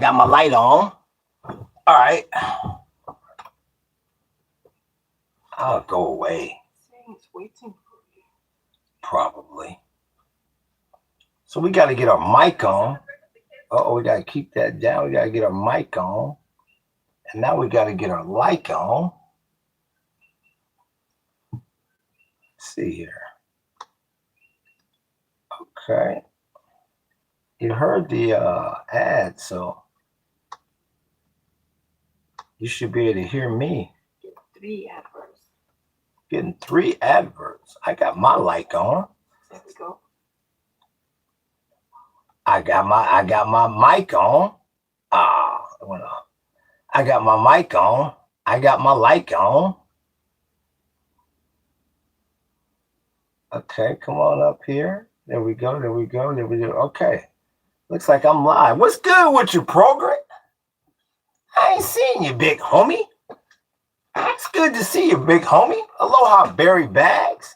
got my light on. All right. I'll go away. It's waiting for you. Probably. So we got to get our mic on. Uh-oh, we got to keep that down. We got to get our mic on. And now we got to get our light on. Let's see here. Okay. You heard the ad, so you should be able to hear me. Get 3 adverts. Getting 3 adverts. I got my light on. There we go. I got my mic on. It went off. I got my mic on. I got my light on. Okay, come on up here. There we go. There we go. There we go. Okay. Looks like I'm live. What's good with your program? I ain't seen you, big homie. It's good to see you, big homie. Aloha, Barry Bags.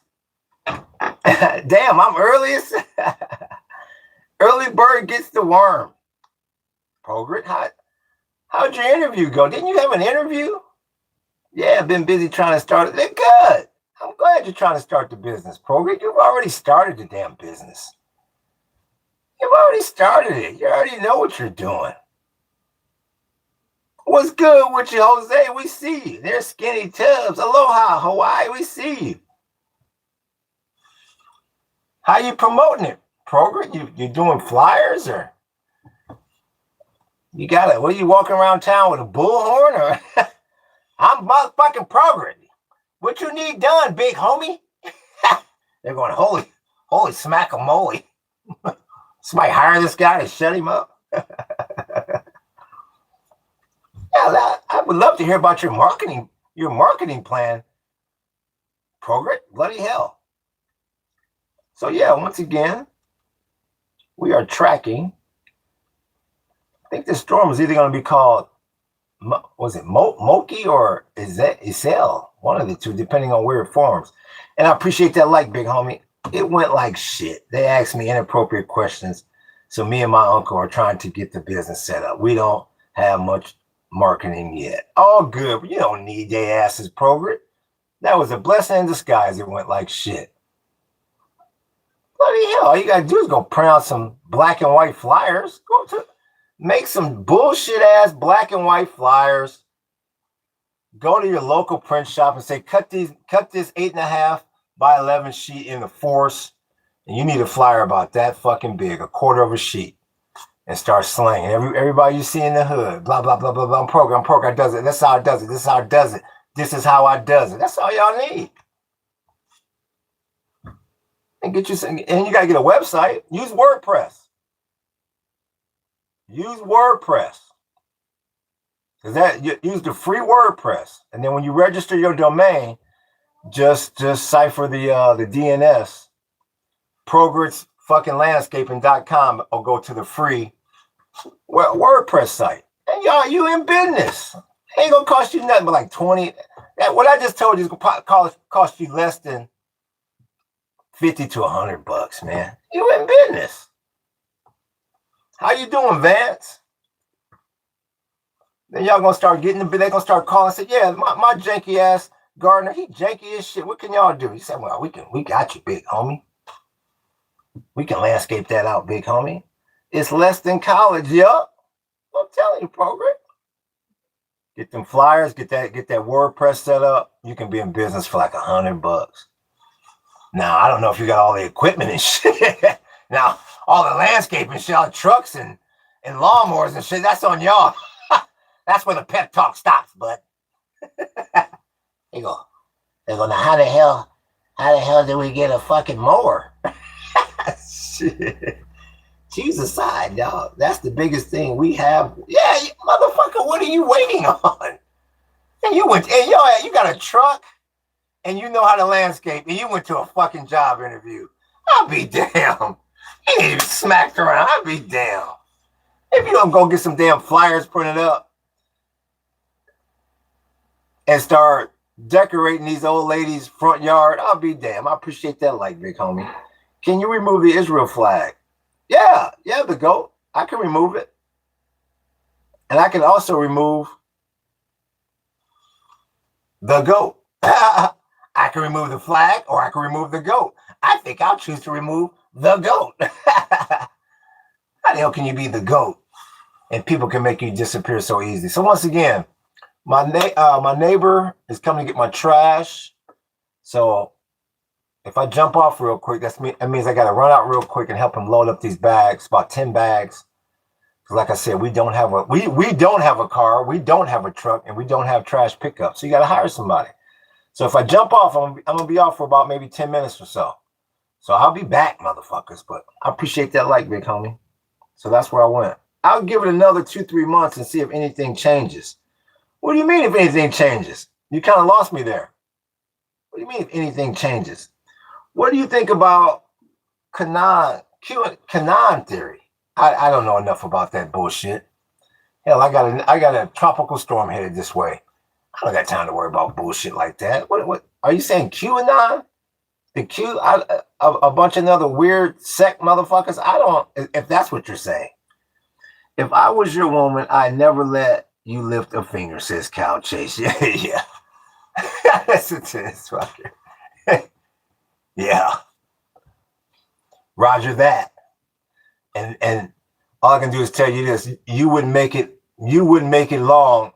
Damn, I'm earliest. Early bird gets the worm. Progrit, how'd your interview go? Didn't you have an interview? Yeah, I've been busy trying to start it. They're good. I'm glad you're trying to start the business, Progrit. You've already started the damn business. You've already started it. You already know what you're doing. What's good with you, Jose? We see you. There's Skinny Tubs. Aloha, Hawaii. We see you. How you promoting it, Progrit? You doing flyers or you got it? What are you walking around town with a bullhorn or? I'm motherfucking Progrit. What you need done, big homie? They're going, holy smack-a-moly. Somebody hire this guy to shut him up. Yeah, I would love to hear about your marketing plan, Progrit. Bloody hell. So yeah, once again, we are tracking. I think this storm is either going to be called, was it Moki or is that Isel? One of the two, depending on where it forms. And I appreciate that like, big homie. It went like shit. They asked me inappropriate questions. So me and my uncle are trying to get the business set up. We don't have much marketing yet. All good, but you don't need their asses, Progrit. That was a blessing in disguise. It went like shit. Bloody hell, all you gotta do is go print out some black and white flyers. Make some bullshit ass black and white flyers. Go to your local print shop and say, cut this 8.5 by 11 sheet in the force. And you need a flyer about that fucking big, a quarter of a sheet. And start slanging. Everybody you see in the hood, blah, blah, blah, blah, blah. I'm Progrit, I does it. That's how it does it. This is how it does it. This is how I does it. That's all y'all need. And get you some, and you gotta get a website. Use WordPress. Use WordPress. Use the free WordPress. And then when you register your domain, just cipher the DNS. Progrit's fucking landscaping.com or go to the free WordPress site. And y'all, you in business. Ain't gonna cost you nothing but like 20. What I just told you is gonna cost you less than 50 to $100, man. You in business. How you doing, Vance? Then y'all gonna start getting they're gonna start calling and say, yeah, my janky ass gardener, he janky as shit. What can y'all do? He said, well, we got you, big homie. We can landscape that out, big homie. It's less than college, yup. I'm telling you, Progrit. Get them flyers, get that WordPress set up. You can be in business for like $100. Now, I don't know if you got all the equipment and shit. Now, all the landscaping shit, all the trucks and lawnmowers and shit, that's on y'all. That's where the pep talk stops, bud. They go, now how the hell did we get a fucking mower? Shit. Choose a side, dog. That's the biggest thing we have. Yeah, motherfucker, what are you waiting on? And you got a truck and you know how to landscape and you went to a fucking job interview. I'll be damn. You ain't even smacked around. I'll be damn. If you don't go get some damn flyers printed up and start decorating these old ladies' front yard, I'll be damn. I appreciate that like, big homie. Can you remove the Israel flag? Yeah, the goat. I can remove it. And I can also remove the goat. I can remove the flag or I can remove the goat. I think I'll choose to remove the goat. How the hell can you be the goat and people can make you disappear so easy? So once again, my neighbor is coming to get my trash. So if I jump off real quick, that means I got to run out real quick and help him load up these bags, about 10 bags. Like I said, we don't have a car, we don't have a truck, and we don't have trash pickup. So you got to hire somebody. So if I jump off, I'm gonna be off for about maybe 10 minutes or so. So I'll be back, motherfuckers. But I appreciate that like, big homie. So that's where I went. I'll give it another 2-3 months and see if anything changes. What do you mean if anything changes? You kind of lost me there. What do you mean if anything changes? What do you think about Canaan theory? I don't know enough about that bullshit. Hell, I got a tropical storm headed this way. I don't got time to worry about bullshit like that. What are you saying? QAnon? A bunch of other weird sect motherfuckers? I don't, if that's what you're saying. If I was your woman, I'd never let you lift a finger, says Cal Chase. Yeah, yeah. Listen to this fucker. Yeah. Roger that. And all I can do is tell you this: you wouldn't make it long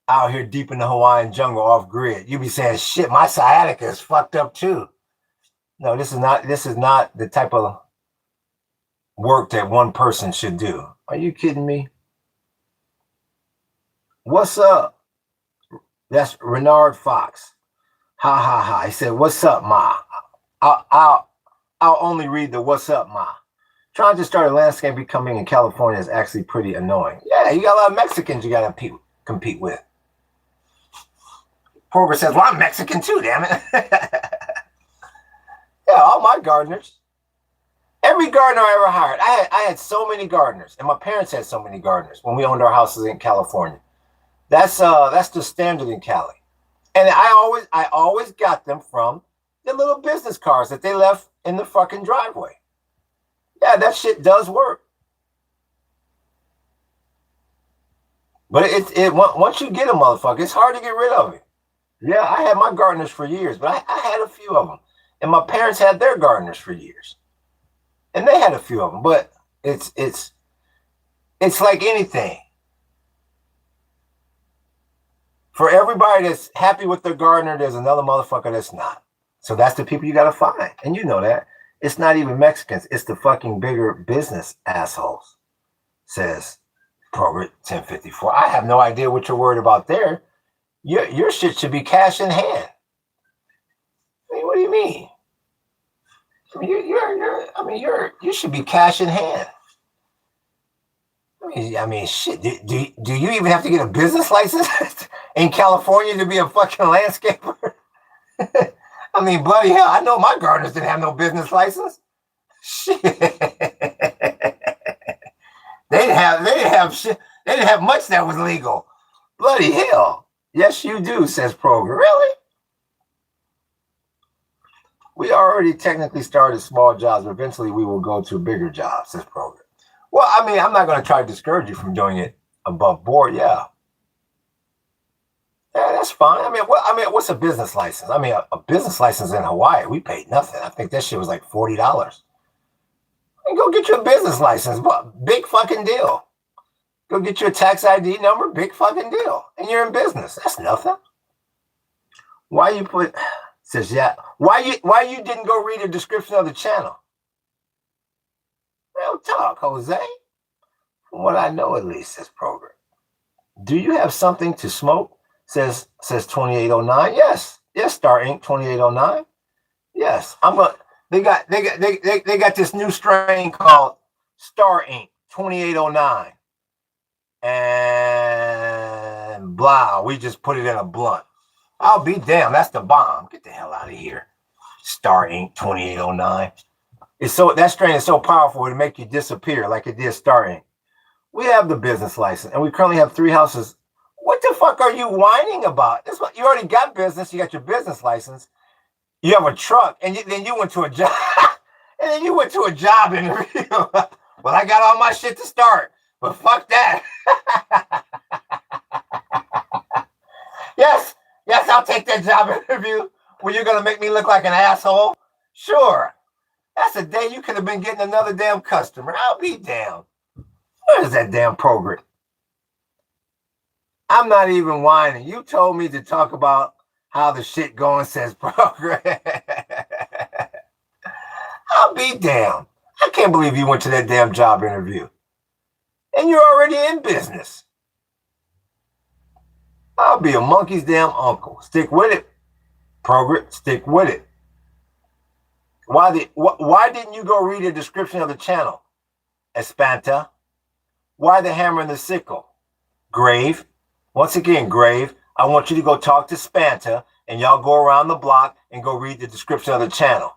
out here deep in the Hawaiian jungle off grid. You'd be saying, shit, my sciatica is fucked up too. No, this is not the type of work that one person should do. Are you kidding me? What's up? That's Renard Fox. Ha ha ha. He said, what's up, Ma? I'll only read the what's up, Ma. Trying to start a landscape becoming in California is actually pretty annoying. Yeah, you got a lot of Mexicans you got to compete with. Porger says, well, I'm Mexican too, damn it. Yeah, all my gardeners. Every gardener I ever hired. I had so many gardeners, and my parents had so many gardeners when we owned our houses in California. That's the standard in Cali. And I always got them from the little business cards that they left in the fucking driveway. Yeah, that shit does work. But it once you get a motherfucker, it's hard to get rid of it. Yeah, I had my gardeners for years, but I had a few of them. And my parents had their gardeners for years. And they had a few of them. But it's like anything. For everybody that's happy with their gardener, there's another motherfucker that's not. So that's the people you got to find. And you know that. It's not even Mexicans. It's the fucking bigger business assholes, says Program 1054. I have no idea what you're worried about there. Your shit should be cash in hand. I mean, what do you mean? I mean, you should be cash in hand. I mean, shit. Do you even have to get a business license in California to be a fucking landscaper? I mean, bloody hell, I know my gardeners didn't have no business license. Shit. They didn't have shit. They didn't have much that was legal. Bloody hell. Yes, you do, says Program. Really? We already technically started small jobs, but eventually we will go to bigger jobs, says Program. Well, I mean, I'm not going to try to discourage you from doing it above board. Yeah. Yeah, that's fine. I mean, what's a business license? I mean, a business license in Hawaii, we paid nothing. I think that shit was like $40. I mean, go get you a business license. Big fucking deal. Go get you a tax ID number. Big fucking deal. And you're in business. That's nothing. Why you put... Says, yeah. Why you didn't go read the description of the channel? Real talk, Jose. From what I know, at least, says Program. Do you have something to smoke? Says 2809. Yes, Star Inc. 2809. Yes, They got this new strain called Star Inc. 2809, and blah. We just put it in a blunt. I'll be damned. That's the bomb. Get the hell out of here. Star Inc. 2809. That strain is so powerful it'll make you disappear like it did Star Inc. We have the business license, and we currently have 3 houses. What the fuck are you whining about? You already got business. You got your business license. You have a truck, and then you went to a job. And then you went to a job interview. Well, I got all my shit to start, but fuck that. I'll take that job interview where you're going to make me look like an asshole? Sure. That's a day you could have been getting another damn customer. I'll be damned. Where's that damn program? I'm not even whining. You told me to talk about how the shit going says program. I'll be damned. I can't believe you went to that damn job interview. And you're already in business. I'll be a monkey's damn uncle. Stick with it, program. Stick with it. Why didn't you go read the description of the channel? Espanta. Why the hammer and the sickle? Grave. Once again, Grave, I want you to go talk to Spanta and y'all go around the block and go read the description of the channel.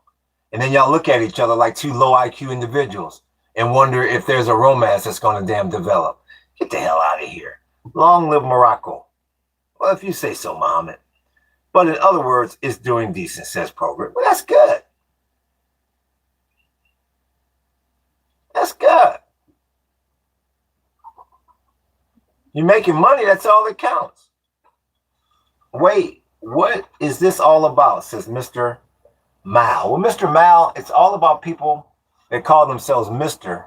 And then y'all look at each other like two low IQ individuals and wonder if there's a romance that's going to damn develop. Get the hell out of here. Long live Morocco. Well, if you say so, Muhammad. But in other words, it's doing decent, says program. Well, that's good. That's good. You're making money. That's all that counts. Wait, what is this all about? Says Mr. Mal. Well, Mr. Mal, it's all about people that call themselves Mr.,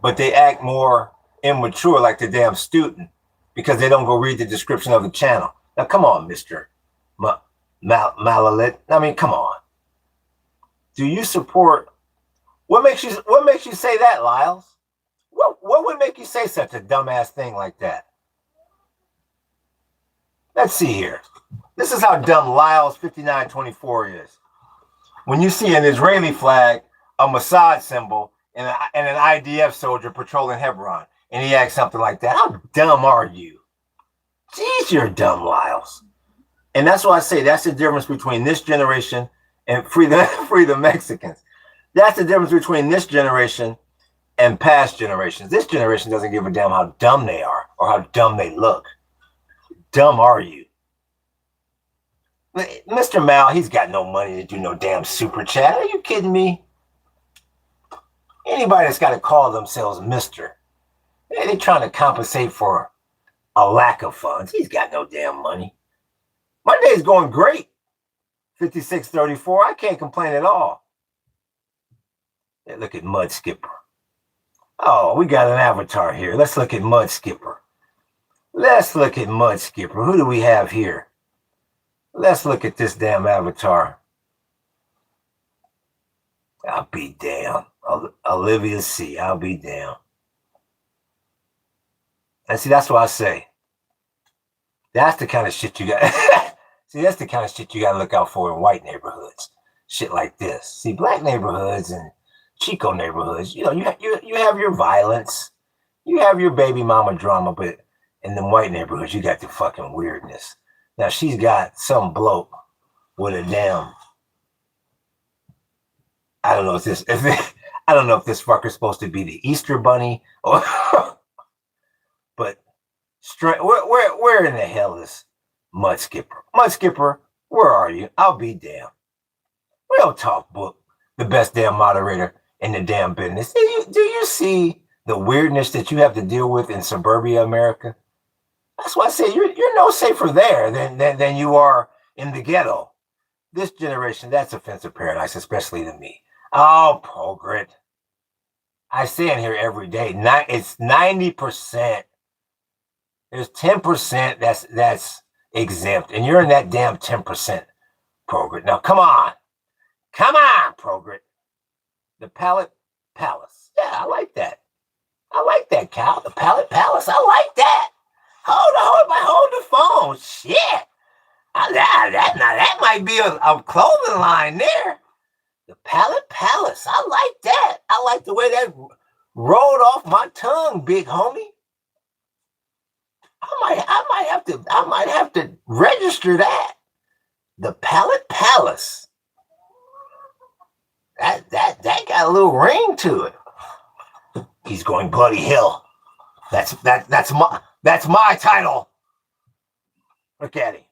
but they act more immature like the damn student because they don't go read the description of the channel. Now, come on, Mr. Malalit. I mean, come on. Do you support... What makes you say that, Lyles? What would make you say such a dumbass thing like that? Let's see here. This is how dumb Lyles 5924 is. When you see an Israeli flag, a Mossad symbol, and an IDF soldier patrolling Hebron, and he acts something like that, how dumb are you? Jeez, you're dumb, Lyles. And that's why I say that's the difference between this generation and free the Mexicans. That's the difference between this generation and past generations. This generation doesn't give a damn how dumb they are or how dumb they look. Dumb are you? Mr. Mal, he's got no money to do no damn super chat. Are you kidding me? Anybody that's got to call themselves Mr., they're trying to compensate for a lack of funds. He's got no damn money. My day's going great. 5634. I can't complain at all. Hey, look at Mud Skipper. Oh, we got an avatar here. Let's look at Mud Skipper. Let's look at Mud Skipper. Who do we have here? Let's look at this damn avatar. I'll be damned. Olivia C. I'll be damned. And see, that's what I say. That's the kind of shit you got. See, that's the kind of shit you got to look out for in white neighborhoods. Shit like this. See, black neighborhoods and Chico neighborhoods, you know, you have your violence. You have your baby mama drama, but in the white neighborhoods, you got the fucking weirdness. Now, she's got some bloke with a damn... I don't know if this fucker's supposed to be the Easter Bunny or... But where in the hell is Mud Skipper? Mud Skipper, where are you? I'll be damned. Real Talk Book, the best damn moderator in the damn business. Do you see the weirdness that you have to deal with in suburbia America? That's why I say you're no safer there than you are in the ghetto. This generation, that's offensive paradise, especially to me. Oh, Progrit. I say in here every day. It's 90%. There's 10% that's exempt, and you're in that damn 10%, Progrit. Now, come on, Progrit. The Pallet Palace. Yeah, I like that. I like that, Cal. The Pallet Palace. I like that. Hold the phone. Shit. That might be a clothing line there. The Pallet Palace. I like that. I like the way that rolled off my tongue, big homie. I might have to register that. The Pallet Palace. That got a little ring to it. He's going bloody hell. That's my title. Look at him.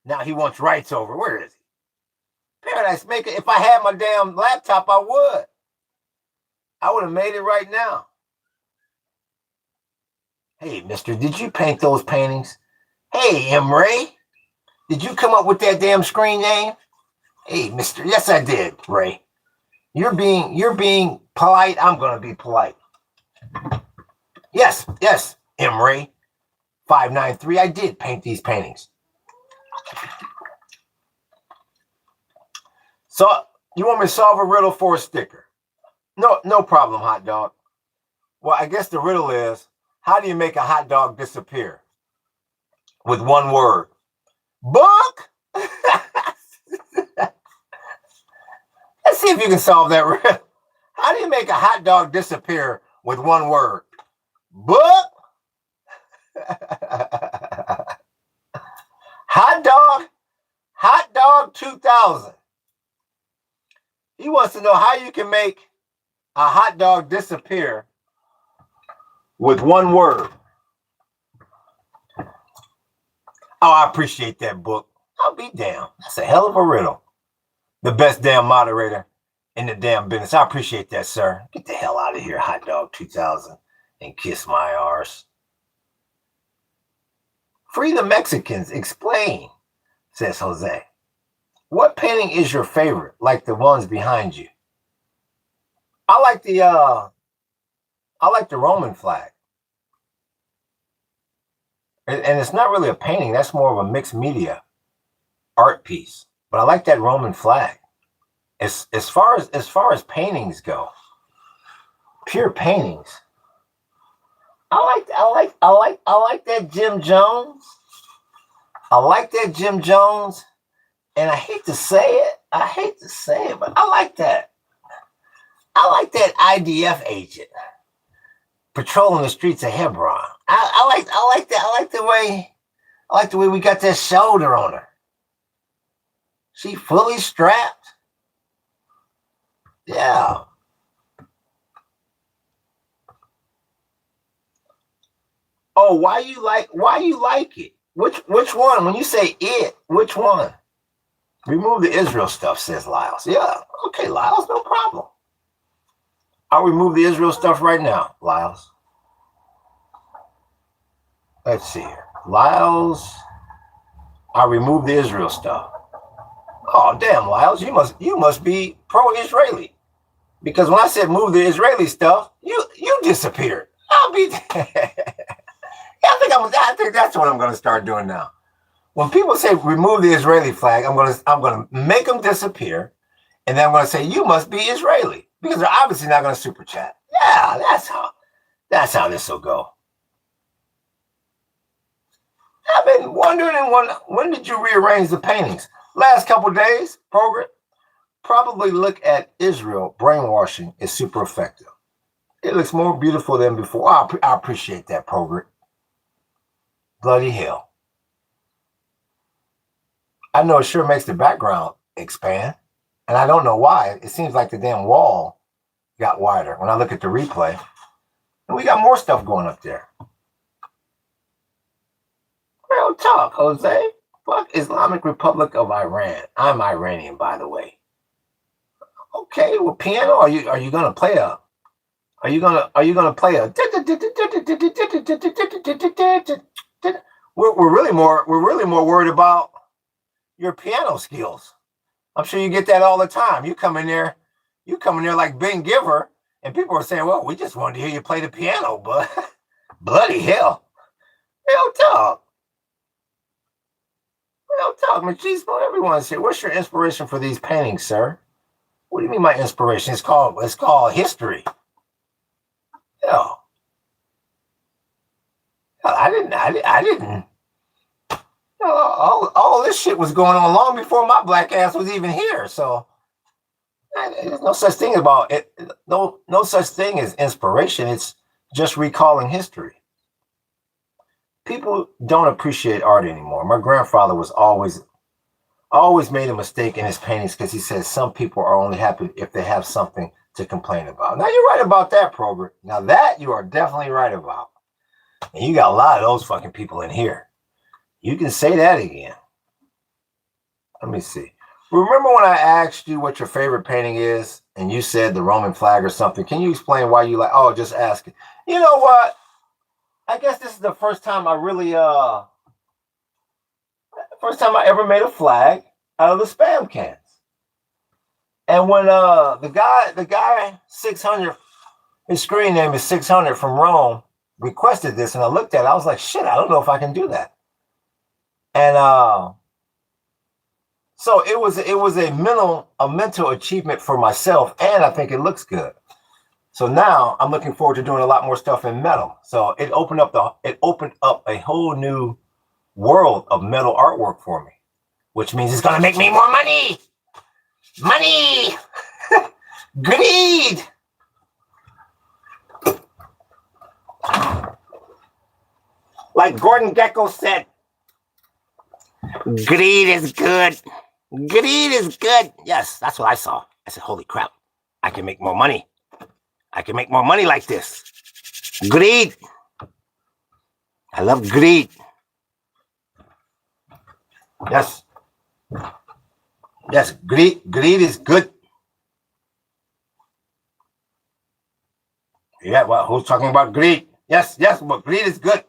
Now he wants rights over. Where is he? Paradise Maker. If I had my damn laptop, I would. I would have made it right now. Hey, mister, did you paint those paintings? Hey, Emre. Did you come up with that damn screen name? Hey, Mr. Yes, I did, Ray. You're being polite. I'm gonna be polite. Yes, M. Ray 593. I did paint these paintings. So you want me to solve a riddle for a sticker? No problem, hot dog. Well, I guess the riddle is, how do you make a hot dog disappear? With one word. Book! Let's see if you can solve that riddle. How do you make a hot dog disappear with one word? Book! Hot dog 2000. He wants to know how you can make a hot dog disappear with one word. Oh, I appreciate that, book. I'll be damned. That's a hell of a riddle. The best damn moderator in the damn business. I appreciate that, sir. Get the hell out of here, hot dog 2000, and kiss my arse. Free the Mexicans. Explain, says Jose. What painting is your favorite, like the ones behind you? I like the Roman flag. And it's not really a painting. That's more of a mixed media art piece. But I like that Roman flag. As far as paintings go, pure paintings. I like that Jim Jones. I like that Jim Jones. And I hate to say it, but I like that. I like that IDF agent patrolling the streets of Hebron. I like that. I like the way we got that shoulder on her. She fully strapped. Yeah. Oh, why you like it? Which one? When you say it, which one? Remove the Israel stuff, says Lyles. Yeah, okay, Lyles, no problem. I'll remove the Israel stuff right now, Lyles. Let's see here. Lyles, I'll remove the Israel stuff. Oh, damn, Lyles, you must be pro-Israeli. Because when I said move the Israeli stuff, you disappeared. I'll be I think that's what I'm gonna start doing now. When people say remove the Israeli flag, I'm gonna make them disappear, and then I'm gonna say you must be Israeli because they're obviously not gonna super chat. Yeah, that's how this will go. I've been wondering when did you rearrange the paintings? Last couple of days, program. Probably look at Israel brainwashing is super effective. It looks more beautiful than before. I appreciate that, program. Bloody hell. I know it sure makes the background expand. And I don't know why. It seems like the damn wall got wider when I look at the replay. And we got more stuff going up there. Real talk, Jose. Fuck Islamic Republic of Iran. I'm Iranian, by the way. Okay, well, piano. Are you gonna play a? Are you gonna play a? We're really more worried about your piano skills. I'm sure you get that all the time. You come in there like Ben Giver, and people are saying, "Well, we just wanted to hear you play the piano," but bloody hell, real talk. Real talk, machismo. Everyone's here. What's your inspiration for these paintings, sir? What do you mean my inspiration? It's called history. Yeah. I didn't. All this shit was going on long before my black ass was even here. So there's no such thing about it. No such thing as inspiration. It's just recalling history. People don't appreciate art anymore. My grandfather was always made a mistake in his paintings because he says some people are only happy if they have something to complain about. Now you're right about that, Program. Now that you are definitely right about. And you got a lot of those fucking people in here. You can say that again. Let me see. Remember when I asked you what your favorite painting is and you said the Roman flag or something? Can you explain why you like? Oh, just ask it. You know what? I guess this is the first time I really First time I ever made a flag out of the spam cans. And when the guy 600, his screen name is 600 from Rome, requested this, and I looked at it, I was like, shit, I don't know if I can do that. And so it was a mental achievement for myself, and I think it looks good. So now I'm looking forward to doing a lot more stuff in metal. So it opened up a whole new world of metal artwork for me, which means it's gonna make me more money. Money, greed. Like Gordon Gekko said, greed is good. Greed is good. Yes, that's what I saw. I said, holy crap, I can make more money. I can make more money like this. Greed. I love greed. Yes. Yes, greed is good. Yeah, well, who's talking about greed? Yes, but greed is good.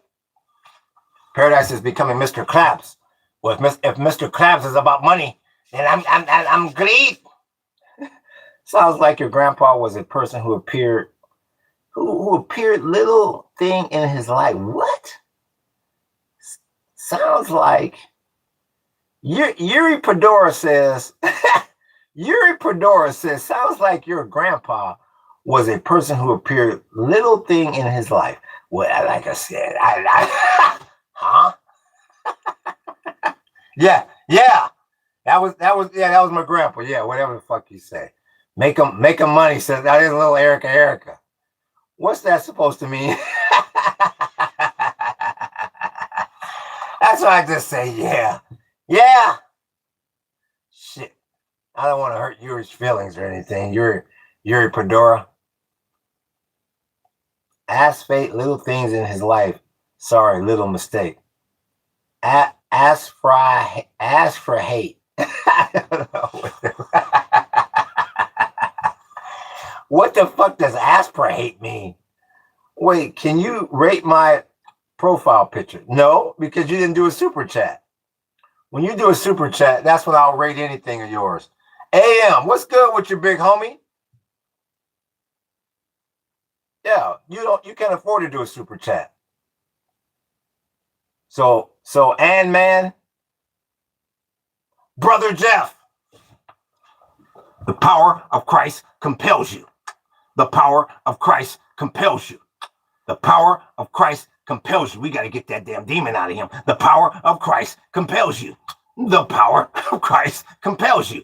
Paradise is becoming Mr. Krabs. Well, if Mr. Krabs is about money, then I'm greed. Sounds like your grandpa was a person who appeared little thing in his life. What? Sounds like Yuri Podora says. Yuri Podora says, sounds like your grandpa was a person who appeared little thing in his life. Well, like I said, huh? Yeah. That was my grandpa. Yeah, whatever the fuck you say. Make him money. Says that is a little Erica. What's that supposed to mean? That's why I just say yeah. Shit, I don't want to hurt Yuri's feelings or anything. Yuri Podora. Ask fate little things in his life. Sorry, little mistake. Ask for hate. I don't know what the fuck does ask for hate mean? Wait, can you rate my profile picture? No, because you didn't do a super chat. When you do a super chat, that's when I'll rate anything of yours. AM, what's good with your big homie? Yeah, you can't afford to do a super chat. So and man, Brother Jeff, the power of Christ compels you. The power of Christ compels you. The power of Christ compels you. We got to get that damn demon out of him. The power of Christ compels you. The power of Christ compels you.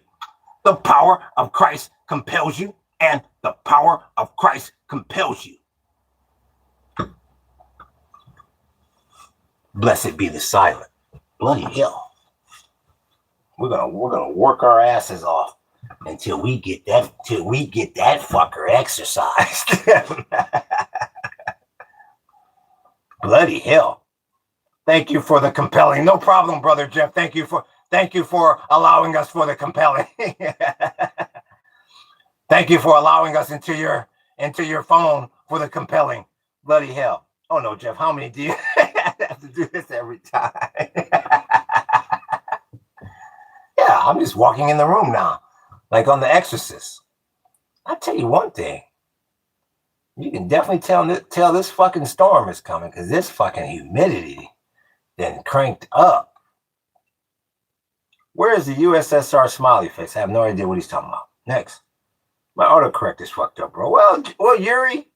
The power of Christ compels you. And the power of Christ compels you. Blessed be the silent. Bloody hell. We're gonna work our asses off until we get that fucker exercised. Bloody hell. Thank you for the compelling. No problem, Brother Jeff. Thank you for allowing us for the compelling. Thank you for allowing us into your phone for the compelling. Bloody hell. Oh no, Jeff, how many do you have to do this every time? Yeah, I'm just walking in the room now, like on The Exorcist. I'll tell you one thing. You can definitely tell this fucking storm is coming because this fucking humidity then cranked up. Where is the USSR smiley face? I have no idea what he's talking about. Next. My autocorrect is fucked up, bro. Well, Yuri,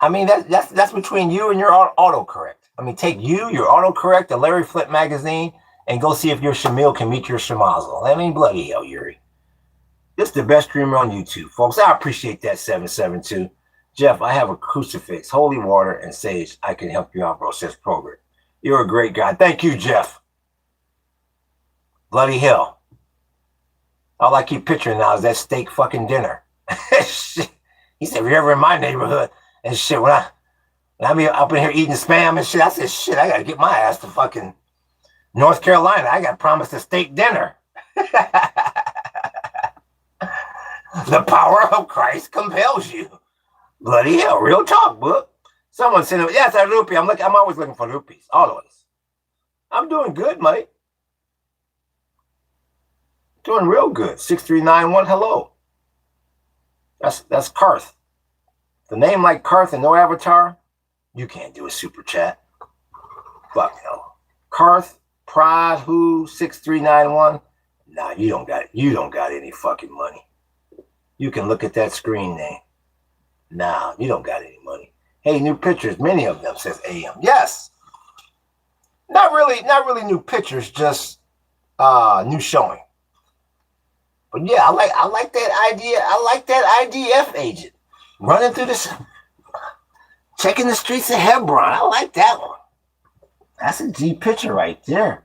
I mean, that's between you and your autocorrect. I mean, take your autocorrect, the Larry Flint magazine, and go see if your Shamil can meet your Shamazel. I mean, bloody hell, Yuri. This is the best streamer on YouTube, folks. I appreciate that, 772. Jeff, I have a crucifix, holy water, and sage. I can help you out, bro, says Progress. You're a great guy. Thank you, Jeff. Bloody hell. All I keep picturing now is that steak fucking dinner. He said, if you're ever in my neighborhood and shit, when I be up in here eating spam and shit, I said, shit, I got to get my ass to fucking North Carolina. I got promised a steak dinner. The power of Christ compels you. Bloody hell, real talk, book. Someone said, yes, I rupee. I'm always looking for rupees, always. I'm doing good, mate. Doing real good. 6391, hello. That's Karth. The name like Karth and no avatar, you can't do a super chat. Fuck no. Karth, Pride, who, 6391. Nah, you don't got any fucking money. You can look at that screen name. Nah, you don't got any money. Hey, new pictures, many of them, says AM. Yes. Not really new pictures, just new showing. But yeah, I like that idea. I like that IDF agent running through this, checking the streets of Hebron. I like that one. That's a G picture right there.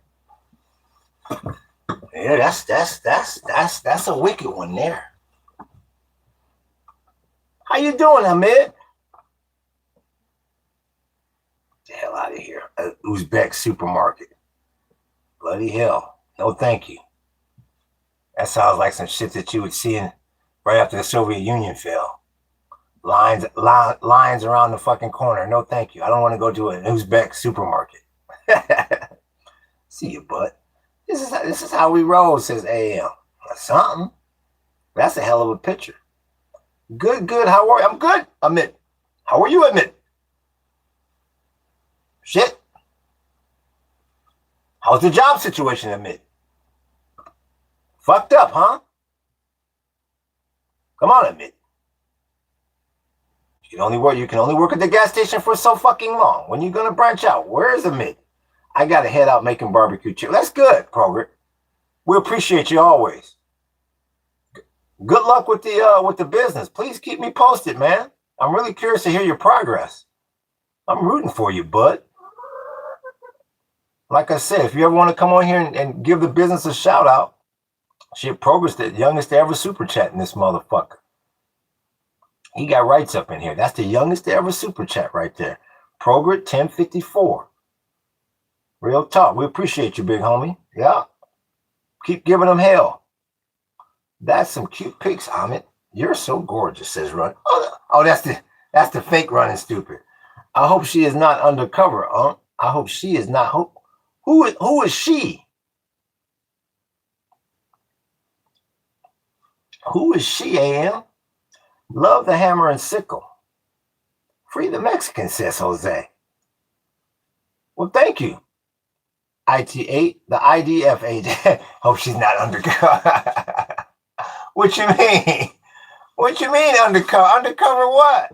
Yeah, that's a wicked one there. How you doing, Ahmed? Get the hell out of here. Uzbek supermarket. Bloody hell. No, thank you. That sounds like some shit that you would see right after the Soviet Union fell. Lines around the fucking corner. No, thank you. I don't want to go to an Uzbek supermarket. See you, bud. This is how we roll, says AM. Something. That's a hell of a picture. Good. How are you? I'm good, Amit. How are you, Amit? Shit. How's the job situation, Amit? Fucked up, huh? Come on, Amit. You can only work at the gas station for so fucking long. When you gonna branch out? Where's Amit? I gotta head out making barbecue chicken. That's good, Progress. We appreciate you always. Good luck with the business. Please keep me posted, man. I'm really curious to hear your progress. I'm rooting for you, bud. Like I said, if you ever want to come on here and give the business a shout out, shit, Progress, the youngest to ever super chat in this motherfucker. He got rights up in here. That's the youngest to ever super chat right there. Progress 1054. Real talk. We appreciate you, big homie. Yeah. Keep giving them hell. That's some cute pics, Amit. You're so gorgeous, says Run. Oh, that's the fake running stupid. I hope she is not undercover, huh? I hope she is not. Who is she? Who is she, AM? Love the hammer and sickle. Free the Mexican, says Jose. Well, thank you. IT8, the IDF agent. Hope she's not undercover. What you mean? What you mean undercover? Undercover what?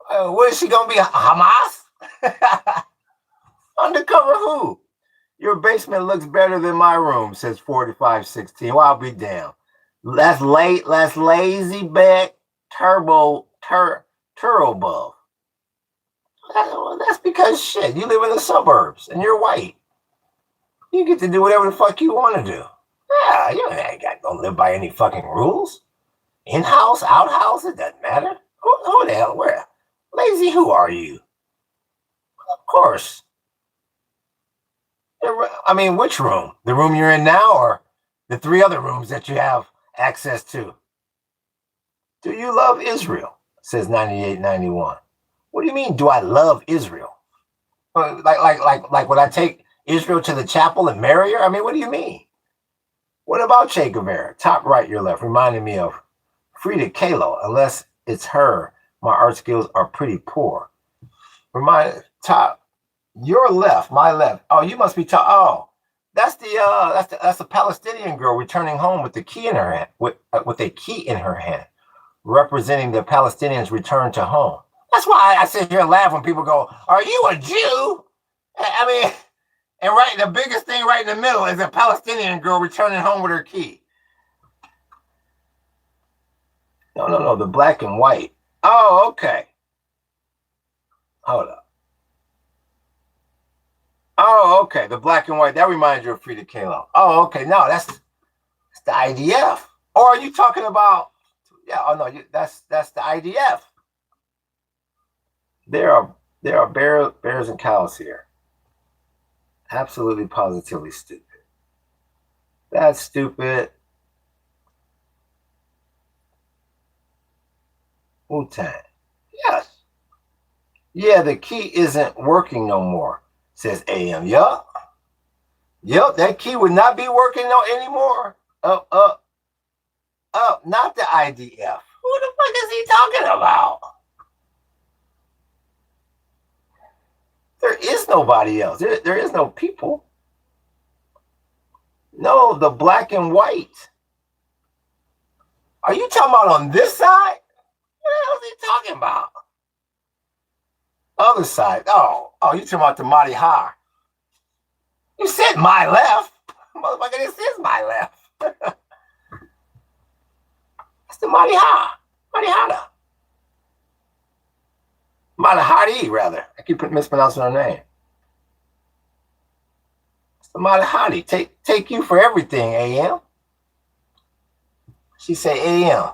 What is she gonna be? Hamas? Undercover who? Your basement looks better than my room, says 4516. Well, I'll be damned. That's lazy back turbo. That's because shit. You live in the suburbs and you're white. You get to do whatever the fuck you want to do. Yeah, you don't live by any fucking rules. In-house, outhouse, it doesn't matter. Who the hell? Where? Lazy, who are you? Of course. I mean, which room? The room you're in now or the 3 other rooms that you have access to? Do you love Israel? Says 9891. What do you mean, do I love Israel? Like would I take Israel to the chapel and marry her? I mean, what do you mean? What about Che Guevara? Top right, your left. Reminding me of Frida Kahlo. Unless it's her, my art skills are pretty poor. Top, your left, my left. Oh, you must be top. Oh, that's the Palestinian girl returning home with the key in her hand, with a key in her hand, representing the Palestinians' return to home. That's why I sit here and laugh when people go, "Are you a Jew?" I mean, and right, the biggest thing right in the middle is a Palestinian girl returning home with her key. No, the black and white. Oh, okay. Hold up. Oh, okay, the black and white. That reminds you of Frida Kahlo. Oh, okay. No, that's the IDF. Or are you talking about? Yeah. Oh no, that's the IDF. There are bears and cows here. Absolutely, positively stupid. That's stupid. Wu-Tang. Yes. Yeah, the key isn't working no more, says AM. Yup, that key would not be working anymore. Up, up, up. Not the IDF. Who the fuck is he talking about? There is nobody else. There is no people. No, the black and white. Are you talking about on this side? What the hell is he talking about? Other side. Oh, you talking about the Mahdi Ha. You said my left. Motherfucker, this is my left. It's the Mahdi Ha. Mahdi Hada. Mahdi Hadi, rather. I keep mispronouncing her name. It's the Mahdi Hadi. Take you for everything, AM. She say AM.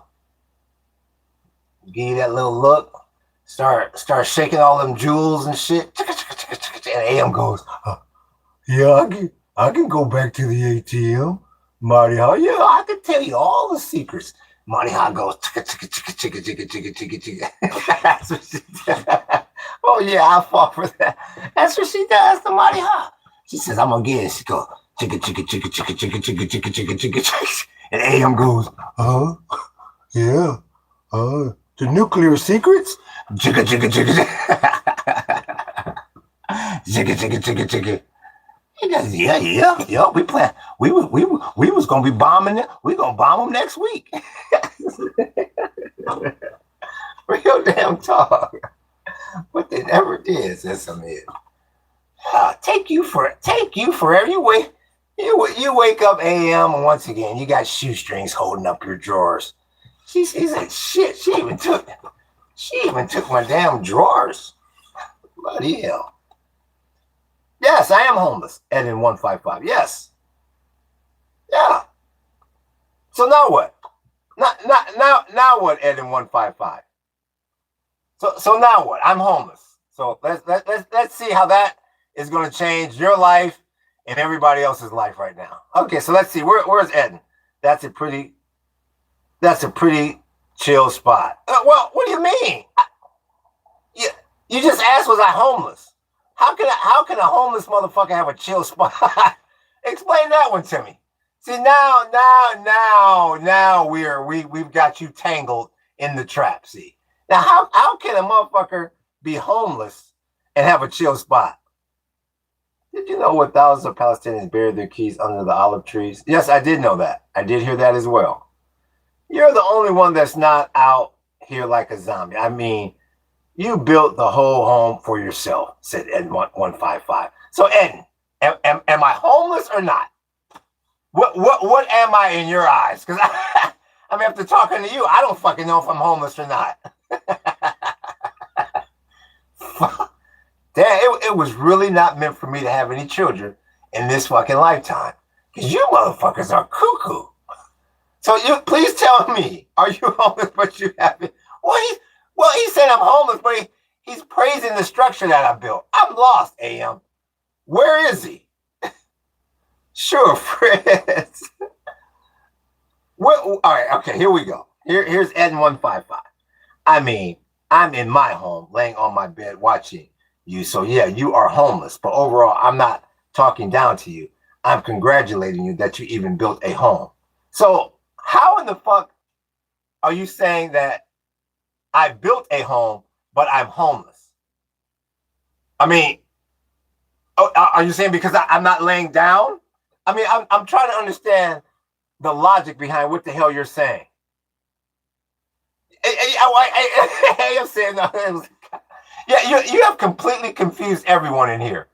Give you that little look. Start shaking all them jewels and shit. And AM goes, yeah, I can go back to the ATM. Marty Ha, yeah, I can tell you all the secrets. Marty Ha goes, chicka. That's what she does. Oh yeah, I fall for that. That's what she does to Marty Ha. She says, I'm gonna get it. She goes, chicka. And AM goes, yeah, the nuclear secrets? Chicka. Chicka. He goes, yeah. We plan. We was gonna be bombing it. We gonna bomb them next week. Real damn talk. But they never did, says Samir. Take you for you wake up AM and once again you got shoestrings holding up your drawers. She said shit. She even took my damn drawers. Bloody hell. Yes, I am homeless. Edin 155. Yes. Yeah. So now what? Now what, Edin 155? So now what? I'm homeless. So let's see how that is going to change your life and everybody else's life right now. Okay, so let's see. Where's Edin? That's a pretty chill spot. Well, what do you mean? You just asked, was I homeless? How can a homeless motherfucker have a chill spot? Explain that one to me. See, now we've got you tangled in the trap. See, now how can a motherfucker be homeless and have a chill spot? Did you know what thousands of Palestinians buried their keys under the olive trees? Yes, I did know that. I did hear that as well. You're the only one that's not out here like a zombie. I mean, you built the whole home for yourself, said Ed 155. So Ed, am I homeless or not? What am I in your eyes? Because I mean, after talking to you, I don't fucking know if I'm homeless or not. Damn, it was really not meant for me to have any children in this fucking lifetime. Because you motherfuckers are cuckoo. So you please tell me, are you homeless but you haven't? Well, he said I'm homeless, but he's praising the structure that I built. I'm lost, AM. Where is he? Sure, Fritz. All right, okay, here we go. Here's Ed 155. I mean, I'm in my home, laying on my bed, watching you. So yeah, you are homeless. But overall, I'm not talking down to you. I'm congratulating you that you even built a home. So how in the fuck are you saying that I built a home, but I'm homeless? I mean, are you saying because I'm not laying down? I mean, I'm trying to understand the logic behind what the hell you're saying. I'm saying, yeah, you have completely confused everyone in here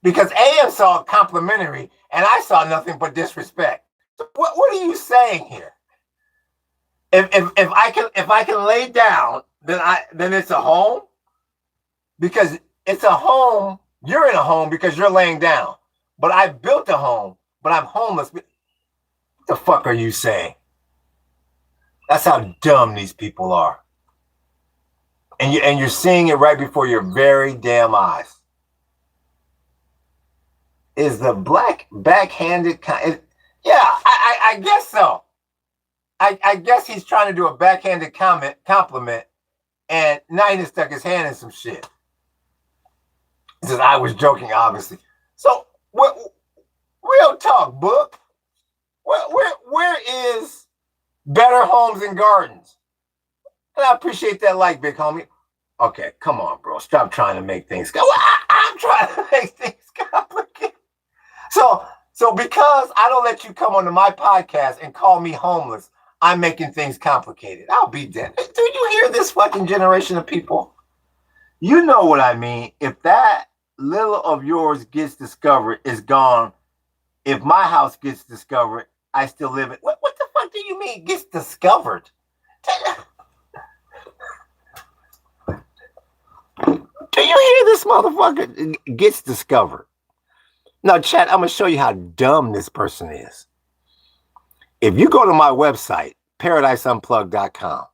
because AM saw complimentary and I saw nothing but disrespect. So what are you saying here? If I can lay down, then it's a home, because it's a home. You're in a home because you're laying down, but I built a home, but I'm homeless. What the fuck are you saying? That's how dumb these people are, and you're seeing it right before your very damn eyes. Is the black backhanded? Yeah, I guess so. I guess he's trying to do a backhanded compliment, and now he just stuck his hand in some shit. He says, I was joking, obviously. So, real talk, book. Where where is Better Homes and Gardens? And I appreciate that like, big homie. Okay, come on, bro. Stop trying to make things go. I'm trying to make things complicated. So because I don't let you come onto my podcast and call me homeless, I'm making things complicated. I'll be dead. Do you hear this fucking generation of people? You know what I mean. If that little of yours gets discovered, it's gone. If my house gets discovered, I still live it. What the fuck do you mean gets discovered? Do you hear this motherfucker gets discovered? Now, chat, I'm going to show you how dumb this person is. If you go to my website, paradiseunplug.com,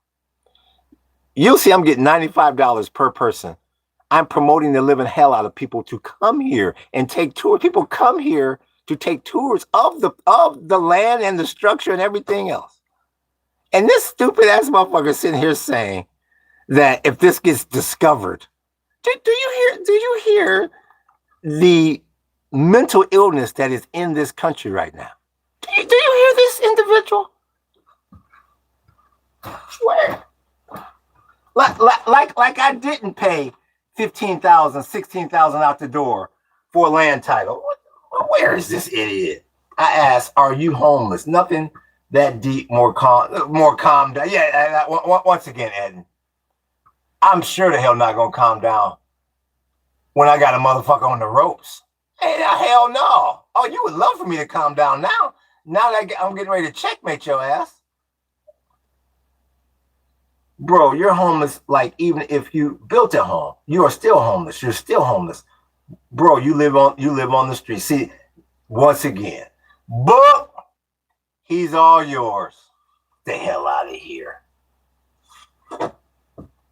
you'll see I'm getting $95 per person. I'm promoting the living hell out of people to come here and take tours. People come here to take tours of the land and the structure and everything else. And this stupid ass motherfucker sitting here saying that if this gets discovered, do you hear the mental illness that is in this country right now? Do you hear this individual? Where? Like I didn't pay $15,000, $16,000 out the door for a land title. Where is this idiot? I asked, are you homeless? Nothing that deep, more calm down. Yeah, once again, Eden, I'm sure the hell not gonna calm down when I got a motherfucker on the ropes. Hey, hell no. Oh, you would love for me to calm down now. Now that I'm getting ready to checkmate your ass. Bro, you're homeless. Like, even if you built a home, you are still homeless. You're still homeless. Bro, you live on the street. See, once again, book, he's all yours. The hell out of here.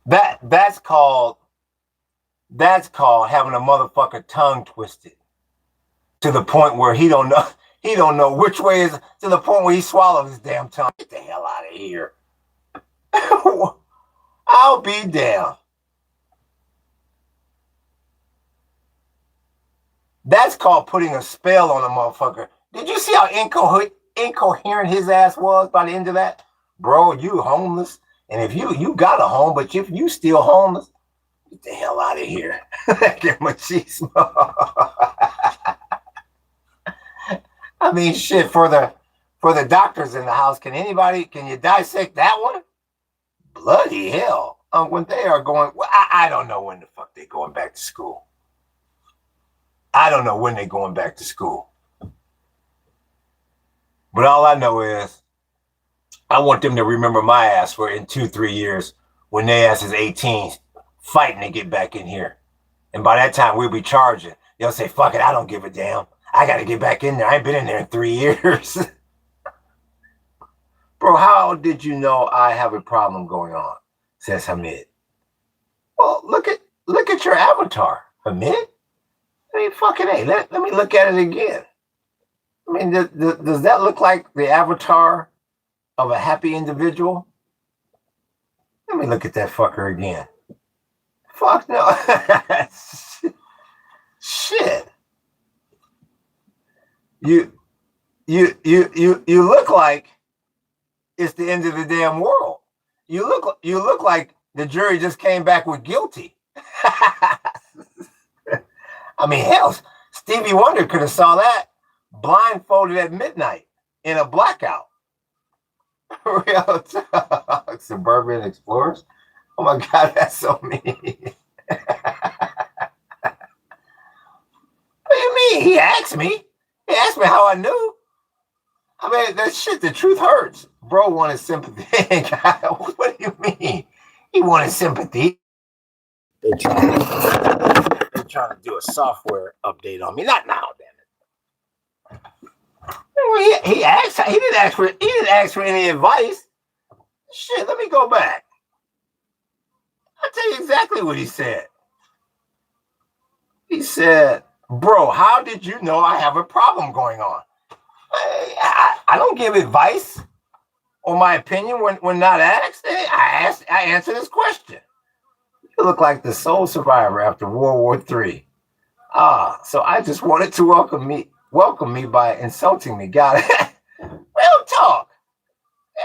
That's called having a motherfucker tongue twisted to the point where he don't know which way is, to the point where he swallows his damn tongue. Get the hell out of here. I'll be damned. That's called putting a spell on a motherfucker. Did you see how incoherent his ass was by the end of that? Bro, you homeless. And if you got a home, but if you still homeless, get the hell out of here. Get machismo. I mean, shit, for the doctors in the house, can you dissect that one? Bloody hell. When they are going, well, I don't know when the fuck they're going back to school. I don't know when they're going back to school. But all I know is I want them to remember my ass for in 2-3 years when their ass is 18, fighting to get back in here. And by that time, we'll be charging. They'll say, fuck it, I don't give a damn. I got to get back in there. I ain't been in there in 3 years. Bro, how did you know I have a problem going on? Says Hamid. Well, look at your avatar, Hamid. I mean, fucking A. Let me look at it again. I mean, does that look like the avatar of a happy individual? Let me look at that fucker again. Fuck no. Shit. You look like it's the end of the damn world. You look like the jury just came back with guilty. I mean, hell, Stevie Wonder could have saw that blindfolded at midnight in a blackout. Real talk. Suburban Explorers. Oh my God, that's so mean. What do you mean? He asked me. He asked me how I knew. I mean, that shit, the truth hurts. Bro wanted sympathy. What do you mean? He wanted sympathy. They're trying to do a software update on me. Not now, damn it. He asked. He didn't ask for any advice. Shit, let me go back. I'll tell you exactly what he said. He said, bro, how did you know I have a problem going on? I don't give advice or my opinion when not asked. I answer this question. You look like the sole survivor after World War III. So I just wanted to welcome me by insulting me. Got it? Real talk.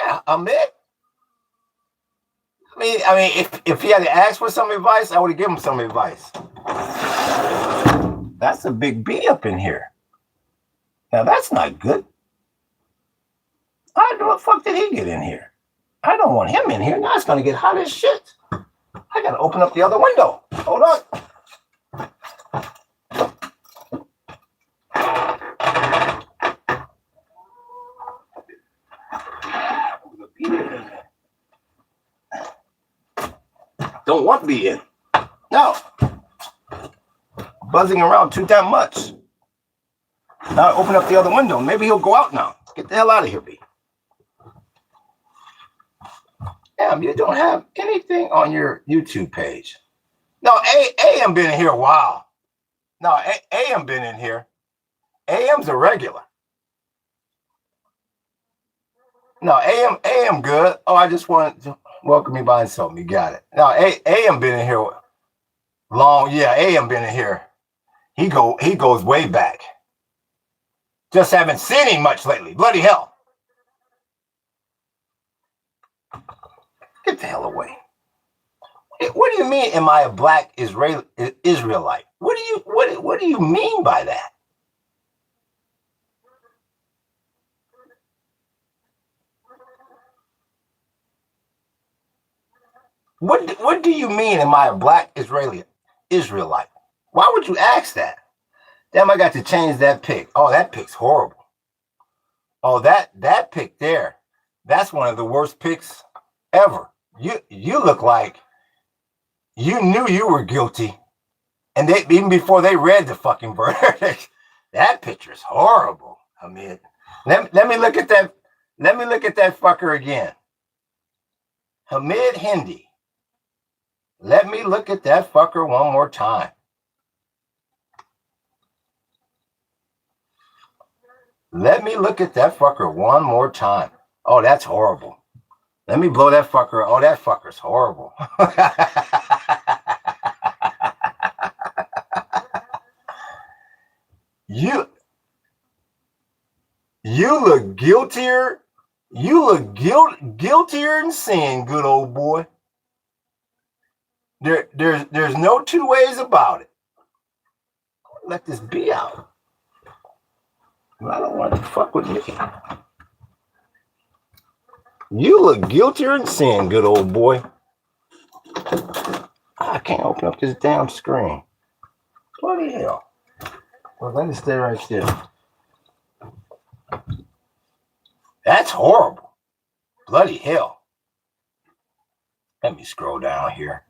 Yeah, Ahmed. I mean, if he had to ask for some advice, I would have given him some advice. That's a big B up in here. Now that's not good. How the fuck did he get in here? I don't want him in here. Now it's gonna get hot as shit. I gotta open up the other window. Hold on. Don't want to be in. No. Buzzing around too damn much. Now I open up the other window. Maybe he'll go out now. Get the hell out of here, B. Damn, you don't have anything on your YouTube page. No, AM been in here a while. No, AM been in here. AM's a regular. No, AM good. Oh, I just wanted to welcome me by insult me. Got it. No, AM been in here long. Yeah, AM been in here. He goes way back. Just haven't seen him much lately. Bloody hell. Get the hell away. What do you mean? Am I a black Israelite? What do you mean by that? What do you mean? Am I a black Israelite? Why would you ask that? Damn, I got to change that pic. Oh, that pic's horrible. Oh, that pic there. That's one of the worst pics ever. You look like you knew you were guilty, and they even before they read the fucking verdict. That picture's horrible. I mean, let me look at that. Let me look at that fucker again. Hamid Hindi. Let me look at that fucker one more time. Let me look at that fucker one more time. Oh, that's horrible. Let me blow that fucker. Oh, that fucker's horrible. You look guiltier. You look guiltier than sin, good old boy. There's no two ways about it. Let this be out. I don't want to fuck with me. You look guiltier than sin, good old boy. I can't open up this damn screen. Bloody hell. Well, let it stay right there. That's horrible. Bloody hell. Let me scroll down here.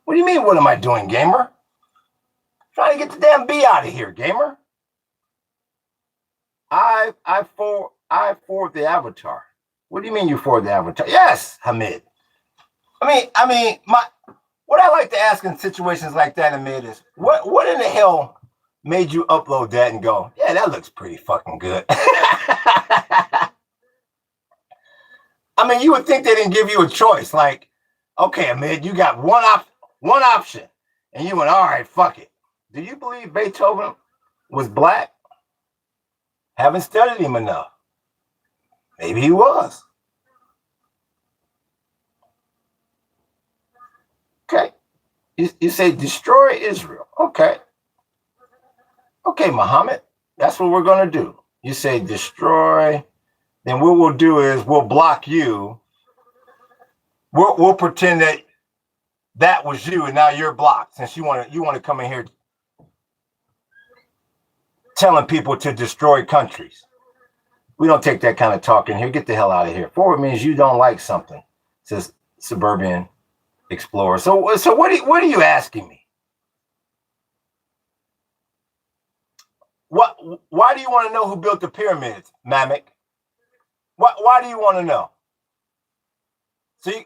What do you mean, what am I doing, gamer? Trying to get the damn B out of here, gamer. I forward the avatar. What do you mean you forward the avatar? Yes, Hamid. I mean, what I like to ask in situations like that, Hamid, is what in the hell made you upload that and go, yeah, that looks pretty fucking good. I mean, you would think they didn't give you a choice. Like, okay, Hamid, you got one option, and you went, all right, fuck it. Do you believe Beethoven was black? Haven't studied him enough. Maybe he was. Okay. You say destroy Israel. Okay. Okay, Muhammad. That's what we're going to do. You say destroy. Then what we'll do is we'll block you. We'll pretend that was you and now you're blocked since you want to come in here telling people to destroy countries. We don't take that kind of talk in here. Get the hell out of here. Forward means you don't like something, says Suburban Explorer. So what are you asking me? Why do you want to know who built the pyramids, Mamek? Why do you want to know?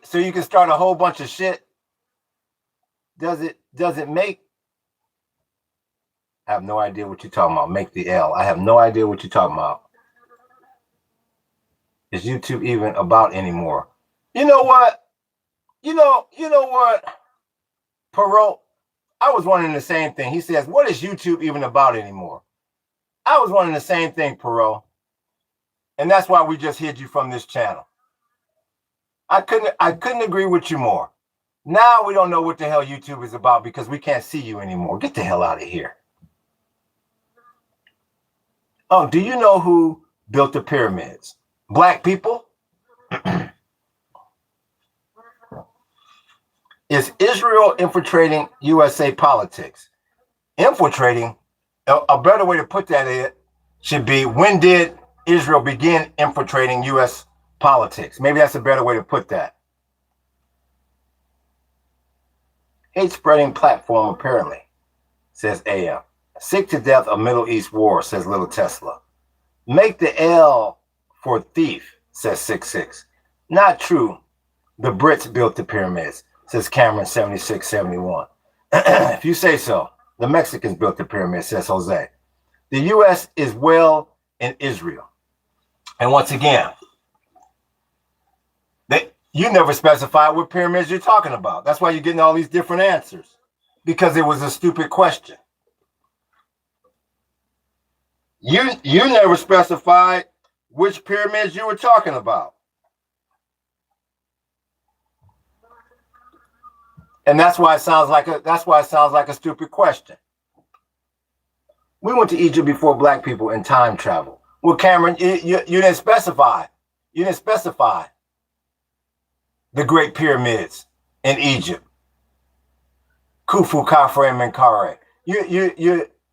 So you can start a whole bunch of shit. Does it make? I have no idea what you're talking about. Make the L. I have no idea what you're talking about. Is YouTube even about anymore? You know what? You know what? Perot, I was wondering the same thing. He says, what is YouTube even about anymore? I was wondering the same thing, Perot. And that's why we just hid you from this channel. I couldn't agree with you more. Now we don't know what the hell YouTube is about because we can't see you anymore. Get the hell out of here. Oh, do you know who built the pyramids? Black people? Is Israel infiltrating USA politics? Infiltrating, a better way to put that should be, when did Israel begin infiltrating US politics? Maybe that's a better way to put that. Hate spreading platform, apparently, says AM. Sick to death of Middle East war, says Little Tesla. Make the L for thief, says 66. Not true. The Brits built the pyramids, says Cameron 7671. If you say so. The Mexicans built the pyramids, says Jose. The U.S. is well in Israel. And once again, you never specified what pyramids you're talking about. That's why you're getting all these different answers. Because it was a stupid question. You never specified which pyramids you were talking about. And that's why it sounds like a stupid question. We went to Egypt before black people in time travel. Well, Cameron, you didn't specify. You didn't specify the Great Pyramids in Egypt. Khufu, Khafre, and Menkaure.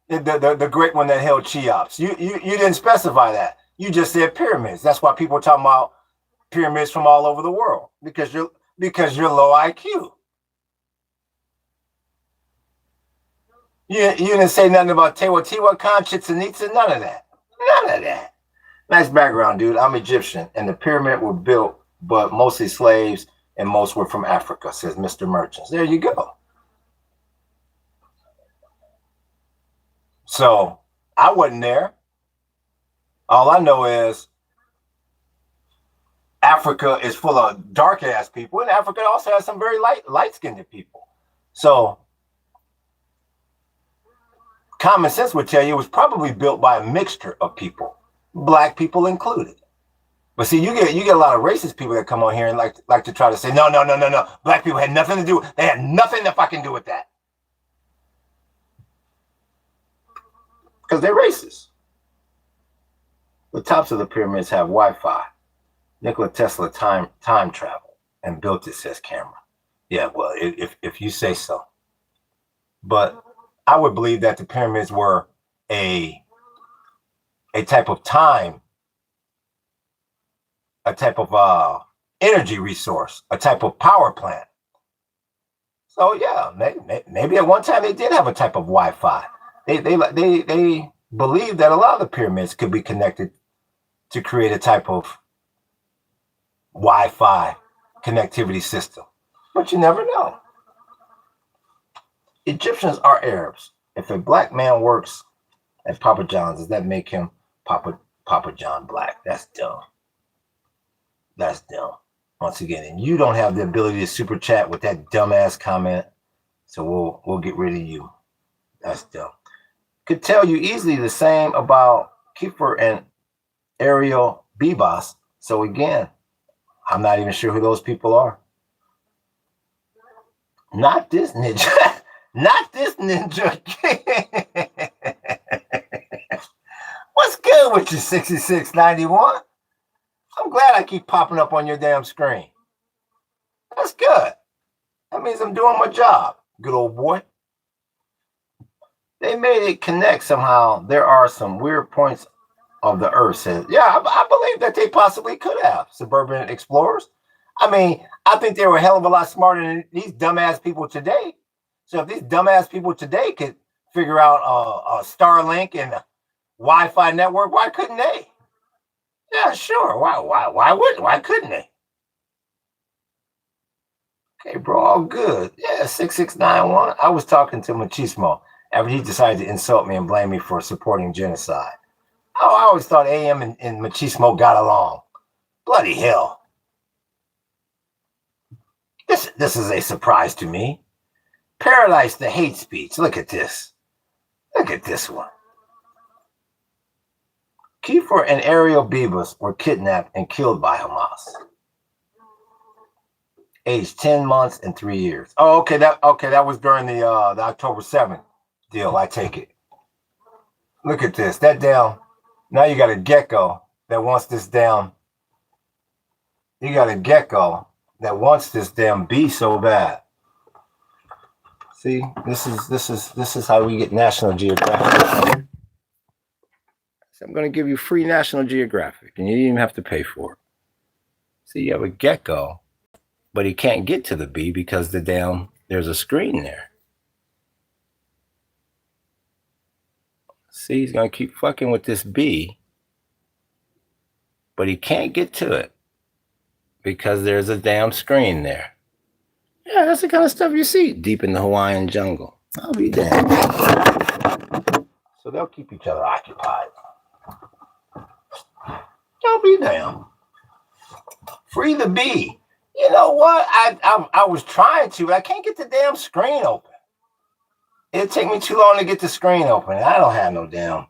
The great one that held Cheops. You didn't specify that. You just said pyramids. That's why people are talking about pyramids from all over the world, because you're low IQ. You didn't say nothing about Teotihuacan, Chichen Itza, none of that. None of that. Nice background, dude. I'm Egyptian, and the pyramid were built, but mostly slaves, and most were from Africa, says Mr. Merchants. There you go. So I wasn't there. All I know is Africa is full of dark-ass people, and Africa also has some very light-skinned people. So common sense would tell you it was probably built by a mixture of people, black people included. But see, you get a lot of racist people that come on here and like to try to say, no, black people had nothing to do. They had nothing to fucking do with that. Because they're racist. The tops of the pyramids have Wi-Fi. Nikola Tesla time travel and built it, says Cameron. Yeah, well, if you say so. But I would believe that the pyramids were a type of time, a type of energy resource, a type of power plant. So yeah, maybe at one time they did have a type of Wi-Fi. They believed that a lot of the pyramids could be connected to create a type of Wi-Fi connectivity system, but you never know. Egyptians are Arabs. If a black man works at Papa John's, does that make him Papa John Black? That's dumb. That's dumb. Once again, and you don't have the ability to super chat with that dumbass comment, so we'll get rid of you. That's dumb. Could tell you easily the same about Kiefer and Ariel Bebas. So again, I'm not even sure who those people are. Not this ninja. Not this ninja. What's good with you, 6691? I'm glad I keep popping up on your damn screen. That's good. That means I'm doing my job, good old boy. They made it connect somehow. There are some weird points of the earth, says. Yeah, I believe that they possibly could have, suburban explorers. I mean, I think they were a hell of a lot smarter than these dumbass people today. So if these dumbass people today could figure out a Starlink and a Wi-Fi network, why couldn't they? Yeah, sure. Why couldn't they? Okay, bro, all good. Yeah, 6691. I was talking to Machismo after he decided to insult me and blame me for supporting genocide. Oh, I always thought AM and Machismo got along. Bloody hell. This is a surprise to me. Paradise the hate speech. Look at this. Look at this one. Kiefer and Ariel Bibas were kidnapped and killed by Hamas. Aged 10 months and 3 years. Oh, okay. That was during the October 7th deal. I take it. Look at this. That down. Now you got a gecko that wants this down. You got a gecko that wants this damn bee so bad. See, this is how we get National Geographic. So I'm going to give you free National Geographic, and you didn't even have to pay for it. See, you have a gecko, but he can't get to the bee because there's a screen there. See, he's going to keep fucking with this bee, but he can't get to it because there's a damn screen there. Yeah, that's the kind of stuff you see deep in the Hawaiian jungle. I'll be damned. So they'll keep each other occupied. I'll be damned. Free the bee. You know what? I was trying to, but I can't get the damn screen open. It'd take me too long to get the screen open. I don't have no damn.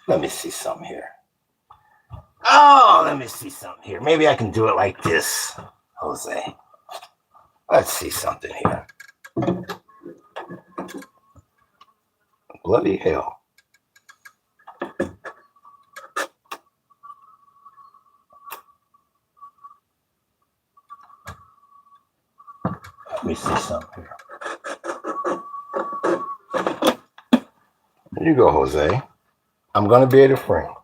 Let me see something here. Oh, let me see something here. Maybe I can do it like this, Jose. Let's see something here. Bloody hell. Let me see something here. There you go, Jose. I'm going to be able to frame.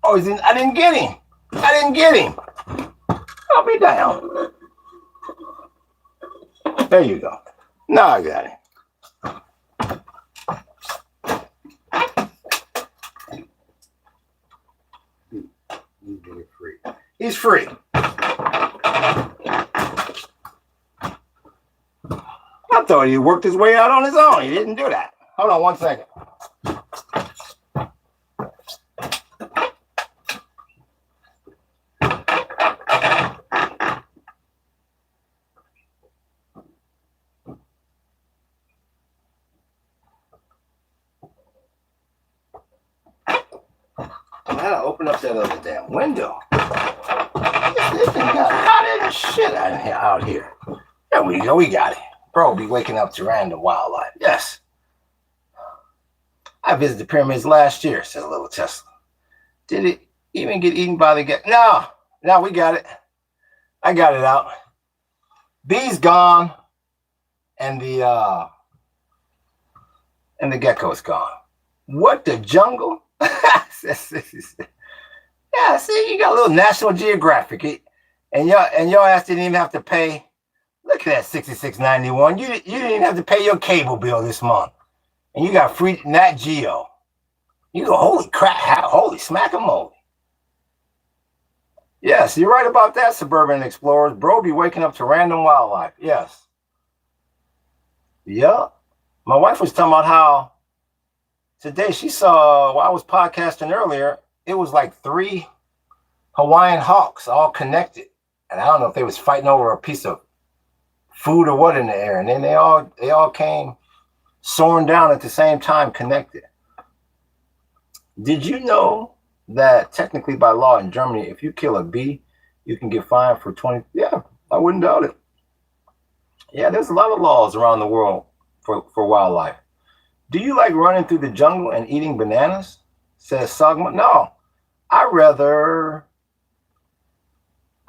Oh, I didn't get him. I'll be down. There you go. Now I got him. He's free. I thought he worked his way out on his own. He didn't do that. Hold on 1 second. I gotta open up that other damn window. This thing got hot as shit out here. There we go. We got it. Bro, be waking up to random wildlife. Yes. I visited the pyramids last year, said a little Tesla. Did it even get eaten by the gecko? No, we got it. I got it out. Bee's gone, and the gecko is gone. What the jungle? Yeah, see, you got a little National Geographic, and your ass didn't even have to pay. Look at that $66.91. You didn't even have to pay your cable bill this month, and you got free Nat Geo. You go, holy crap, holy smack-a-moly. Yes, you're right about that, Suburban Explorers. Bro be waking up to random wildlife. Yes. Yeah. My wife was talking about how today she saw, while I was podcasting earlier, it was like 3 Hawaiian hawks all connected. And I don't know if they was fighting over a piece of food or what in the air. And then they all came soaring down at the same time, connected. Did you know that technically by law in Germany, if you kill a bee, you can get fined for 20? Yeah, I wouldn't doubt it. Yeah, there's a lot of laws around the world for wildlife. Do you like running through the jungle and eating bananas? Says Sagma. No, I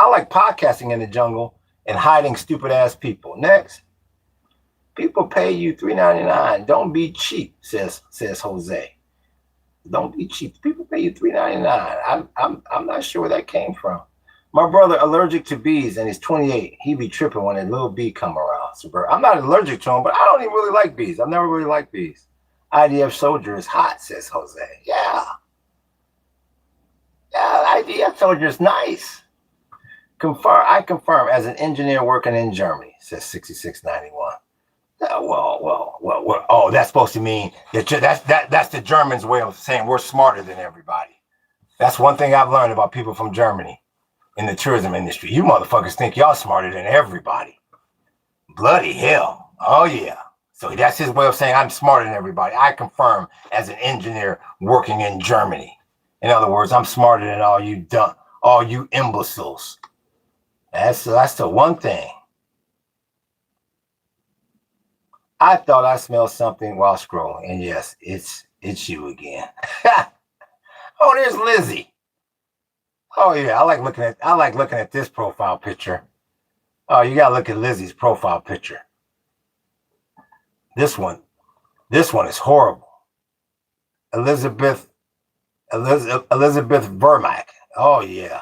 like podcasting in the jungle and hiding stupid ass people. Next, people pay you $3.99. Don't be cheap, says Jose. Don't be cheap. People pay you $3.99. I'm not sure where that came from. My brother allergic to bees and he's 28. He be tripping when a little bee come around. I'm not allergic to them, but I don't even really like bees. I've never really liked bees. IDF soldier is hot, says Jose. Yeah. Yeah, IDF soldier is nice. I confirm as an engineer working in Germany, says 6691. Well. Oh, that's supposed to mean that's the Germans' way of saying we're smarter than everybody. That's one thing I've learned about people from Germany in the tourism industry. You motherfuckers think y'all smarter than everybody. Bloody hell. Oh, yeah. So that's his way of saying I'm smarter than everybody. I confirm as an engineer working in Germany. In other words, I'm smarter than all you imbeciles. That's the one thing. I thought I smelled something while scrolling, and yes, it's you again. Oh, there's Lizzie. Oh yeah, I like looking at this profile picture. Oh, you gotta look at Lizzie's profile picture. This one is horrible. Elizabeth Vermack. Oh yeah.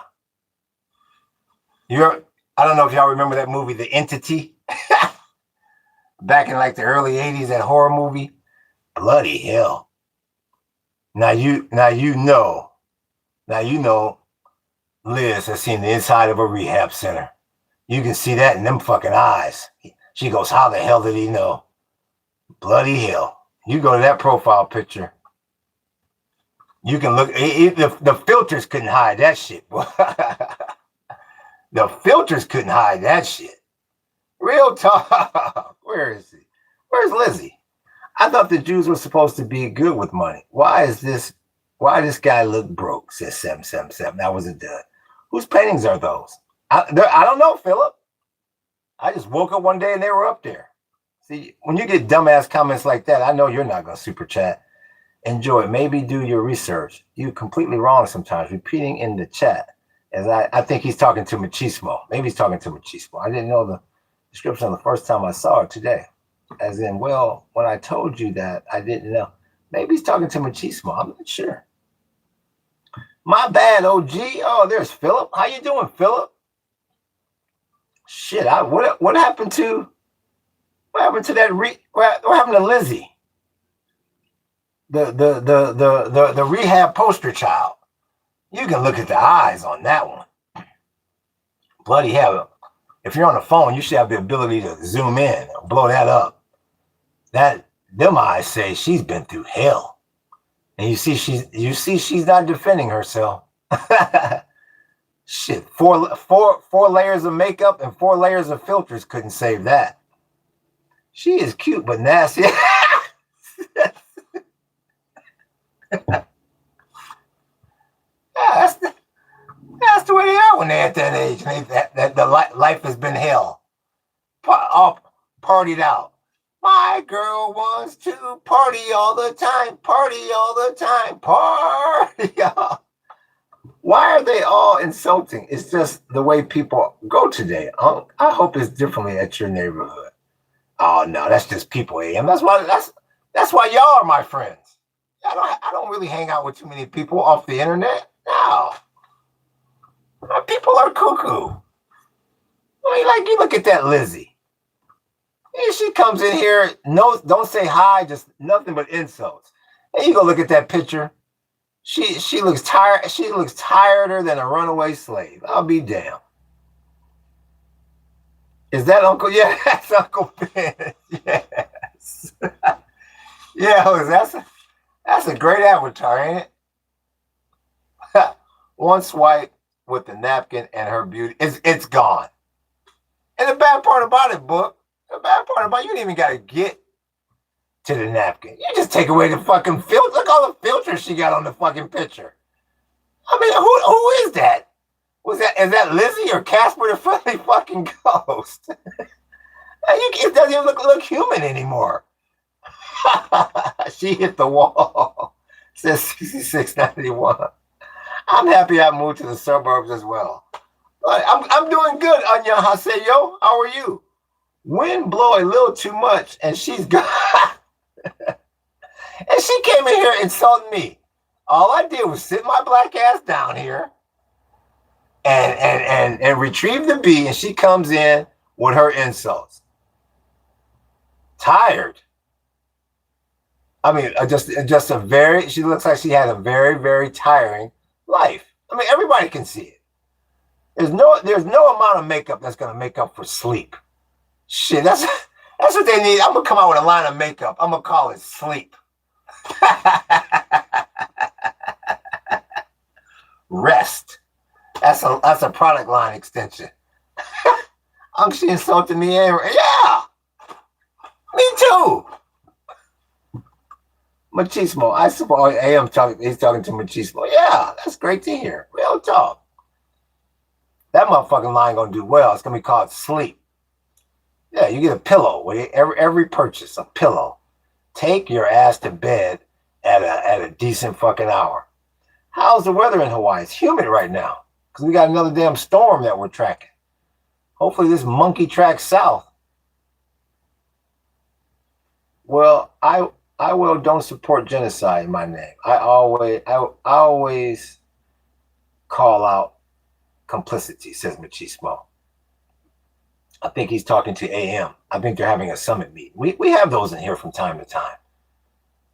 I don't know if y'all remember that movie, The Entity. Back in like the early 80s, that horror movie. Bloody hell. Now you know Liz has seen the inside of a rehab center. You can see that in them fucking eyes. She goes, how the hell did he know? Bloody hell. You go to that profile picture. You can look, the filters couldn't hide that shit. The filters couldn't hide that shit. Real talk. Where is he? Where's Lizzie? I thought the Jews were supposed to be good with money. Why this guy look broke? Says 777. That was a dud. Whose paintings are those? I don't know, Philip. I just woke up one day and they were up there. See, when you get dumbass comments like that, I know you're not going to super chat. Enjoy it. Maybe do your research. You're completely wrong sometimes. Repeating in the chat. As I think he's talking to Machismo. Maybe he's talking to Machismo. I didn't know the description the first time I saw it today. As in, well, when I told you that, I didn't know. Maybe he's talking to Machismo. I'm not sure. My bad, OG. Oh, there's Philip. How you doing, Philip? Shit, what happened to that what happened to Lizzie? The rehab poster child. You can look at the eyes on that one. Bloody hell. If you're on the phone, you should have the ability to zoom in, blow that up. Them eyes say she's been through hell. And you see she's not defending herself. Shit, four layers of makeup and 4 layers of filters couldn't save that. She is cute but nasty. Yeah, that's the way they are when they're at that age. That the life has been hell. All partied out. My girl wants to party all the time. Party all the time. Party all. Why are they all insulting? It's just the way people go today. I hope it's differently at your neighborhood. Oh no, that's just people, AM. That's why y'all are my friends. I don't really hang out with too many people off the internet. No. My people are cuckoo. I mean, like, you look at that Lizzie. And she comes in here, no, don't say hi, just nothing but insults. And you go look at that picture. She looks tired. She looks tireder than a runaway slave. I'll be damned. Is that Uncle? Yeah, that's Uncle Ben. Yes. Yeah, that's a great avatar, ain't it? One swipe with the napkin and her beauty. It's gone. And the bad part about it, you didn't even got to get to the napkin. You just take away the fucking filter. Look all the filters she got on the fucking picture. I mean, who is that? Is that Lizzie or Casper the Friendly Fucking Ghost? It doesn't even look human anymore. She hit the wall. Says 6691. I'm happy I moved to the suburbs as well. I'm doing good, Anya Haseyo. How are you? Wind blow a little too much, and she's gone. And she came in here insulting me. All I did was sit my black ass down here and retrieve the bee, and she comes in with her insults. Tired. I mean, she looks like she had a very, very tiring life. I mean, everybody can see it. There's no amount of makeup that's going to make up for sleep. Shit, that's what they need. I'm going to come out with a line of makeup. I'm going to call it sleep. Rest. That's a product line extension. She insulted me. Yeah. Me too. Machismo. I suppose he's talking to Machismo. Yeah, that's great to hear. Real talk. That motherfucking line gonna do well. It's gonna be called sleep. Yeah, you get a pillow with every purchase, a pillow. Take your ass to bed at a decent fucking hour. How's the weather in Hawaii? It's humid right now because we got another damn storm that we're tracking. Hopefully this monkey tracks south. Well, I will don't support genocide in my name. I always call out complicity, says Machismo. I think he's talking to AM. I think they're having a summit meeting. We have those in here from time to time.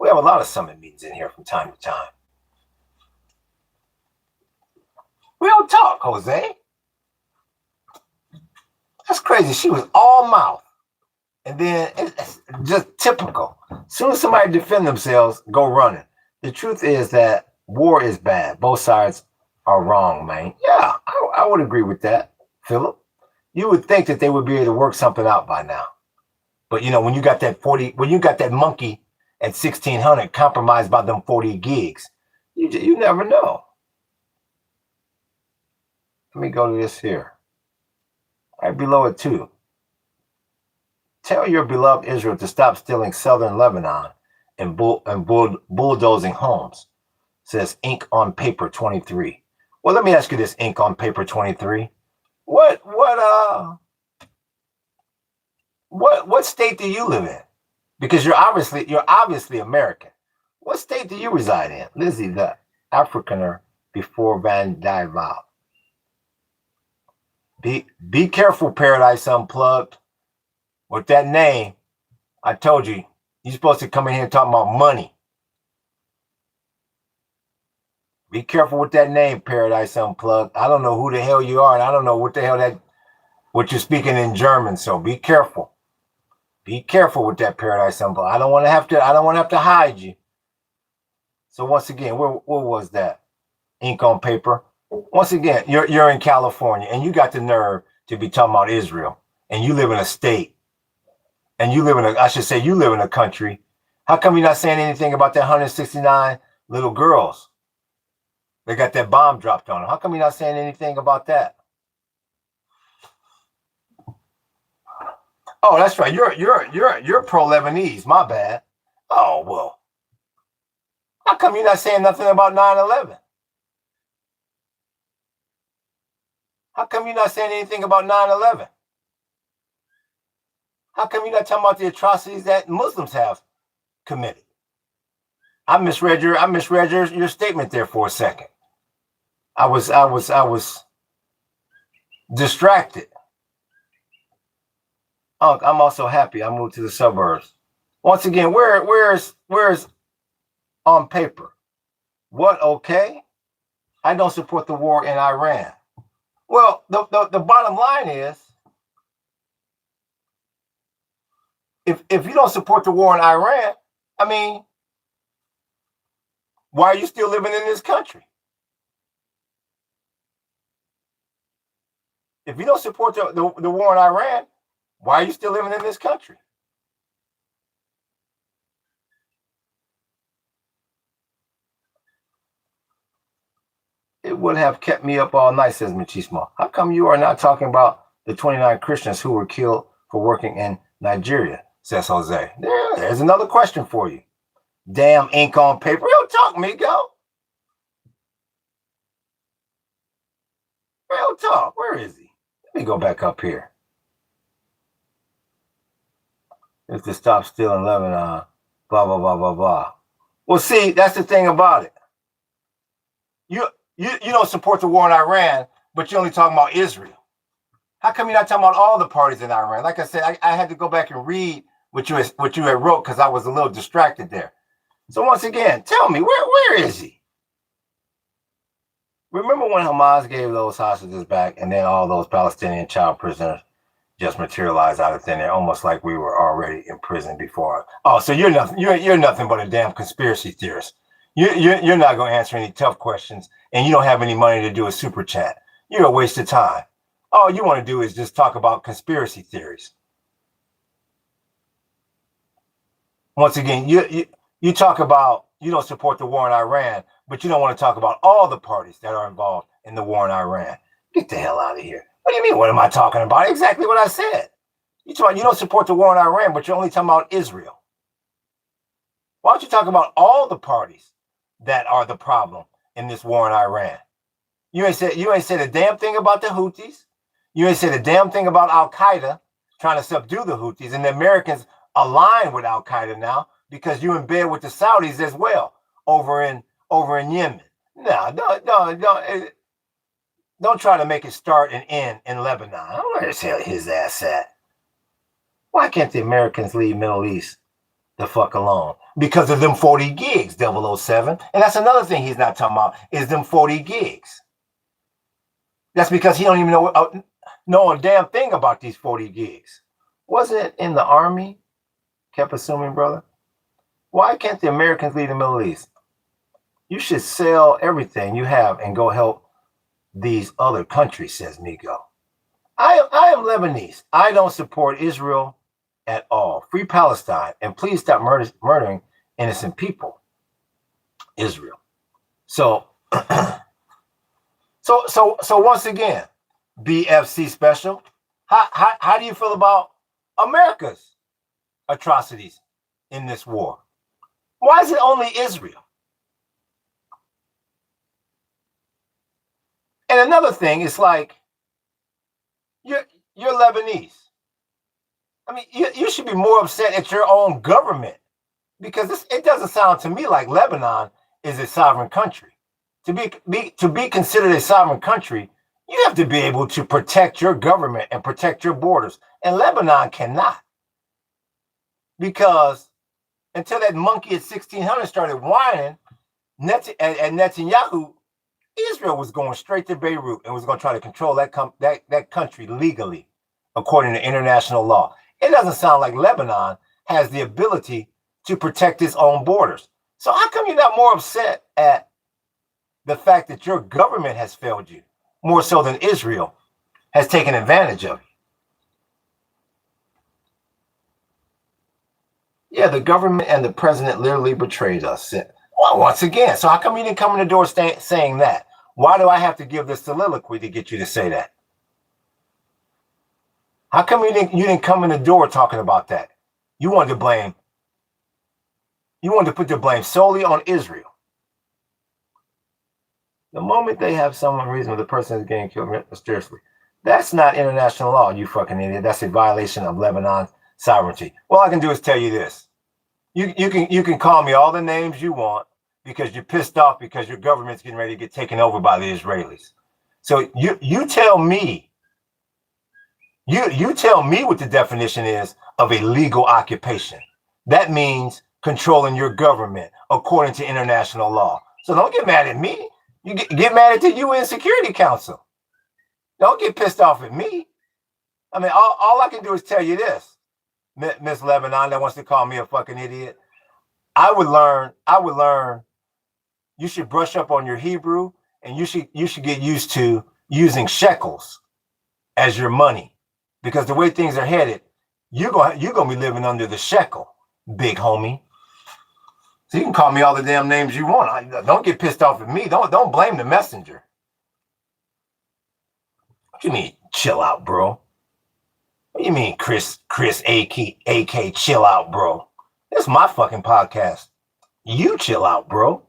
We have a lot of summit meetings in here from time to time. We don't talk, Jose. That's crazy. She was all mouth. And then it's just typical. As soon as somebody defend themselves, go running. The truth is that war is bad. Both sides are wrong, man. Yeah, I would agree with that, Philip. You would think that they would be able to work something out by now. But you know, when you got that monkey at 1600 compromised by them 40 gigs, you never know. Let me go to this here. Right below it too. Tell your beloved Israel to stop stealing southern Lebanon and bulldozing homes, says Ink on Paper 23. Well, let me ask you this, Ink on Paper 23. What state do you live in? Because you're obviously American. What state do you reside in? Lizzie, the Afrikaner before Van Dyval. Be careful, Paradise Unplugged. With that name, I told you, you're supposed to come in here and talk about money. Be careful with that name, Paradise Unplugged. I don't know who the hell you are, and I don't know what the hell what you're speaking in German. So be careful. Be careful with that, Paradise Unplugged. I don't want to have to hide you. So once again, where was that? Ink on Paper. Once again, you're in California, and you got the nerve to be talking about Israel, and you live in a state, and you live in a country. How come you're not saying anything about that 169 little girls? They got that bomb dropped on them. How come you're not saying anything about that? Oh, that's right. You're pro-Lebanese. My bad. Oh, well. How come you're not saying nothing about 9/11? How come you're not saying anything about 9/11? How come you're not talking about the atrocities that Muslims have committed? I misread your statement there for a second. I was distracted. I'm also happy I moved to the suburbs. Once again, where's on paper? What? Okay. I don't support the war in Iran. Well, the bottom line is, if you don't support the war in Iran, I mean, why are you still living in this country? If you don't support the war in Iran, why are you still living in this country? It would have kept me up all night, says Machismo. How come you are not talking about the 29 Christians who were killed for working in Nigeria, says Jose. There's another question for you. Damn Ink on Paper. Real talk, Migo. Real talk. Where is he? Let me go back up here. If to stop stealing Lebanon, blah, blah, blah, blah, blah. Well, see, that's the thing about it. You don't support the war in Iran, but you're only talking about Israel. How come you're not talking about all the parties in Iran? Like I said, I had to go back and read what you had wrote because I was a little distracted there. So once again, tell me, where is he? Remember when Hamas gave those hostages back and then all those Palestinian child prisoners just materialized out of thin air, almost like we were already in prison before? Oh, so you're nothing but a damn conspiracy theorist. You're not going to answer any tough questions, and you don't have any money to do a super chat. You're a waste of time. All you want to do is just talk about conspiracy theories. Once again, you talk about you don't support the war in Iran, but you don't want to talk about all the parties that are involved in the war in Iran. Get the hell out of here. What do you mean? What am I talking about? Exactly what I said. You don't support the war in Iran, but you're only talking about Israel. Why don't you talk about all the parties that are the problem in this war in Iran? You ain't said a damn thing about the Houthis. You ain't said a damn thing about Al Qaeda trying to subdue the Houthis, and the Americans align with Al Qaeda now because you're in bed with the Saudis as well over in Yemen. No, don't try to make it start and end in Lebanon. I don't know where the hell his ass at. Why can't the Americans leave Middle East the fuck alone? Because of them 40 gigs, 007. And that's another thing he's not talking about, is them 40 gigs. That's because he don't even know a damn thing about these 40 gigs. Wasn't it in the Army? Kept assuming, brother. Why can't the Americans leave the Middle East? You should sell everything you have and go help these other countries, says Nico. I am Lebanese. I don't support Israel at all. Free Palestine, and please stop murdering innocent people. Israel. So once again, BFC special. How do you feel about America's atrocities in this war? Why is it only Israel? And another thing is like, you're Lebanese. I mean, you should be more upset at your own government, because it doesn't sound to me like Lebanon is a sovereign country. To be considered a sovereign country, you have to be able to protect your government and protect your borders. And Lebanon cannot. Because until that monkey at 1600 started whining at Netanyahu, Israel was going straight to Beirut and was going to try to control that country legally, according to international law. It doesn't sound like Lebanon has the ability to protect its own borders. So how come you're not more upset at the fact that your government has failed you, more so than Israel has taken advantage of you? Yeah, the government and the president literally betrayed us. Well, once again, so how come you didn't come in the door saying that? Why do I have to give this soliloquy to get you to say that? How come you didn't come in the door talking about that? You wanted to put the blame solely on Israel. The moment they have someone reasonable, the person is getting killed mysteriously. That's not international law, you fucking idiot. That's a violation of Lebanon's sovereignty. All I can do is tell you this. You can call me all the names you want because you're pissed off because your government's getting ready to get taken over by the Israelis. So you tell me. You tell me what the definition is of a legal occupation. That means controlling your government according to international law. So don't get mad at me. You get mad at the UN Security Council. Don't get pissed off at me. I mean, all I can do is tell you this, Miss Lebanon that wants to call me a fucking idiot. I would learn. You should brush up on your Hebrew, and you should get used to using shekels as your money, because the way things are headed, you're gonna be living under the shekel, big homie. So you can call me all the damn names you want. Don't get pissed off at me. Don't blame the messenger. What you mean, chill out, bro? What you mean, Chris AK, chill out, bro? This is my fucking podcast. You chill out, bro.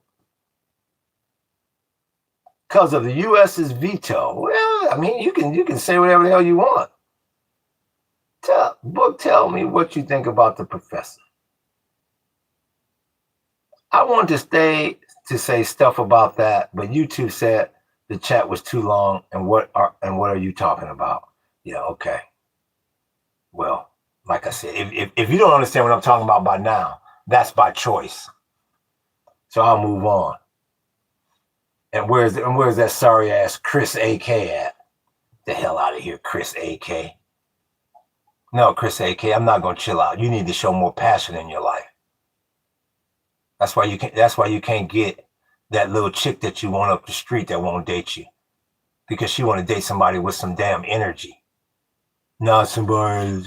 Because of the U.S.'s veto. Well, I mean, you can say whatever the hell you want. Tell me what you think about the professor. I wanted to say stuff about that, but YouTube said the chat was too long. And what are you talking about? Yeah, okay. Well, like I said, if you don't understand what I'm talking about by now, that's by choice. So I'll move on. And where's that sorry ass Chris AK at? The hell out of here, Chris AK. No, Chris AK, I'm not gonna chill out. You need to show more passion in your life. That's why you can't get that little chick that you want up the street that won't date you, because she want to date somebody with some damn energy. Not somebody,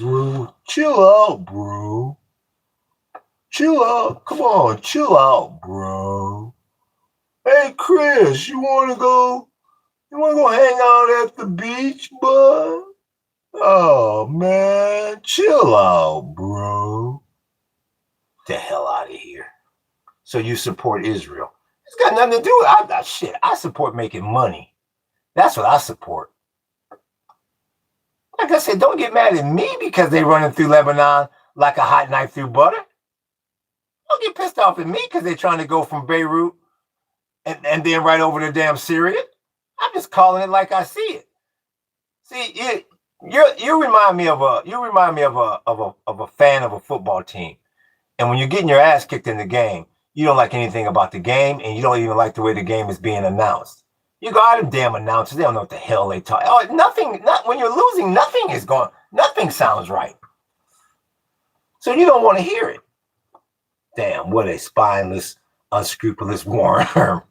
chill out, bro. Chill out. Come on, chill out, bro. Hey, Chris, you wanna go? You wanna go hang out at the beach, bud? Oh man, chill out, bro. Get the hell out of here. So you support Israel? It's got nothing to do with it. Shit. I support making money. That's what I support. Like I said, don't get mad at me because they running through Lebanon like a hot knife through butter. Don't get pissed off at me because they're trying to go from Beirut and then right over to damn Syria. I'm just calling it like I see it. See, you remind me of a fan of a football team. And when you're getting your ass kicked in the game, you don't like anything about the game, and you don't even like the way the game is being announced. You go out them damn announcers, they don't know what the hell they talk. Oh, when you're losing, nothing sounds right. So you don't want to hear it. Damn, what a spineless, unscrupulous worm.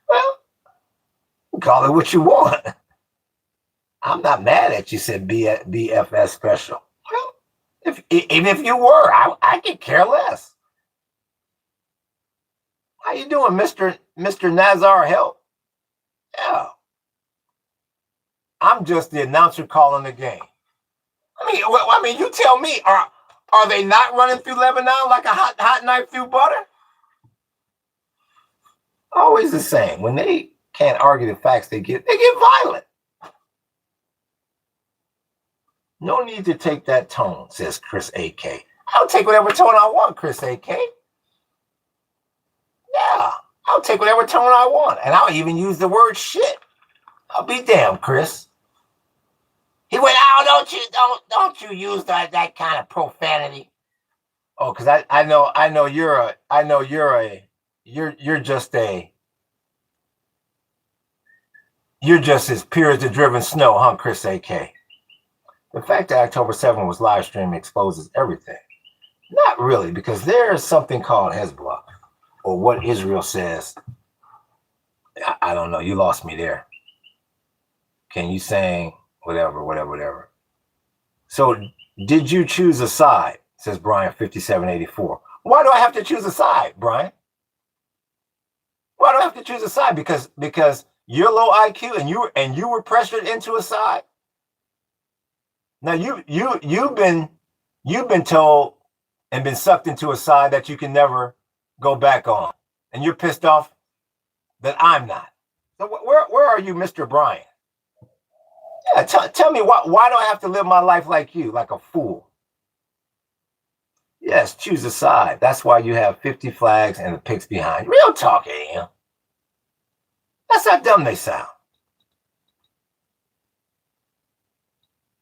Well, call it what you want. I'm not mad at you, said BFS special. Well, even if you were, I could care less. How you doing, Mr. Nazar Help? Yeah. I'm just the announcer calling the game. I mean, you tell me, are they not running through Lebanon like a hot knife through butter? Always the same. When they can't argue the facts, they get violent. No need to take that tone, says Chris AK. I'll take whatever tone I want, Chris AK. Yeah, I'll take whatever tone I want. And I'll even use the word shit. I'll be damned, Chris. He went, oh, don't you use that kind of profanity. Oh, because I know you're just as pure as the driven snow, huh, Chris AK? The fact that October 7th was live streamed exposes everything. Not really, because there's something called Hezbollah, or what Israel says. I don't know. You lost me there. Can you sing whatever? So did you choose a side? Says Brian 5784. Why do I have to choose a side, Brian? Why do I have to choose a side? Because you're low IQ and you were pressured into a side. Now you've been told and been sucked into a side that you can never go back on, and you're pissed off that I'm not. So where are you, Mr. Brian? Yeah, tell me why do I have to live my life like you, like a fool? Yes, choose a side. That's why you have 50 flags and the pics behind. Real talk, AM. That's how dumb they sound.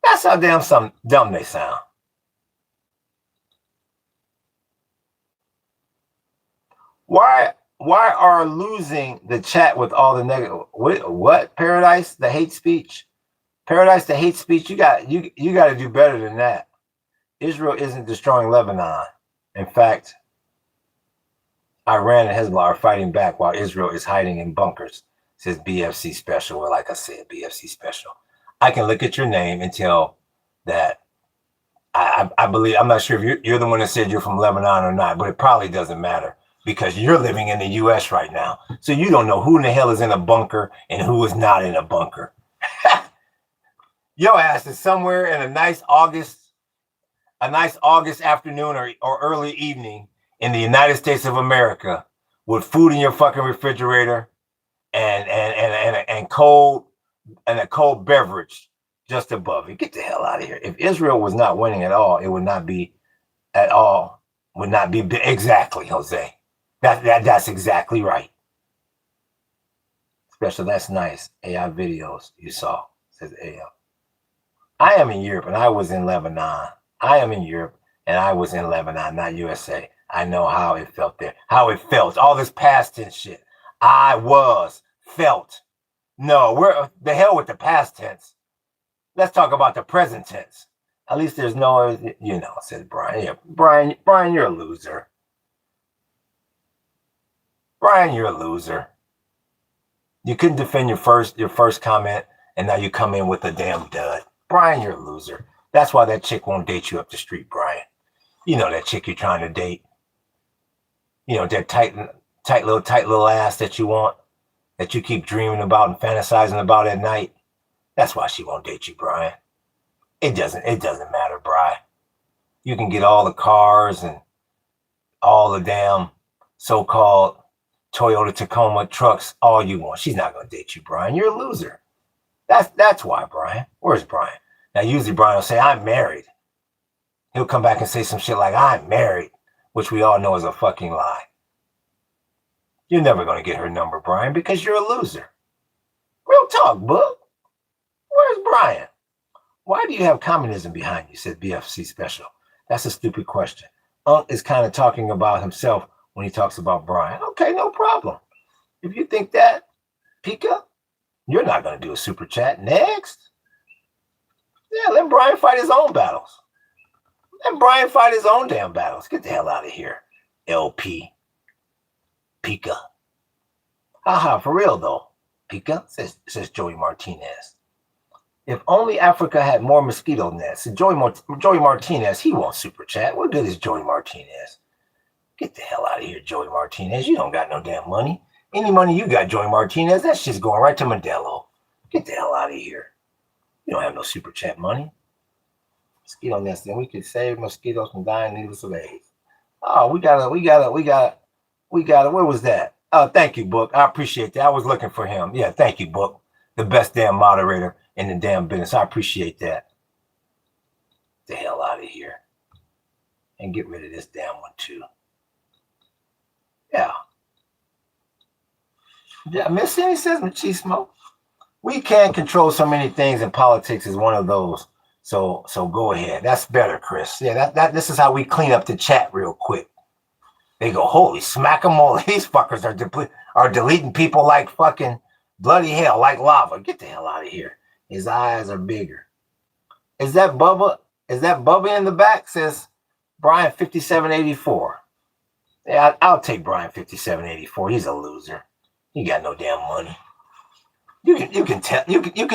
That's how dumb they sound. Why are losing the chat with all the negative? What? Paradise, the hate speech? Paradise, the hate speech? You got to do better than that. Israel isn't destroying Lebanon. In fact, Iran and Hezbollah are fighting back while Israel is hiding in bunkers, says BFC Special. Well, like I said, BFC Special. I can look at your name and tell that I believe, I'm not sure if you're the one that said you're from Lebanon or not, but it probably doesn't matter because you're living in the U.S. right now. So you don't know who in the hell is in a bunker and who is not in a bunker. Your ass is somewhere in a nice August afternoon or early evening in the United States of America with food in your fucking refrigerator and a cold beverage just above you. Get the hell out of here. If Israel was not winning at all, it would not be exactly, Jose. That's exactly right. Special, that's nice. AI videos you saw, says AI. I am in Europe and I was in Lebanon. I am in Europe and I was in Lebanon, not USA. I know how it felt there. How it felt. All this past tense shit. Felt. No, we're the hell with the past tense. Let's talk about the present tense. At least there's no, says Brian. Yeah, Brian, you're a loser. Brian, you're a loser. You couldn't defend your first comment, and now you come in with a damn dud. Brian, you're a loser. That's why that chick won't date you up the street, Brian. You know that chick you're trying to date. You know, that tight little ass that you want, that you keep dreaming about and fantasizing about at night. That's why she won't date you, Brian. It doesn't matter, Brian. You can get all the cars and all the damn so-called Toyota Tacoma trucks all you want. She's not gonna date you, Brian. You're a loser. That's why, Brian. Where's Brian? Now, usually Brian will say, I'm married. He'll come back and say some shit like, I'm married, which we all know is a fucking lie. You're never going to get her number, Brian, because you're a loser. Real talk, Book. Where's Brian? Why do you have communism behind you, said BFC Special. That's a stupid question. Unc is kind of talking about himself when he talks about Brian. Okay, no problem. If you think that, Pika, you're not going to do a super chat. Next. Yeah, let Brian fight his own battles. Let Brian fight his own damn battles. Get the hell out of here, LP. Pika. Haha, for real though. Pika, says Joey Martinez. If only Africa had more mosquito nets. Joey Martinez, he won't super chat. What good is Joey Martinez? Get the hell out of here, Joey Martinez. You don't got no damn money. Any money you got, Joey Martinez, that shit's going right to Modelo. Get the hell out of here. You don't have no super chat money. Mosquito nets, then we could save mosquitoes from dying needless of AIDS. Oh, we got it. Where was that? Oh, thank you, Book. I appreciate that. I was looking for him. Yeah, thank you, Book. The best damn moderator in the damn business. I appreciate that. Get the hell out of here. And get rid of this damn one, too. Yeah. Yeah, Miss Annie says, Machismo. We can't control so many things, and politics is one of those. So go ahead. That's better, Chris. Yeah, this is how we clean up the chat real quick. They go, holy smack 'em all. These fuckers are deleting people like fucking bloody hell, like lava. Get the hell out of here. His eyes are bigger. Is that Bubba? Is that Bubba in the back? Says Brian 5784. Yeah, I'll take Brian 5784. He's a loser. He got no damn money. You can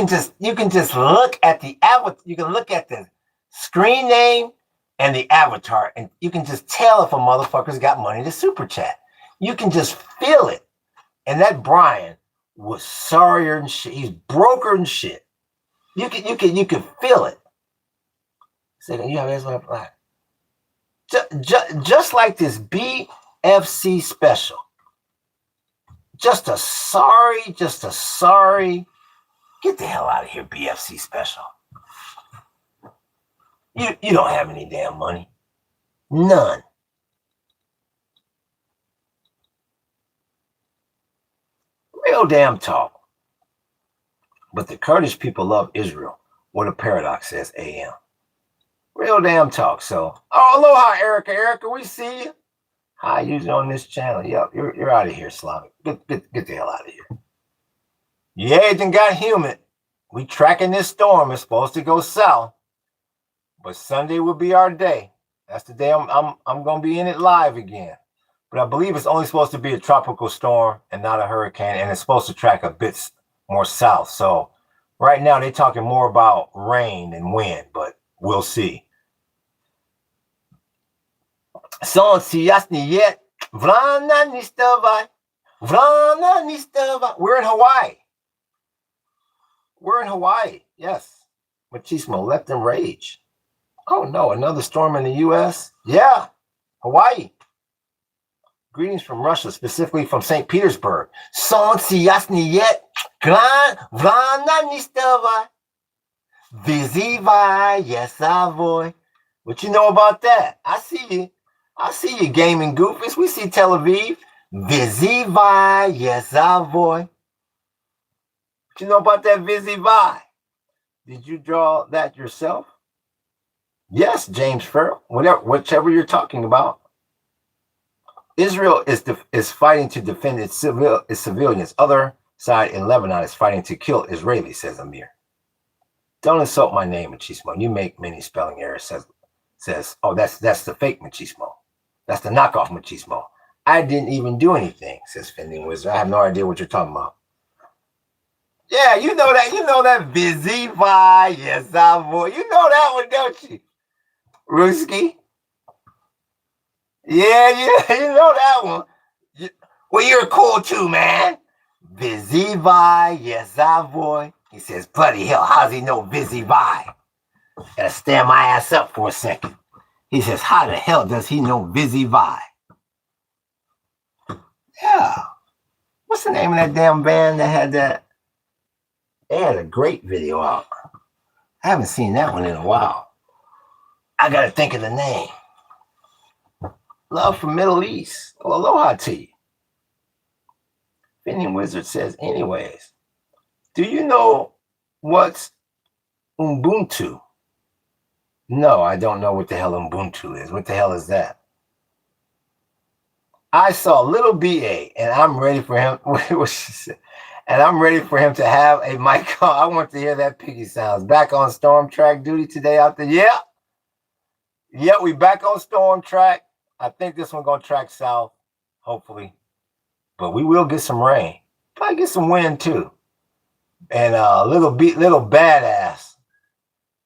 just look at the avatar. You can look at the screen name and the avatar, and you can just tell if a motherfucker's got money to super chat. You can just feel it. And that Brian was sorrier than shit. He's broker than shit. You can feel it. So you have just like this BFC Special. Just a sorry. Get the hell out of here, BFC Special. You don't have any damn money. None. Real damn talk. But the Kurdish people love Israel. What a paradox, says AM. Real damn talk. So, aloha, Erica. Erica, we see you. Hi, usually on this channel. Yep, you're out of here, Slavic. Get the hell out of here. Yeah, it done got humid. We tracking this storm. It's supposed to go south. But Sunday will be our day. That's the day I'm gonna be in it live again. But I believe it's only supposed to be a tropical storm and not a hurricane, and it's supposed to track a bit more south. So right now they're talking more about rain and wind, but we'll see. Yet. We're in Hawaii. We're in Hawaii. Yes. Machismo, let them rage. Oh no, another storm in the US? Yeah. Hawaii. Greetings from Russia, specifically from St. Petersburg. Yet. Yes, boy. What you know about that? I see you gaming goofies. We see Tel Aviv. Yes, boy. What you know about that Vizivai? Did you draw that yourself? Yes, James Farrell. Whichever you're talking about. Israel is fighting to defend its civilians. Other side in Lebanon is fighting to kill Israelis, says Amir. Don't insult my name, Machismo. You make many spelling errors, says, oh, that's the fake Machismo. That's the knockoff Machismo. I didn't even do anything, says Fending Wizard. I have no idea what you're talking about. Yeah, you know that busy vibe. Yes, boy. You know that one, don't you? Ruski. Yeah, you know that one. Well, you're cool too, man. Vizivai, yes, boy. He says, bloody hell, how's he know Vizivai? Gotta stand my ass up for a second. He says, how the hell does he know Vizivai? Yeah. What's the name of that damn band that had that? They had a great video out. I haven't seen that one in a while. I gotta think of the name. Love from Middle East. Well, aloha to you. Finian Wizard says, anyways, do you know what's Ubuntu? No, I don't know what the hell Ubuntu is. What the hell is that? I saw little BA and I'm ready for him. And I'm ready for him to have a mic on. I want to hear that piggy sounds. Back on storm track duty today out there. Yeah. Yeah, we back on storm track. I think this one gonna track south, hopefully. But we will get some rain. Probably get some wind too. And little badass.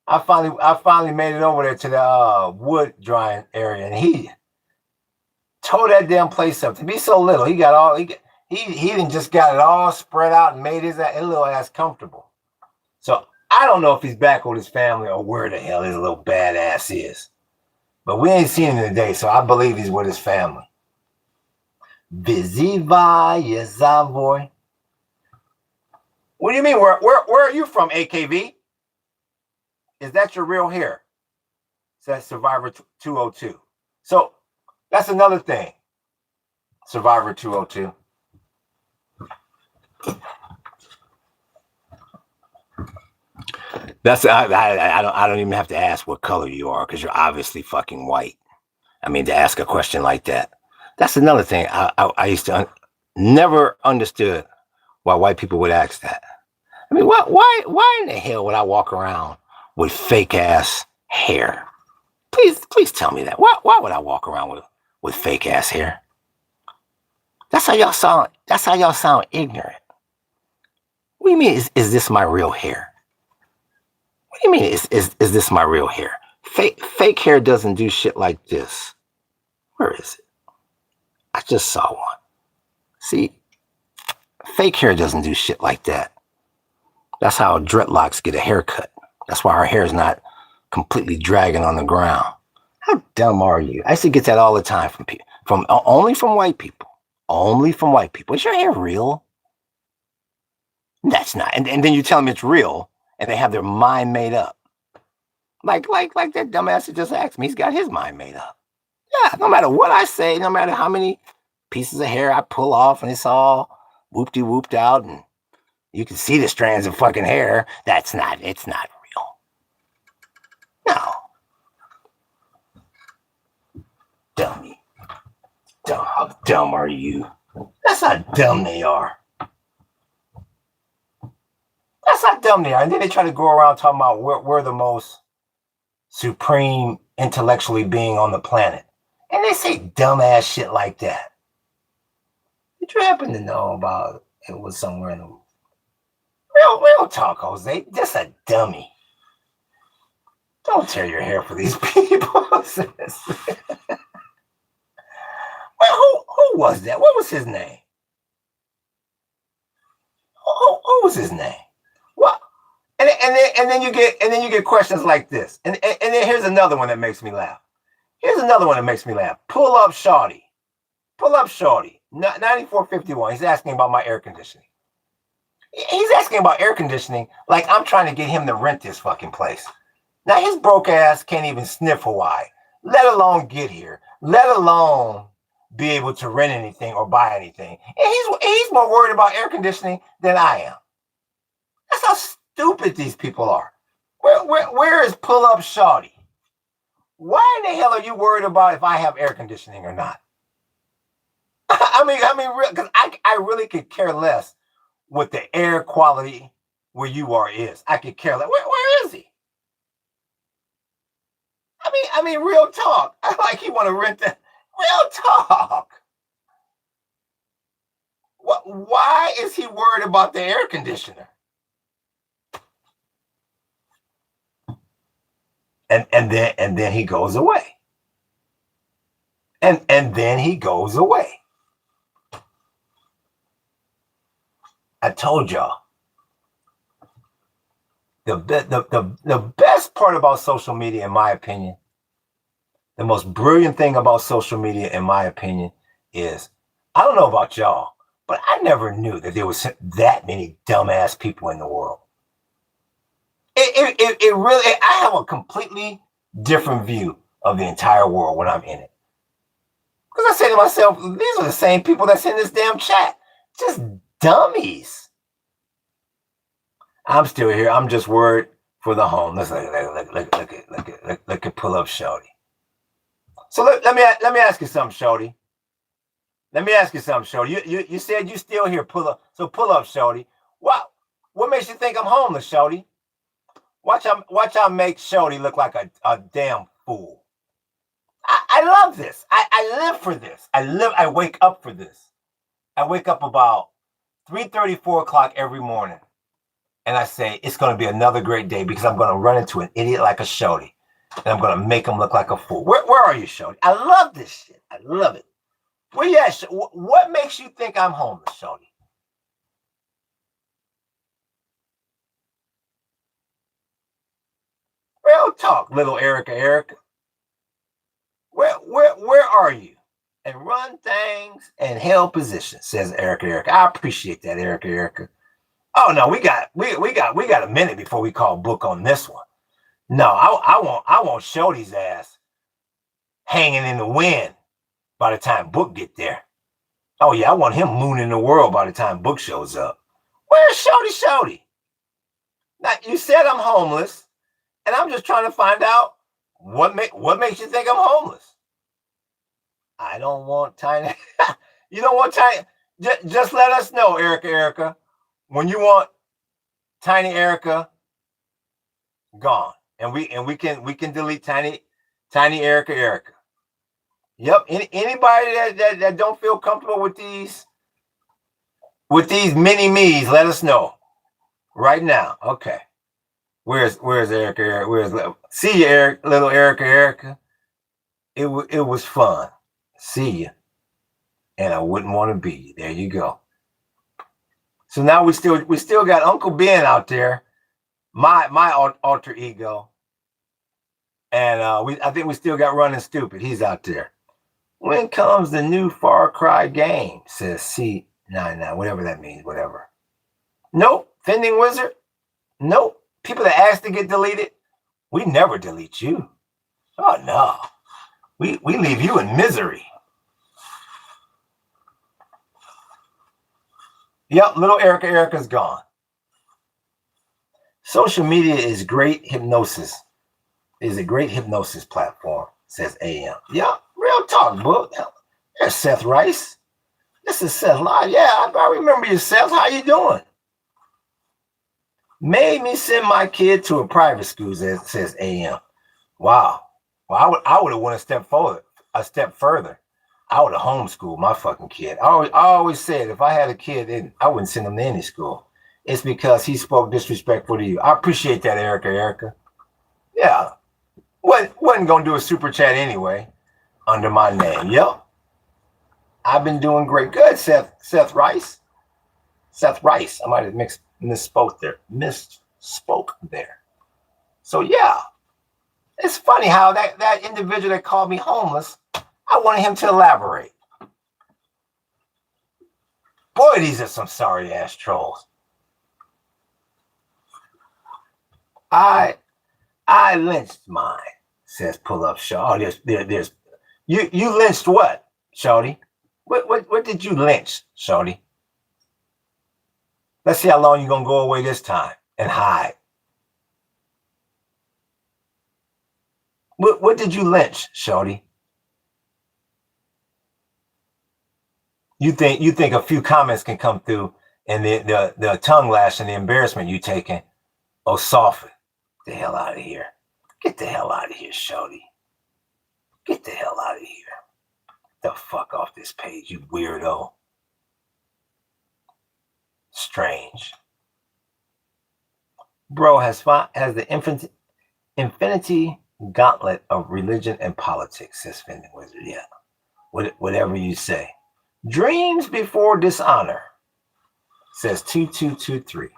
I finally made it over there to the wood drying area, and he tore that damn place up. To be so little, he didn't just got it all spread out and made his little ass comfortable. So I don't know if he's back with his family or where the hell his little badass is. But we ain't seen him today, so I believe he's with his family. Viziva Yazavoy. What do you mean? Where are you from, AKV? Is that your real hair? Says Survivor 202. So that's another thing. Survivor 202. That's I don't even have to ask what color you are because you're obviously fucking white. I mean, to ask a question like that. That's another thing. I used to never understood why white people would ask that. I mean, why in the hell would I walk around with fake ass hair? Please tell me that. Why would I walk around with fake ass hair? That's how y'all sound ignorant. What do you mean is this my real hair? What do you mean is this my real hair? Fake hair doesn't do shit like this. Where is it? I just saw one. See? Fake hair doesn't do shit like that. That's how dreadlocks get a haircut. That's why our hair is not completely dragging on the ground. How dumb are you? I used to get that all the time from people, only from white people. Only from white people. Is your hair real? That's not. And then you tell them it's real, and they have their mind made up. Like that dumbass that just asked me. He's got his mind made up. Yeah, no matter what I say, no matter how many pieces of hair I pull off, and it's all whooped out, and you can see the strands of fucking hair. It's not real. No. Dummy. How dumb are you? That's how dumb they are. That's how dumb they are. And then they try to go around talking about we're the most supreme intellectually being on the planet. And they say dumbass shit like that. Did you happen to know about it was somewhere in the... We don't talk, Jose. Just a dummy. Don't tear your hair for these people. Well, who was that? What was his name? Who was his name? What? And then you get questions like this. And then here's another one that makes me laugh. Pull up Shorty. 9451. He's asking about my air conditioning. He's asking about air conditioning like I'm trying to get him to rent this fucking place. Now his broke ass can't even sniff Hawaii, let alone get here, let alone be able to rent anything or buy anything. And he's more worried about air conditioning than I am. That's how stupid these people are. Where is Pull Up Shorty? Why in the hell are you worried about if I have air conditioning or not? I mean, because I really could care less what the air quality where you are is. I could care less. Where is he? I mean, real talk. I like he want to rent that. Real talk. Why is he worried about the air conditioner? And then he goes away. And then he goes away. I told y'all. The best part about social media, in my opinion, the most brilliant thing about social media, in my opinion, is, I don't know about y'all, but I never knew that there was that many dumbass people in the world. It really, I have a completely different view of the entire world when I'm in it. Because I say to myself, these are the same people that's in this damn chat. Just dummies. I'm still here. I'm just worried for the home. Let's look at pull up Shorty. So let me ask you something, Shorty. Let me ask you something, Shorty. You said you still here. Pull up. So pull up, Shorty. What makes you think I'm homeless, Shorty? Watch I make Shorty look like a damn fool. I love this. I live for this. I wake up for this. I wake up about 3:30, 4 o'clock every morning. And I say, it's going to be another great day because I'm going to run into an idiot like a Shorty. And I'm going to make him look like a fool. Where are you, Shorty? I love this shit. I love it. Where you at? What makes you think I'm homeless, Shorty? Real talk, little Erica. Where are you? And run things and held position, says Erica. I appreciate that, Erica. Oh no, we got a minute before we call book on this one. No, I want Shorty's ass hanging in the wind by the time Book get there. Oh yeah, I want him mooning the world by the time Book shows up. Where's Shorty? Now you said I'm homeless, and I'm just trying to find out what makes you think I'm homeless. I don't want Tiny. You don't want Tiny. Just let us know, Erica, when you want Tiny Erica gone, and we can delete Tiny Erica. Yep. Anybody that don't feel comfortable with these mini me's, let us know right now. Okay. Where's Erica? See you, little Erica. It was fun. See you. And I wouldn't want to be you. There you go. So now we still got Uncle Ben out there, my alter ego, and I think we still got Running Stupid. He's out there. When comes the new Far Cry game? Says C99, whatever that means, whatever. Nope. Fending Wizard? Nope. People that ask to get deleted, we never delete you. Oh no. We leave you in misery. Yep, little Erica's gone. Social media is great hypnosis. Is a great hypnosis platform, says AM. Yeah, real talk, book. There's Seth Rice. This is Seth Live. Yeah, I remember you, Seth. How you doing? Made me send my kid to a private school, says AM. Wow. Well, I would have went a step further. I would have homeschooled my fucking kid. I always said if I had a kid, I wouldn't send him to any school. It's because he spoke disrespectful to you. I appreciate that, Erica. Yeah. Wasn't going to do a super chat anyway under my name. Yep. I've been doing great. Good, Seth Rice. Seth Rice. I might have misspoke there. So yeah. It's funny how that individual that called me homeless, I wanted him to elaborate. Boy, these are some sorry ass trolls. I lynched mine, says Pull Up Shaw. Oh, there's you lynched what, Shorty? What did you lynch, Shorty? Let's see how long you're gonna go away this time and hide. What did you lynch, Shorty? You think a few comments can come through and the tongue lash and the embarrassment you taking, soften. Get the hell out of here. Get the hell out of here, Shorty. Get the hell out of here. The fuck off this page, you weirdo. Strange. Bro has the infinity gauntlet of religion and politics, says Fending Wizard. Yeah. Whatever you say. Dreams before dishonor, says 2223.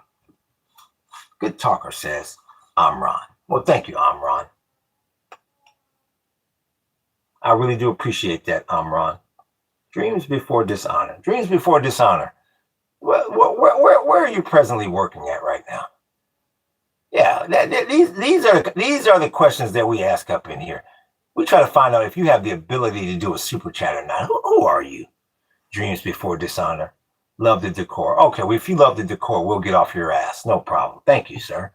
Good talker, says Amran. Well, thank you, Amran. I really do appreciate that, Amran. Dreams before dishonor. Dreams before dishonor. Where are you presently working at right now? Yeah, these are the questions that we ask up in here. We try to find out if you have the ability to do a super chat or not. Who are you? Dreams before dishonor. Love the decor. Okay, well, if you love the decor, we'll get off your ass. No problem. Thank you, sir.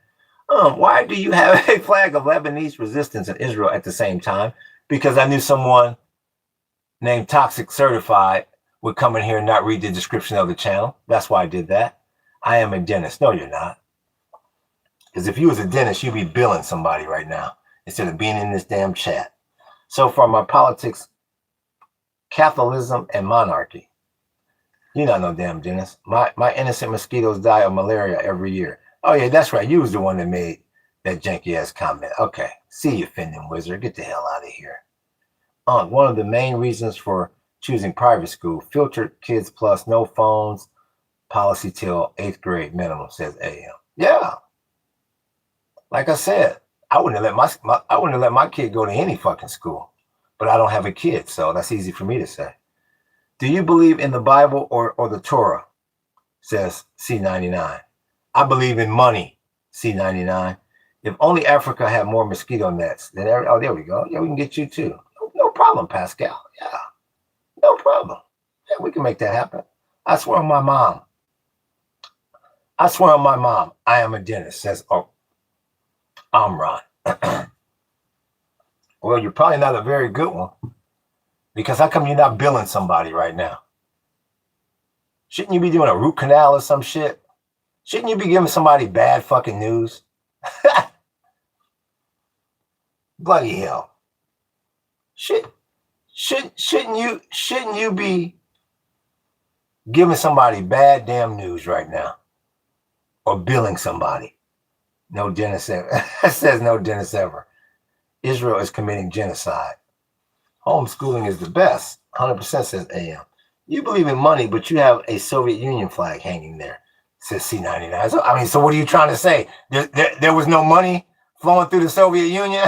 Why do you have a flag of Lebanese resistance in Israel at the same time? Because I knew someone named Toxic Certified would come in here and not read the description of the channel. That's why I did that. I am a dentist. No, you're not. Because if you was a dentist, you'd be billing somebody right now instead of being in this damn chat. So far, my politics, Catholicism, and monarchy. You're not no damn dentist. My innocent mosquitoes die of malaria every year. Oh, yeah, that's right. You was the one that made that janky-ass comment. Okay. See you, Fending Wizard. Get the hell out of here. One of the main reasons for choosing private school, filtered kids plus no phones, policy till 8th grade minimum, says AM. Yeah. Like I said, I wouldn't have let my kid go to any fucking school. But I don't have a kid, so that's easy for me to say. Do you believe in the Bible or the Torah? Says C99. I believe in money, C99. If only Africa had more mosquito nets, then oh, there we go. Yeah, we can get you too. No problem, Pascal. Yeah, no problem. Yeah, we can make that happen. I swear on my mom. I swear on my mom, I am a dentist, says Amran. Well, you're probably not a very good one. Because how come you're not billing somebody right now? Shouldn't you be doing a root canal or some shit? Shouldn't you be giving somebody bad fucking news? Bloody hell. Shouldn't you be giving somebody bad damn news right now? Or billing somebody? No dentist ever. It says no dentist ever. Israel is committing genocide. Homeschooling is the best. 100% says AM. You believe in money, but you have a Soviet Union flag hanging there, says C99. So, so what are you trying to say? There was no money flowing through the Soviet Union?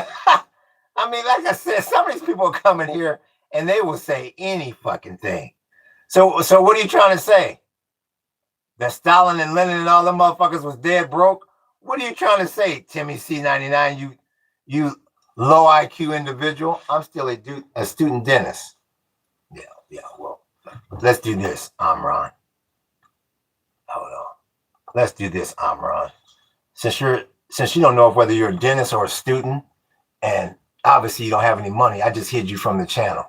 Like I said, some of these people come in here and they will say any fucking thing. So what are you trying to say? That Stalin and Lenin and all them motherfuckers was dead broke? What are you trying to say, Timmy C99? You low IQ individual. I'm still a student dentist. Yeah. Well, let's do this, Amran. Hold on. Let's do this, Amran. Since you don't know whether you're a dentist or a student, and obviously you don't have any money, I just hid you from the channel.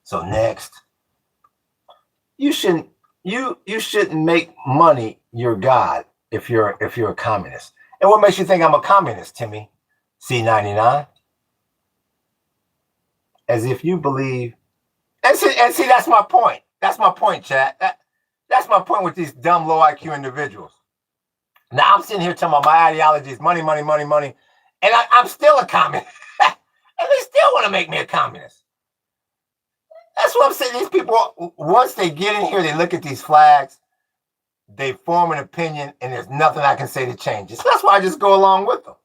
So next, you shouldn't make money your god if you're a communist. And what makes you think I'm a communist, Timmy C99? As if you believe, and see, that's my point. That's my point, chat. That's my point with these dumb, low IQ individuals. Now I'm sitting here talking about my ideology is money, money, money, money, and I'm still a communist. And they still want to make me a communist. That's what I'm saying. These people, once they get in here, they look at these flags, they form an opinion, and there's nothing I can say to change it. So that's why I just go along with them.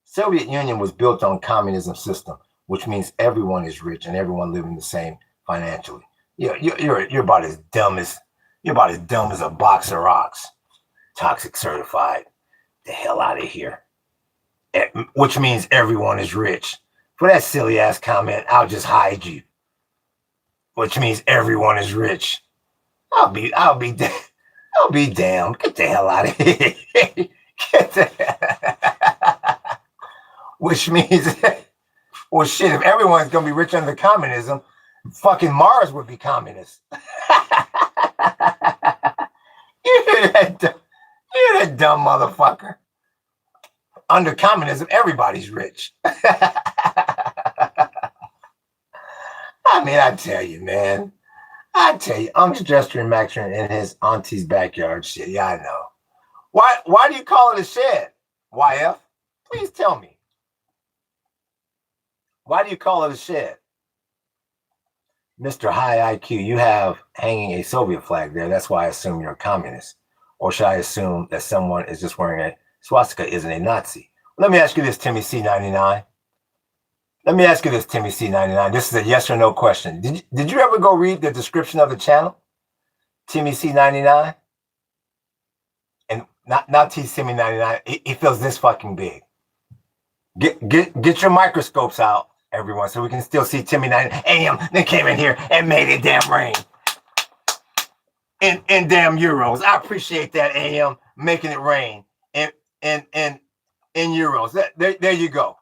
Soviet Union was built on communism system, which means everyone is rich and everyone living the same financially. You're about as dumb as a box of rocks. Toxic certified. The hell out of here. Which means everyone is rich. For that silly ass comment, I'll just hide you. Which means everyone is rich. I'll be damned. Get the hell out of here. Which means, well, shit, if everyone's going to be rich under communism, fucking Mars would be communist. You hear that dumb motherfucker? Under communism, everybody's rich. I tell you, man. I'm gesturing Maxter in his auntie's backyard shit. Yeah, I know. Why do you call it a shed? YF? Please tell me. Why do you call it a shed? Mr. High IQ, you have hanging a Soviet flag there. That's why I assume you're a communist. Or should I assume that someone is just wearing a swastika isn't a Nazi? Let me ask you this, Timmy C99. Let me ask you this, Timmy C99. This is a yes or no question. Did you ever go read the description of the channel? Timmy C99? And not T Timmy 99. He feels this fucking big. Get your microscopes out, everyone, so we can still see Timmy 99 AM. They came in here and made it damn rain. In damn euros. I appreciate that, AM, making it rain in euros. There you go.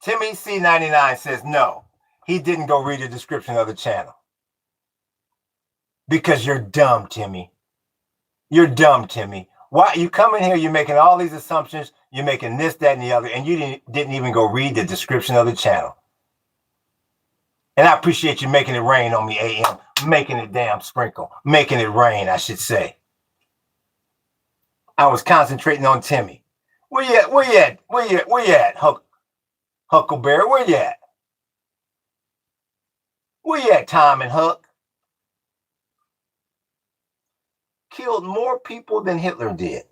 Timmy C99 says no. He didn't go read the description of the channel. Because you're dumb, Timmy. You're dumb, Timmy. Why you come in here, you're making all these assumptions, you're making this, that, and the other, and you didn't even go read the description of the channel. And I appreciate you making it rain on me, AM. Making it damn sprinkle. Making it rain, I should say. I was concentrating on Timmy. Where you at? Where you at? Where you at, Huckleberry? Where you at? Where you at, Tom and Huck? Killed more people than Hitler did.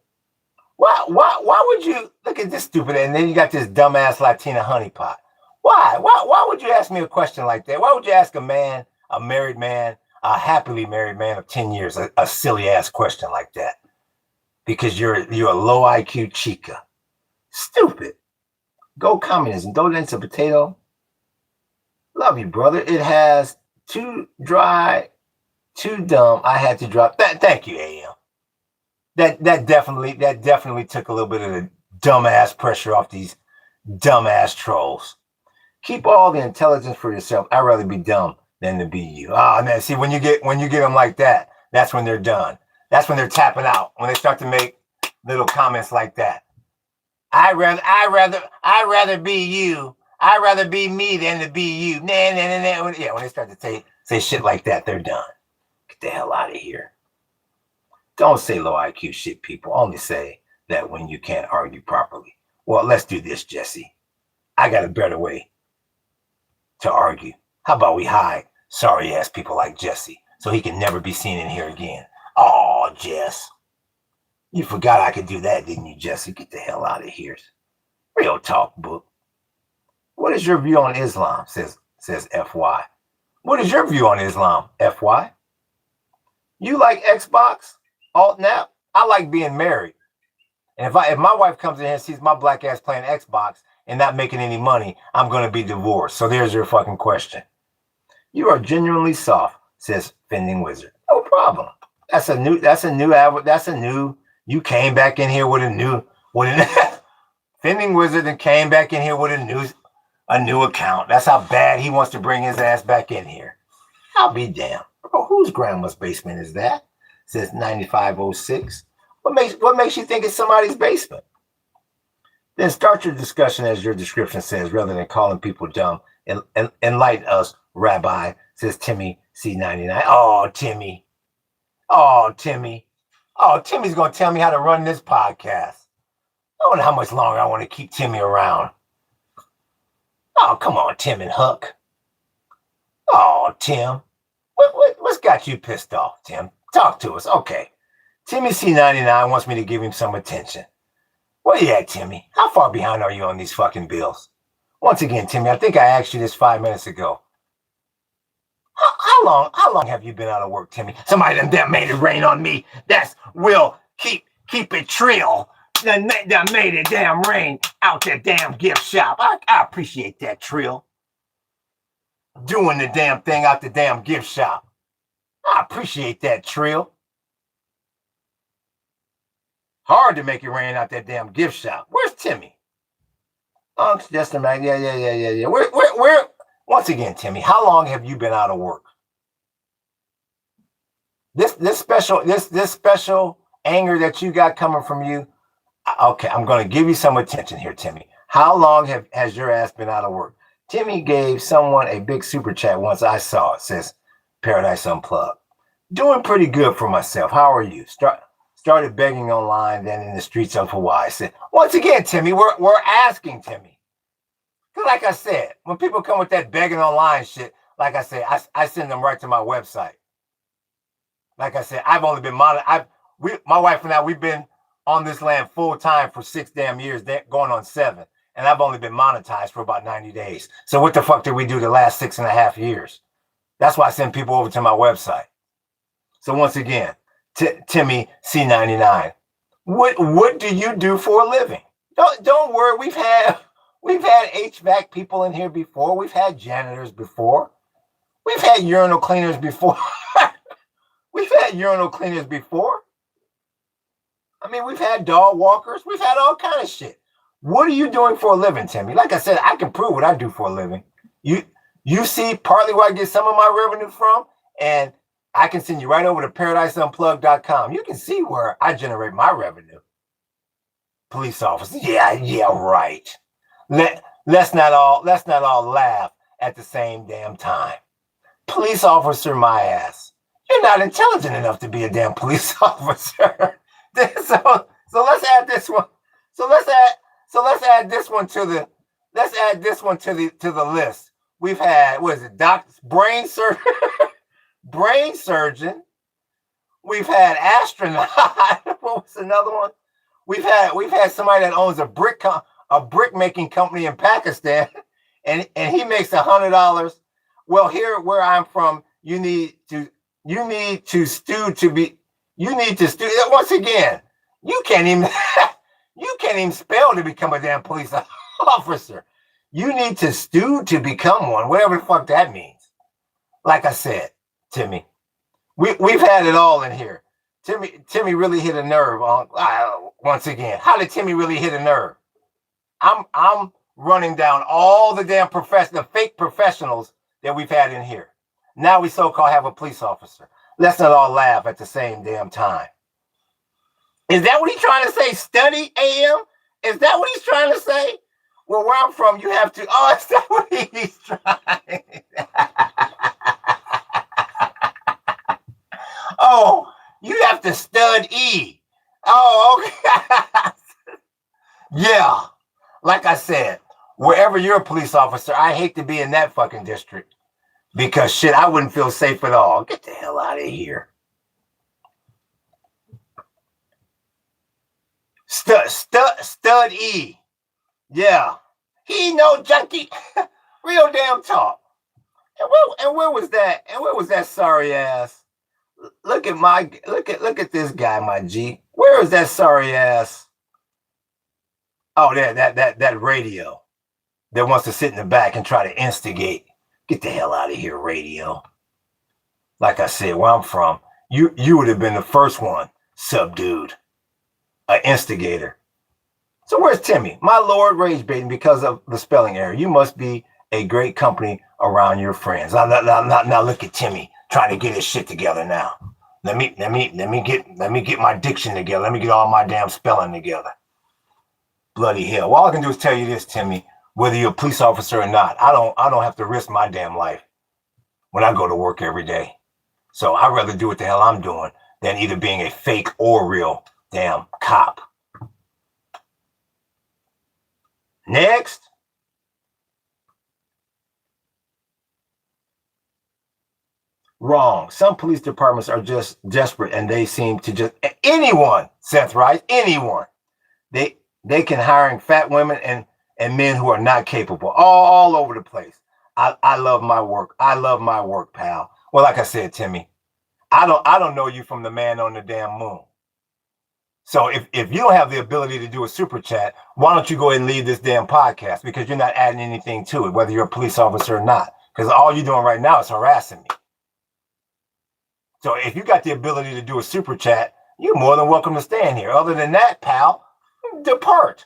Why would you look at this stupid? And then you got this dumbass Latina honeypot. Why would you ask me a question like that? Why would you ask a man, a married man, a happily married man of 10 years, a silly ass question like that? Because you're a low IQ chica. Stupid. Go communism. Don't into potato. Love you, brother. It has too dry, too dumb. I had to drop that. Thank you, AM. That definitely took a little bit of the dumbass pressure off these dumbass trolls. Keep all the intelligence for yourself. I'd rather be dumb than to be you. Oh man, see when you get them like that, that's when they're done. That's when they're tapping out. When they start to make little comments like that. I'd rather be you. I'd rather be me than to be you. Nah. Yeah, when they start to say shit like that, they're done. Get the hell out of here. Don't say low IQ shit, people. Only say that when you can't argue properly. Well, let's do this, Jesse. I got a better way to argue. How about we hide sorry ass people like Jesse so he can never be seen in here again? Oh, Jess. You forgot I could do that, didn't you, Jesse? Get the hell out of here. Real talk, book. What is your view on Islam? Says FY. What is your view on Islam, FY? You like Xbox? Alt-nap? I like being married. And if my wife comes in here and sees my black ass playing Xbox and not making any money, I'm going to be divorced. So there's your fucking question. You are genuinely soft, says Fending Wizard. No problem. That's a new, you came back in here with a new, Fending Wizard and came back in here with a new account. That's how bad he wants to bring his ass back in here. I'll be damned. Bro, whose grandma's basement is that? Says 9506. What makes you think it's somebody's basement? Then start your discussion as your description says, rather than calling people dumb. Enlighten us, Rabbi, says Timmy C99. Oh, Timmy. Oh, Timmy. Oh, Timmy's going to tell me how to run this podcast. I wonder how much longer I want to keep Timmy around. Oh, come on, Tim and Huck. Oh, Tim. What's got you pissed off, Tim? Talk to us. Okay. Timmy C99 wants me to give him some attention. Where you at, Timmy? How far behind are you on these fucking bills? Once again, Timmy, I think I asked you this 5 minutes ago. How long have you been out of work, Timmy? Somebody that made it rain on me. That's will keep it trill. That made it damn rain out that damn gift shop. I appreciate that, Trill. Doing the damn thing out the damn gift shop. I appreciate that, Trill. Hard to make it rain out that damn gift shop. Where's Timmy? Unks, Justin, right? Yeah. Where? Once again, Timmy, how long have you been out of work? This special anger that you got coming from you. Okay, I'm going to give you some attention here, Timmy. How long has your ass been out of work? Timmy gave someone a big super chat once. I saw it. Says Paradise Unplugged. Doing pretty good for myself. How are you? Started begging online, then in the streets of Hawaii. Said once again, Timmy, we're asking Timmy. Because like I said, when people come with that begging online shit, like I said, I send them right to my website. Like I said, I've only been my wife and I, we've been on this land full time for 6 damn years, going on 7. And I've only been monetized for about 90 days. So what the fuck did we do the last 6.5 years? That's why I send people over to my website. So once again, Timmy C99, what do you do for a living? Don't worry. We've had HVAC people in here before. We've had janitors before. We've had urinal cleaners before. We've had urinal cleaners before. I mean, we've had dog walkers. We've had all kind of shit. What are you doing for a living, Timmy? Like I said, I can prove what I do for a living. You see partly where I get some of my revenue from, and I can send you right over to ParadiseUnplugged.com. You can see where I generate my revenue. Police officers, yeah, right. Let's not all laugh at the same damn time. Police officer, my ass. You're not intelligent enough to be a damn police officer. So let's add this one. So let's add this one to the list. We've had, what is it, brain surgeon. We've had astronaut. What was another one? We've had somebody that owns a brick making company in Pakistan, and he makes $100. Well, here where I'm from, you need to stew. Once again, you can't even spell to become a damn police officer. You need to stew to become one, whatever the fuck that means. Like I said, Timmy, we've had it all in here. Timmy really hit a nerve on once again. How did Timmy really hit a nerve? I'm running down all the damn fake professionals that we've had in here. Now we so-called have a police officer. Let's not all laugh at the same damn time. Is that what he's trying to say? Study AM? Is that what he's trying to say? Well, where I'm from, you have to. Oh, is that what he's trying? Oh, you have to study. Oh, okay. Yeah. Like I said, wherever you're a police officer, I hate to be in that fucking district. Because shit, I wouldn't feel safe at all. Get the hell out of here. Study. Yeah. He no junkie. Real damn talk. And where was that? And where was that sorry ass? Look at this guy, my G. Where is that sorry ass? Oh, that radio that wants to sit in the back and try to instigate. Get the hell out of here, radio. Like I said, where I'm from, you would have been the first one subdued. An instigator. So where's Timmy? My Lord, rage baiting because of the spelling error. You must be a great company around your friends. Now look at Timmy trying to get his shit together now. Let me get my diction together. Let me get all my damn spelling together. Bloody hell. Well, all I can do is tell you this, Timmy. Whether you're a police officer or not, I don't have to risk my damn life when I go to work every day. So I'd rather do what the hell I'm doing than either being a fake or real damn cop. Next. Wrong. Some police departments are just desperate and they seem to just anyone, Seth Rice, anyone. They can hiring fat women and men who are not capable all over the place. I love my work. I love my work, pal. Well, like I said, Timmy, I don't know you from the man on the damn moon. So if you don't have the ability to do a super chat, why don't you go ahead and leave this damn podcast? Because you're not adding anything to it, whether you're a police officer or not. Because all you're doing right now is harassing me. So if you got the ability to do a super chat, you're more than welcome to stay in here. Other than that, pal, depart.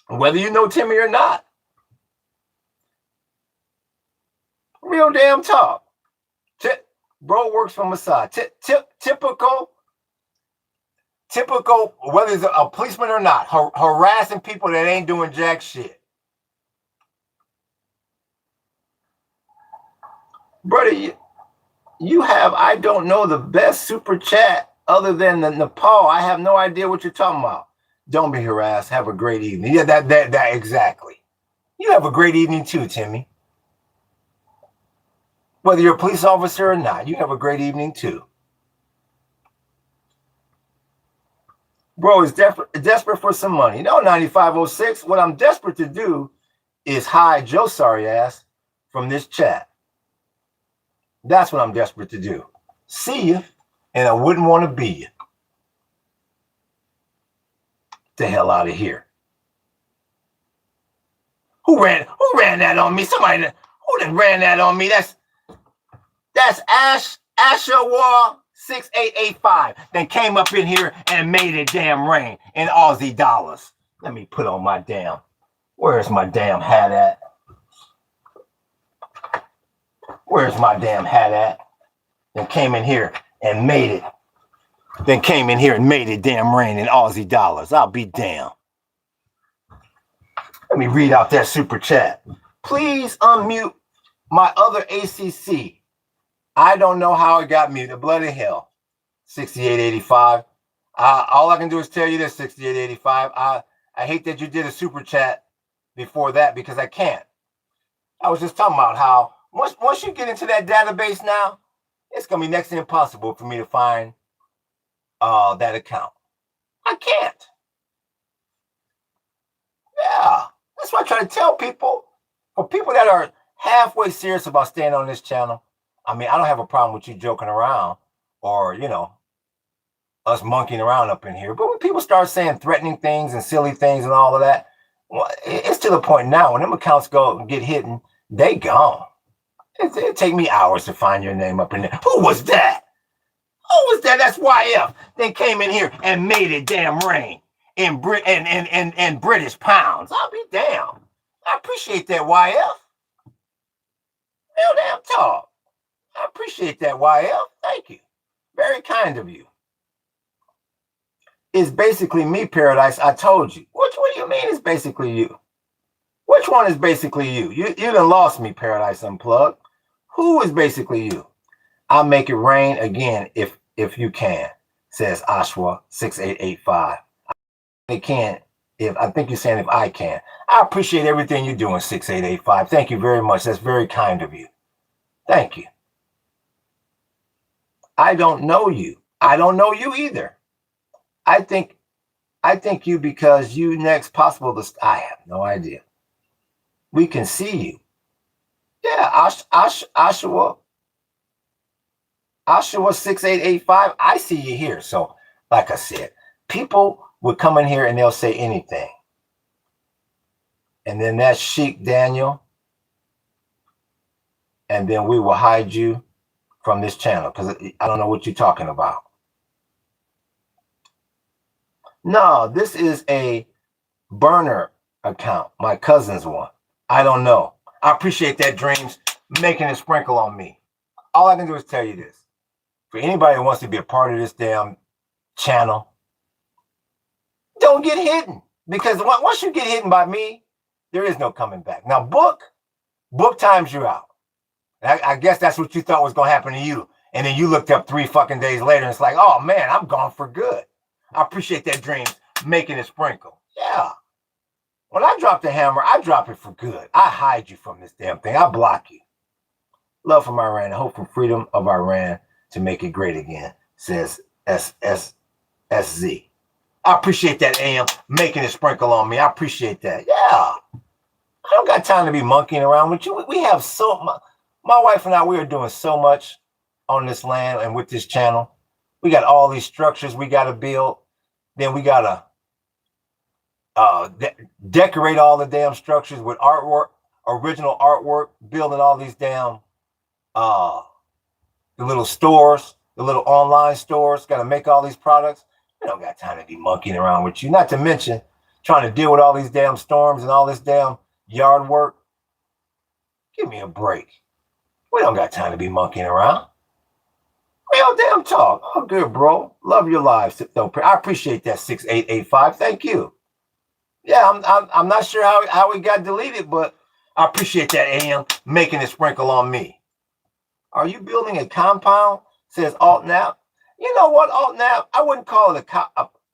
Whether you know Timmy or not. Real damn talk. Bro works for Mossad. Typical, whether it's a policeman or not, harassing people that ain't doing jack shit. Brother, you have, I don't know, the best super chat other than the Nepal. I have no idea what you're talking about. Don't be harassed. Have a great evening. Yeah, that exactly. You have a great evening too, Timmy. Whether you're a police officer or not, you have a great evening too. Bro is desperate for some money. No, 9506. What I'm desperate to do is hide Joe sorry ass from this chat. That's what I'm desperate to do. See you, and I wouldn't want to be you. The hell out of here. Who ran that on me? Somebody who done ran that on me? That's Asher War 6885. Then came up in here and made it damn rain in Aussie dollars. Let me put on my damn. Where's my damn hat at? Where's my damn hat at? Then came in here and made it. Then came in here and made it damn rain in Aussie dollars. I'll be damned. Let me read out that super chat. Please unmute my other ACC. I don't know how it got muted. Bloody hell. 6885. All I can do is tell you this, 6885. I hate that you did a super chat before that because I can't. I was just talking about how once you get into that database now, it's going to be next to impossible for me to find that account. I can't. Yeah. That's why I try to tell people, for people that are halfway serious about staying on this channel, I mean, I don't have a problem with you joking around or, you know, us monkeying around up in here. But when people start saying threatening things and silly things and all of that, well, it's to the point now when them accounts go and get hidden, they gone. It'd take me hours to find your name up in there. Who was that? Who was that? That's YF. They came in here and made it damn rain in British pounds. I'll be damned. I appreciate that, YF. Real damn talk. I appreciate that, YF. Thank you. Very kind of you. It's basically me, Paradise. I told you. What do you mean it's basically you? Which one is basically you? You done lost me, Paradise Unplugged. Who is basically you? I'll make it rain again if you can, says Ashwa 6885. I can if I think you're saying if I can. I appreciate everything you're doing, 6885. Thank you very much. That's very kind of you. Thank you. I don't know you. I don't know you either. I think you because you next possible to I have no idea. We can see you. Yeah, Ashua 6885. I see you here. So, like I said, people would come in here and they'll say anything. And then that's Sheik Daniel. And then we will hide you from this channel because I don't know what you're talking about. No, this is a burner account, my cousin's one. I don't know. I appreciate that, Dreams, making a sprinkle on me. All I can do is tell you this. For anybody who wants to be a part of this damn channel, don't get hidden. Because once you get hidden by me, there is no coming back. Now, book times you're out. I guess that's what you thought was going to happen to you. And then you looked up 3 fucking days later and it's like, oh, man, I'm gone for good. I appreciate that, Dreams, making a sprinkle. Yeah. When I drop the hammer, I drop it for good. I hide you from this damn thing. I block you. Love from Iran and hope for freedom of Iran to make it great again, says SSZ. I appreciate that, AM, making a sprinkle on me. I appreciate that. Yeah. I don't got time to be monkeying around with you. We have my wife and I, we are doing so much on this land and with this channel. We got all these structures we got to build. Then we got to decorate all the damn structures with artwork, original artwork, building all these damn the little stores, the little online stores. Got to make all these products. We don't got time to be monkeying around with you. Not to mention trying to deal with all these damn storms and all this damn yard work. Give me a break. We don't got time to be monkeying around. Real damn talk. Oh, good, bro. Love your lives. I appreciate that, 6885. Thank you. Yeah, I'm not sure how we got deleted, but I appreciate that, AM, making a sprinkle on me. Are you building a compound? Says AltNap. You know what, AltNap? I wouldn't call it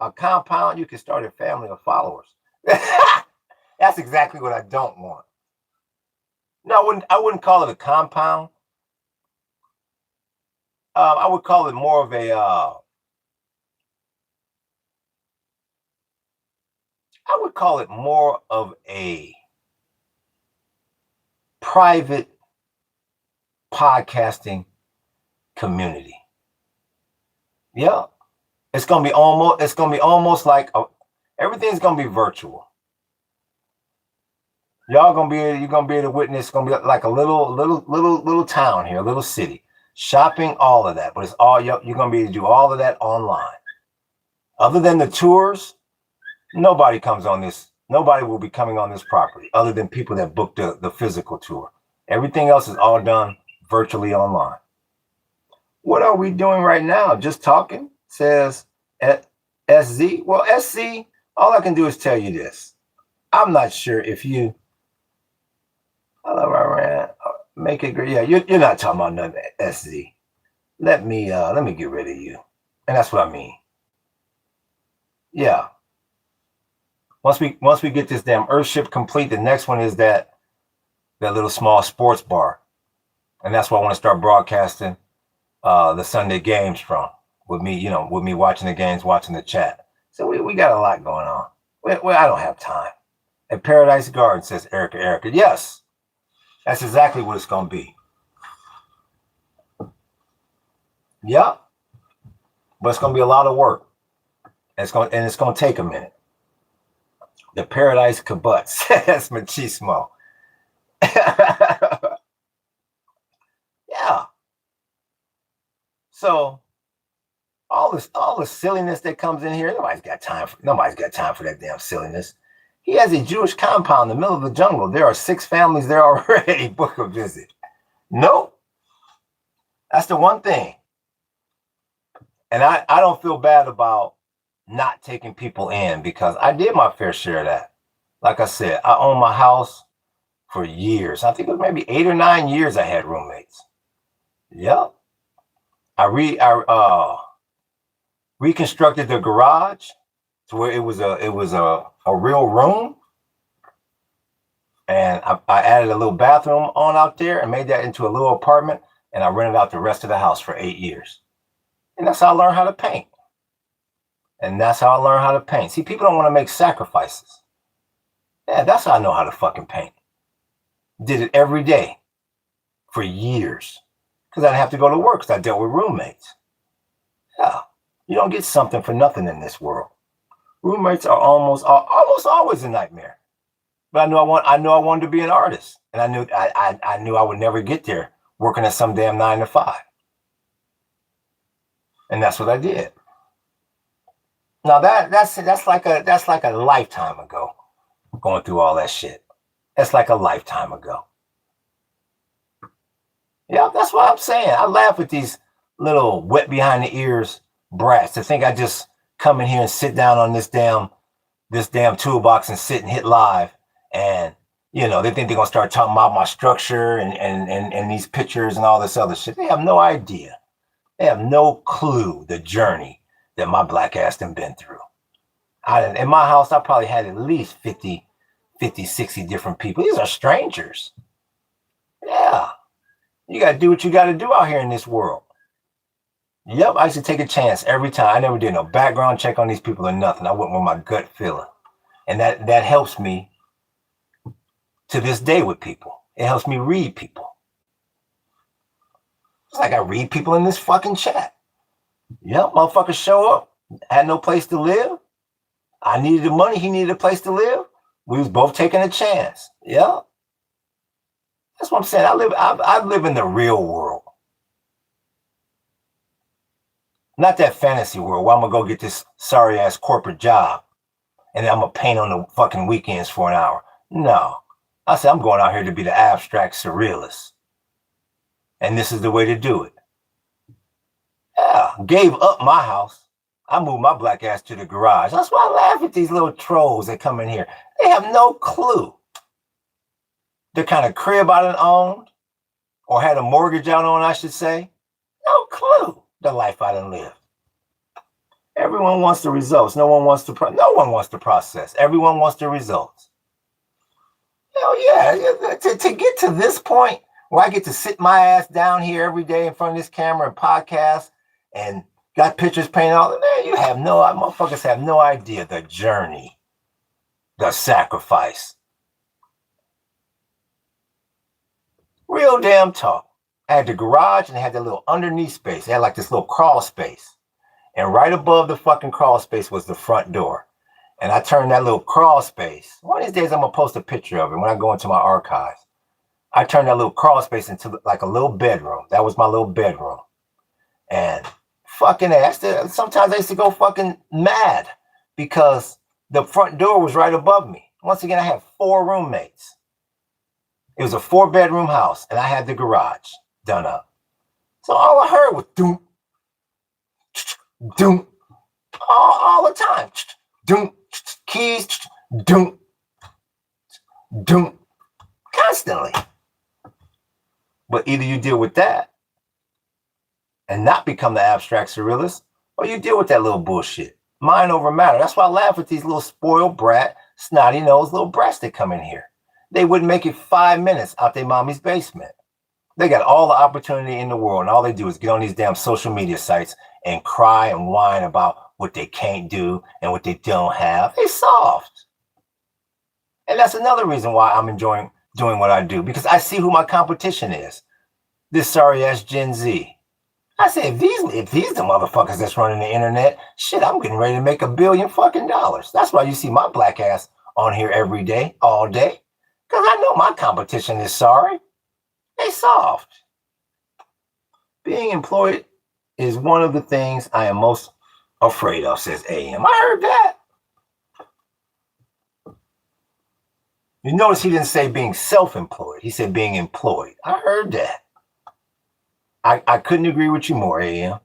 a compound, you can start a family of followers. That's exactly what I don't want. No, I wouldn't call it a compound. I would call it more of a I would call it more of a private podcasting community. Yeah. It's gonna be almost like everything's gonna be virtual. You're gonna be able to witness. It's gonna be like a little town here, a little city, shopping, all of that. But it's all you're gonna be able to do all of that online. Other than the tours, nobody comes on this. Nobody will be coming on this property other than people that booked the physical tour. Everything else is all done virtually online. What are we doing right now? Just talking, says SZ. Well, SC, all I can do is tell you this. I'm not sure if you make it great. Yeah, you're not talking about nothing, SZ. Let me get rid of you. And that's what I mean. Yeah. Once we get this damn Earthship complete, the next one is that little small sports bar. And that's where I want to start broadcasting the Sunday games from. With me watching the games, watching the chat. So we got a lot going on. Well, I don't have time. At Paradise Garden, says Erica. Yes, that's exactly what it's going to be. Yeah, but it's going to be a lot of work. It's going to take a minute. The Paradise Kibbutz, that's machismo. Yeah. So all the silliness that comes in here, nobody's got time for that damn silliness. He has a Jewish compound in the middle of the jungle. There are 6 families there already. Book a visit. Nope. That's the one thing. And I don't feel bad about not taking people in because I did my fair share of that. Like I said, I owned my house for years. I think it was maybe 8 or 9 years I had roommates. Yep. I reconstructed the garage to where it was a real room, and I added a little bathroom on out there and made that into a little apartment, and I rented out the rest of the house for 8 years. And that's how I learned how to paint. See, people don't want to make sacrifices. Yeah, that's how I know how to fucking paint. Did it every day for years because I didn't have to go to work because I dealt with roommates. Yeah, you don't get something for nothing in this world. Roommates are almost always a nightmare. But I knew I wanted to be an artist, and I knew I would never get there working at some damn 9 to 5. And that's what I did. Now that's like a lifetime ago, going through all that shit. That's like a lifetime ago. Yeah, that's what I'm saying. I laugh at these little wet behind the ears brats to think I just come in here and sit down on this damn toolbox and sit and hit live, and they think they're gonna start talking about my structure and these pictures and all this other shit. They have no idea. They have no clue the journey that my black ass done been through. In my house, I probably had at least 50, 60 different people. These are strangers. Yeah. You got to do what you got to do out here in this world. Yep, I used to take a chance every time. I never did no background check on these people or nothing. I went with my gut feeling. And that helps me to this day with people. It helps me read people. It's like I read people in this fucking chat. Yep, motherfuckers show up. Had no place to live. I needed the money. He needed a place to live. We was both taking a chance. Yep. That's what I'm saying. I live in the real world. Not that fantasy world where I'm going to go get this sorry ass corporate job and then I'm going to paint on the fucking weekends for an hour. No. I said, I'm going out here to be the abstract surrealist. And this is the way to do it. Yeah. Gave up my house. I moved my black ass to the garage. That's why I laugh at these little trolls that come in here. They have no clue. The kind of crib I done owned, or had a mortgage out on, I should say. No clue the life I done lived. Everyone wants the results. No one wants to process. Everyone wants the results. Hell yeah. To get to this point where I get to sit my ass down here every day in front of this camera and podcast and got pictures painted all the man, motherfuckers have no idea the journey, the sacrifice. Real damn talk. I had the garage and it had that little underneath space. It had like this little crawl space. And right above the fucking crawl space was the front door. And I turned that little crawl space. One of these days I'm going to post a picture of it when I go into my archives. I turned that little crawl space into like a little bedroom. That was my little bedroom. And fucking sometimes I used to go fucking mad because the front door was right above me. Once again, I had 4 roommates. It was a 4-bedroom house and I had the garage done up. So all I heard was doom, doom, all the time. Doom, keys, doom, doom, constantly. But either you deal with that and not become the abstract surrealist, or you deal with that little bullshit. Mind over matter. That's why I laugh at these little spoiled brat, snotty-nosed little brats that come in here. They wouldn't make it 5 minutes out their mommy's basement. They got all the opportunity in the world, and all they do is get on these damn social media sites and cry and whine about what they can't do and what they don't have. They soft. And that's another reason why I'm enjoying doing what I do, because I see who my competition is. This sorry ass Gen Z. I say, if these the motherfuckers that's running the internet, shit, I'm getting ready to make $1 billion fucking dollars. That's why you see my black ass on here every day, all day. Because I know my competition is sorry. They soft. Being employed is one of the things I am most afraid of, says AM. I heard that. You notice he didn't say being self-employed. He said being employed. I heard that. I couldn't agree with you more, AM.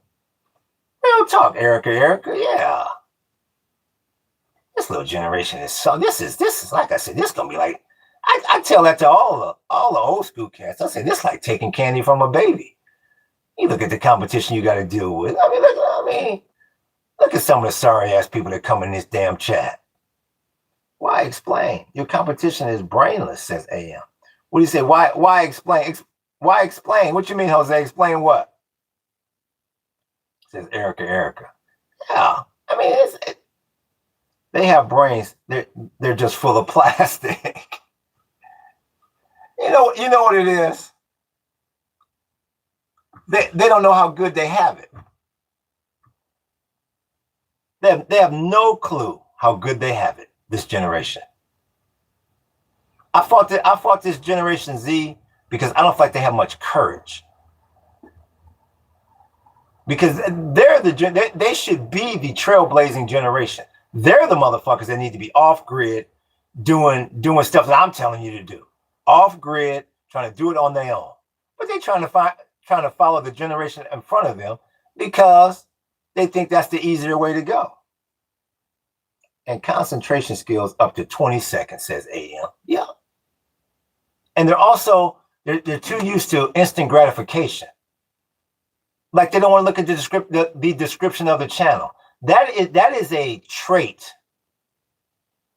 Real talk, Erica, yeah. This little generation is so, this is like I said, this gonna be like, I tell that to all the old school cats. I say, this is like taking candy from a baby. You look at the competition you got to deal with. Look at some of the sorry ass people that come in this damn chat. Why explain? Your competition is brainless, says AM. What do you say? Why explain? Why explain? What you mean, Jose? Explain what? Says Erica. Yeah, they have brains. They're just full of plastic. You know what it is? They don't know how good they have it. They have no clue how good they have it, this generation. I fought this Generation Z because I don't feel like they have much courage. Because they should be the trailblazing generation. They're the motherfuckers that need to be off grid doing stuff that I'm telling you to do. Off grid, trying to do it on their own. But they're trying to follow the generation in front of them because they think that's the easier way to go. And concentration skills up to 20 seconds, says AM. Yeah. And they're too used to instant gratification. Like they don't want to look at the description of the channel. That is a trait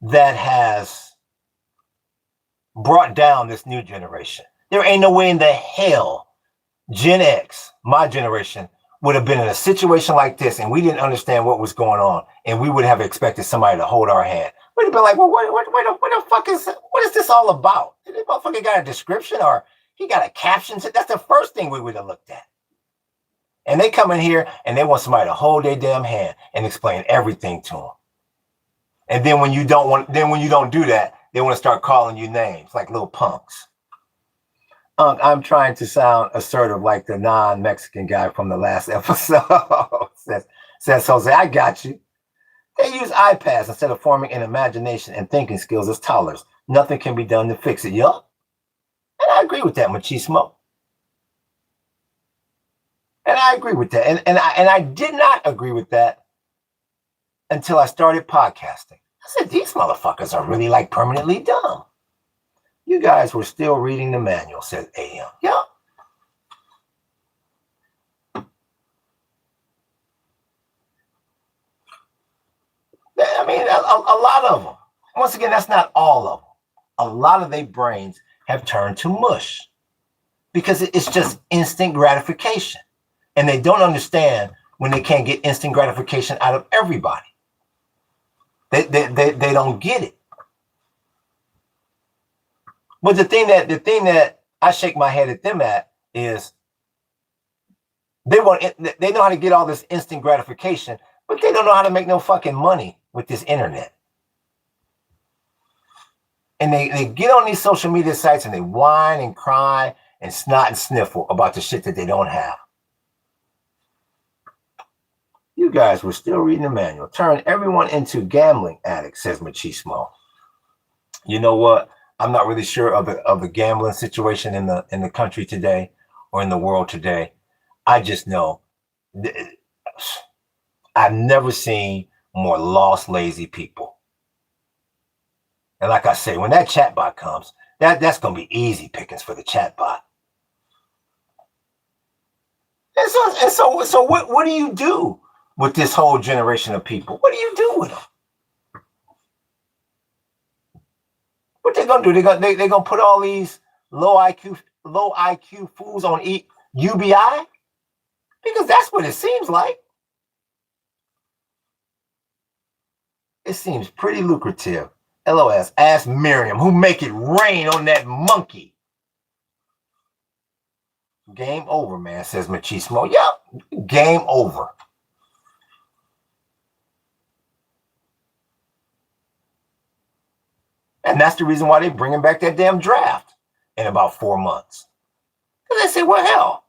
that has brought down this new generation. There ain't no way in the hell Gen X, my generation, would have been in a situation like this and we didn't understand what was going on and we would have expected somebody to hold our hand. We'd have been like, well, what the fuck what is this all about? Did this motherfucker got a description or he got a caption? That's the first thing we would have looked at. And they come in here and they want somebody to hold their damn hand and explain everything to them. And then when you don't do that, they want to start calling you names like little punks. I'm trying to sound assertive like the non-Mexican guy from the last episode. says Jose, I got you. They use iPads instead of forming an imagination and thinking skills as toddlers. Nothing can be done to fix it, yup. And I agree with that, machismo. And I agree with that. And I did not agree with that until I started podcasting. I said, these motherfuckers are really like permanently dumb. You guys were still reading the manual, says AM. Yeah. a lot of them. Once again, that's not all of them. A lot of their brains have turned to mush because it's just instant gratification. And they don't understand when they can't get instant gratification out of everybody. They don't get it. But the thing that I shake my head at them at is they know how to get all this instant gratification, but they don't know how to make no fucking money with this internet. And they get on these social media sites and they whine and cry and snot and sniffle about the shit that they don't have. You guys were still reading the manual. Turn everyone into gambling addicts, says Machismo. You know what? I'm not really sure of the gambling situation in the country today or in the world today. I just know I've never seen more lost, lazy people. And like I say, when that chatbot comes, that's going to be easy pickings for the chatbot. And so what do you do with this whole generation of people? What do you do with them? What they gonna do? They gonna put all these low IQ fools on UBI? Because that's what it seems like. It seems pretty lucrative. LOS, ask Miriam, who make it rain on that monkey. Game over, man, says Machismo. Yep, game over. And that's the reason why they're bringing back that damn draft in about 4 months. Because they say, well, hell,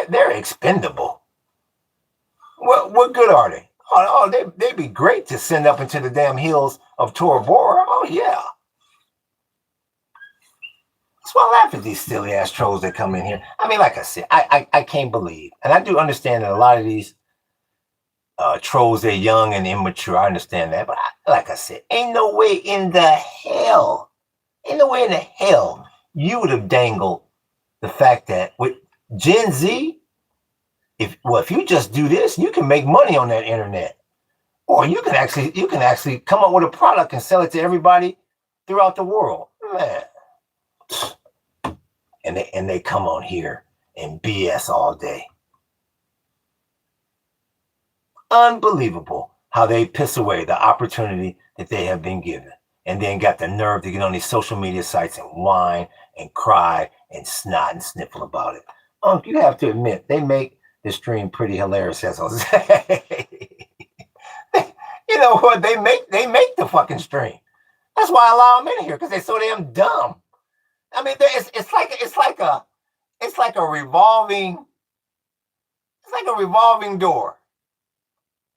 they're expendable. What good are they? Oh, they'd be great to send up into the damn hills of Tora Bora. Oh, yeah. That's why I laugh at these silly ass trolls that come in here. I mean, like I said, I can't believe, and I do understand that a lot of these trolls, they're young and immature. I understand that, but like I said, ain't no way in the hell you would have dangled the fact that with Gen Z, if you just do this, you can make money on that internet, or you can actually come up with a product and sell it to everybody throughout the world, man. And they come on here and BS all day. Unbelievable how they piss away the opportunity that they have been given, and then got the nerve to get on these social media sites and whine and cry and snot and sniffle about it. You have to admit, they make the stream pretty hilarious, says Jose. You know what? They make the fucking stream. That's why I allow them in here, because they're so damn dumb. I mean, it's like a revolving door.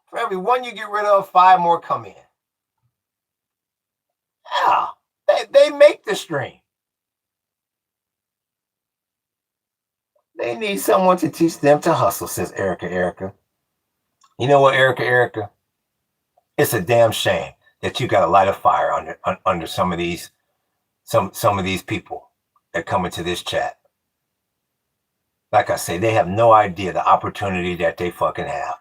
For every one you get rid of, 5 more come in. Yeah, they make the stream. They need someone to teach them to hustle, says Erica. You know what, Erica? It's a damn shame that you got to light a fire under some of these people that come into this chat. Like I say, they have no idea the opportunity that they fucking have.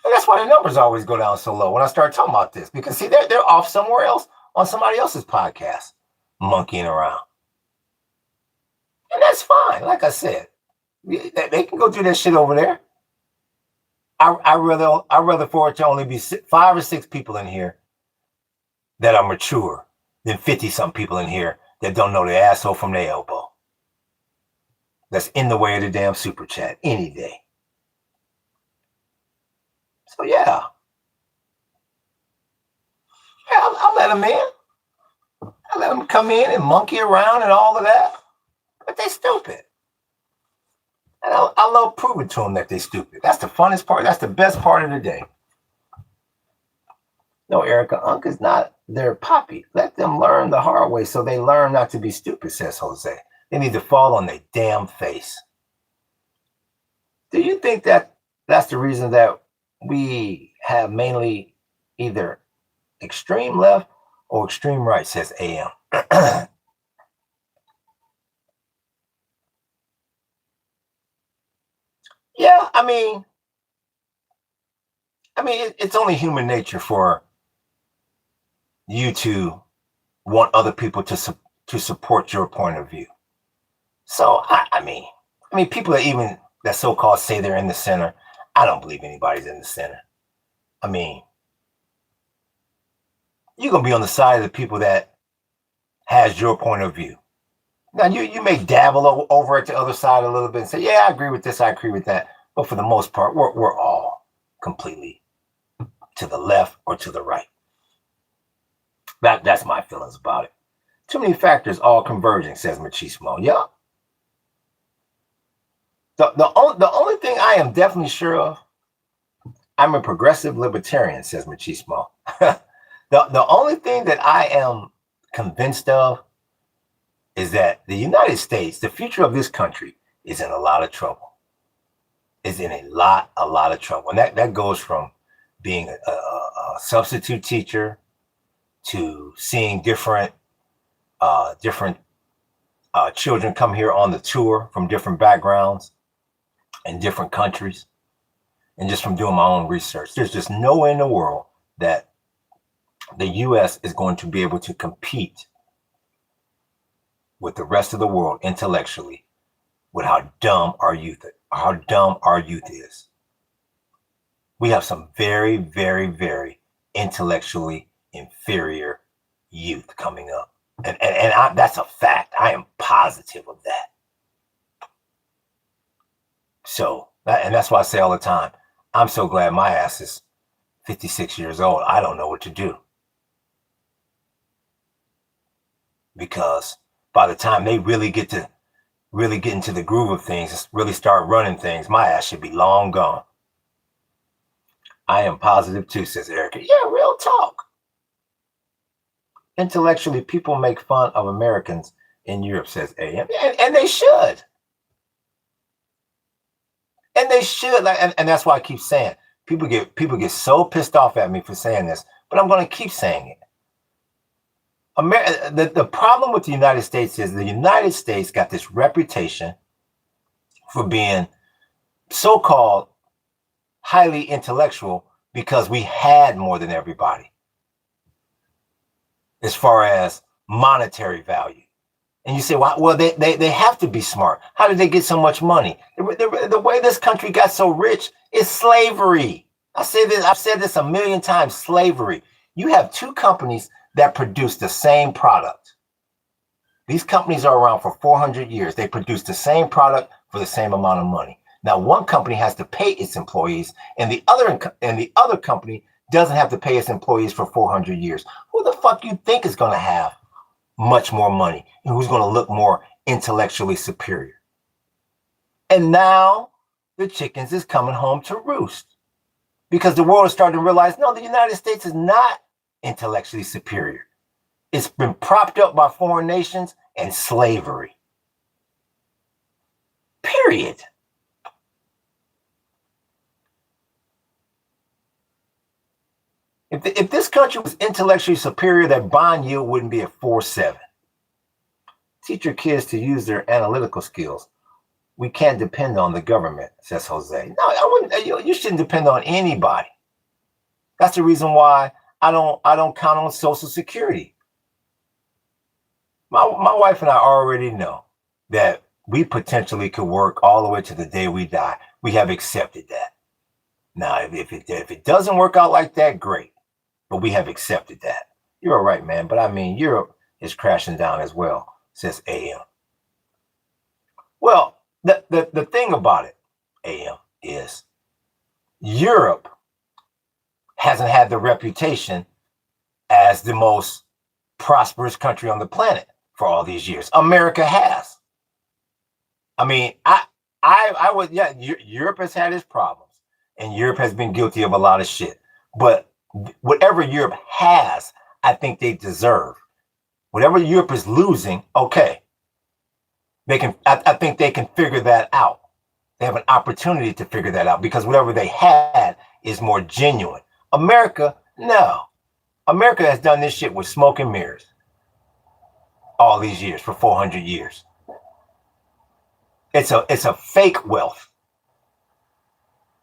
And that's why the numbers always go down so low when I start talking about this. Because see, they're off somewhere else on somebody else's podcast, monkeying around. And that's fine. Like I said, they can go do that shit over there. I'd rather for it to only be 5 or 6 people in here that are mature than 50-some people in here that don't know their asshole from their elbow. That's in the way of the damn super chat any day. So yeah, I'll let them in. I let them come in and monkey around and all of that. But they stupid. And I love proving to them that they're stupid. That's the funnest part. That's the best part of the day. No, Erica, Unc is not their poppy. Let them learn the hard way so they learn not to be stupid, says Jose. They need to fall on their damn face. Do you think that that's the reason that we have mainly either extreme left or extreme right, says AM? Yeah, I I mean, it's only human nature for you to want other people to support your point of view. So I mean, people that so-called say they're in the center. I don't believe anybody's in the center. I mean, you're gonna be on the side of the people that has your point of view. Now you may dabble over at the other side a little bit and say, yeah, I agree with this, I agree with that. But for the most part, we're all completely to the left or to the right. That's my feelings about it. Too many factors all converging, says Machismo. Yeah. The only thing I am definitely sure of, I'm a progressive libertarian, says Machismo. The only thing that I am convinced of is that the United States, the future of this country, is in a lot of trouble. Is in a lot of trouble. And that goes from being a substitute teacher to seeing different children come here on the tour from different backgrounds and different countries, and just from doing my own research. There's just no way in the world that the U.S. is going to be able to compete with the rest of the world intellectually with how dumb our youth is. We have some very, very, very intellectually inferior youth coming up. And that's a fact. I am positive of that. So, and that's why I say all the time, I'm so glad my ass is 56 years old. I don't know what to do. Because by the time they really get into the groove of things, really start running things, my ass should be long gone. I am positive too, says Erica. Yeah, real talk. Intellectually, people make fun of Americans in Europe, says AM. And they should. And they should. And that's why I keep saying, people get so pissed off at me for saying this, but I'm going to keep saying it. The problem with the United States is the United States got this reputation for being so-called highly intellectual because we had more than everybody as far as monetary value. And you say, well, they have to be smart. How did they get so much money? The way this country got so rich is slavery. I've said this a million times, slavery. You have two companies that produce the same product. These companies are around for 400 years. They produce the same product for the same amount of money. Now, one company has to pay its employees, and the other company doesn't have to pay its employees for 400 years. Who the fuck you think is going to have much more money and who's going to look more intellectually superior? And now the chickens is coming home to roost because the world is starting to realize, no, the United States is not intellectually superior. It's been propped up by foreign nations and slavery. Period. If this country was intellectually superior, that bond yield wouldn't be at 4.7. Teach your kids to use their analytical skills. We can't depend on the government, says Jose. No, I wouldn't. You shouldn't depend on anybody. That's the reason why I don't count on Social Security. My wife and I already know that we potentially could work all the way to the day we die. We have accepted that. Now, if it doesn't work out like that, great. But we have accepted that. You're all right, man. But I mean, Europe is crashing down as well, says AM. Well, the thing about it, AM, is Europe hasn't had the reputation as the most prosperous country on the planet for all these years. America has. I mean, I would, yeah, Europe has had its problems, and Europe has been guilty of a lot of shit. But whatever Europe has, I think they deserve. Whatever Europe is losing, okay, they can. I think they can figure that out. They have an opportunity to figure that out because whatever they had is more genuine. America, no. America has done this shit with smoke and mirrors all these years for 400 years. It's a fake wealth.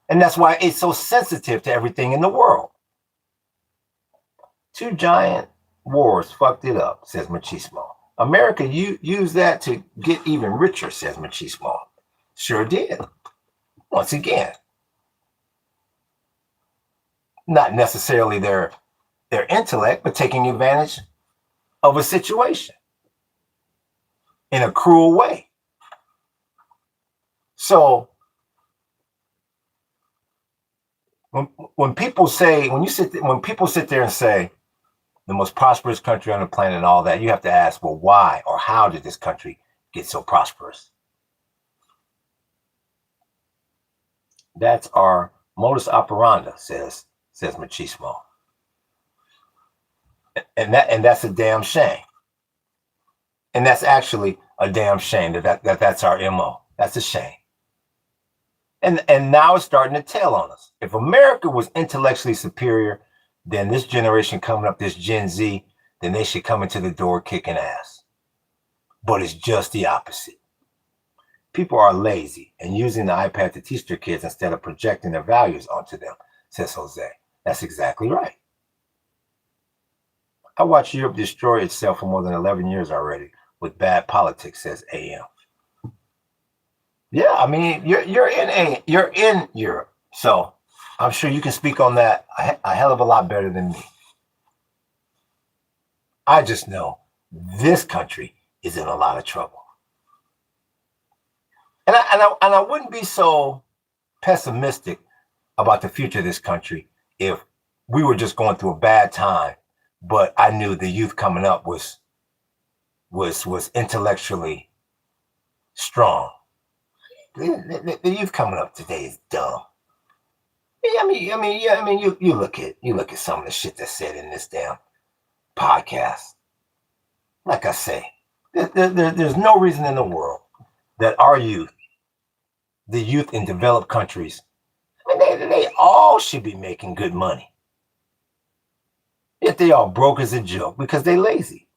And that's why it's so sensitive to everything in the world. 2 giant wars fucked it up, says Machismo. America used that to get even richer, says Machismo. Sure did. Once again, not necessarily their intellect, but taking advantage of a situation in a cruel way. So when people sit there and say the most prosperous country on the planet and all that, you have to ask, well, why or how did this country get so prosperous? That's our modus operandi, says Machismo. And that's a damn shame. And that's actually a damn shame that's our MO. That's a shame. And now it's starting to tell on us. If America was intellectually superior, then this generation coming up, this Gen Z, then they should come into the door kicking ass. But it's just the opposite. People are lazy and using the iPad to teach their kids instead of projecting their values onto them, says Jose. That's exactly right. I watched Europe destroy itself for more than 11 years already with bad politics, says AM. Yeah, I mean, you're in Europe, so I'm sure you can speak on that a hell of a lot better than me. I just know this country is in a lot of trouble. And I wouldn't be so pessimistic about the future of this country if we were just going through a bad time, but I knew the youth coming up was intellectually strong. The youth coming up today is dumb. I mean, you look at some of the shit that's said in this damn podcast. Like I say, there's no reason in the world that our youth, the youth in developed countries, I mean, they all should be making good money. Yet they all broke as a joke because they lazy.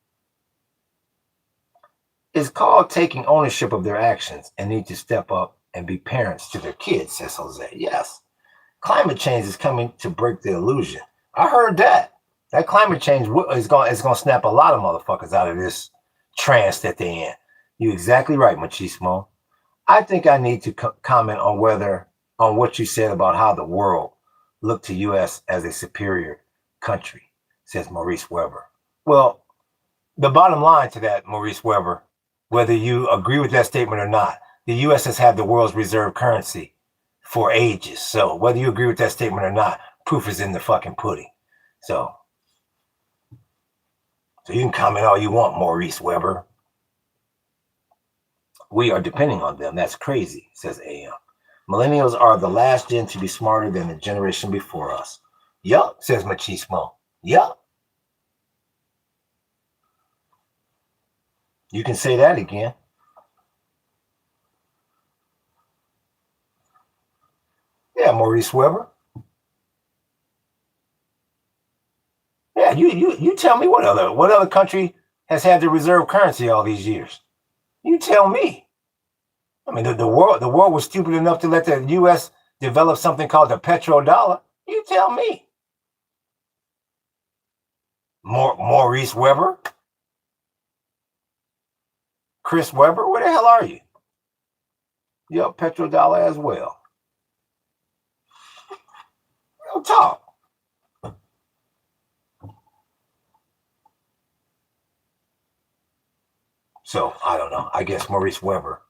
It's called taking ownership of their actions and need to step up and be parents to their kids, says Jose. Yes, climate change is coming to break the illusion. I heard that. That climate change is going to snap a lot of motherfuckers out of this trance that they're in. You're exactly right, Machismo. I think I need to comment on what you said about how the world looked to U.S. as a superior country, says Maurice Weber. Well, the bottom line to that, Maurice Weber, whether you agree with that statement or not, the U.S. has had the world's reserve currency for ages. So whether you agree with that statement or not, proof is in the fucking pudding. So you can comment all you want, Maurice Weber. We are depending on them. That's crazy, says AM. Millennials are the last gen to be smarter than the generation before us. Yup, says Machismo. Yup. You can say that again. Yeah, Maurice Weber. Yeah, you tell me what other country has had the reserve currency all these years. You tell me. I mean, the world was stupid enough to let the U.S. develop something called the petrodollar. You tell me. Maurice Weber? Chris Weber? Where the hell are you? Yup, petrodollar as well. Real talk. So, I don't know. I guess Maurice Weber,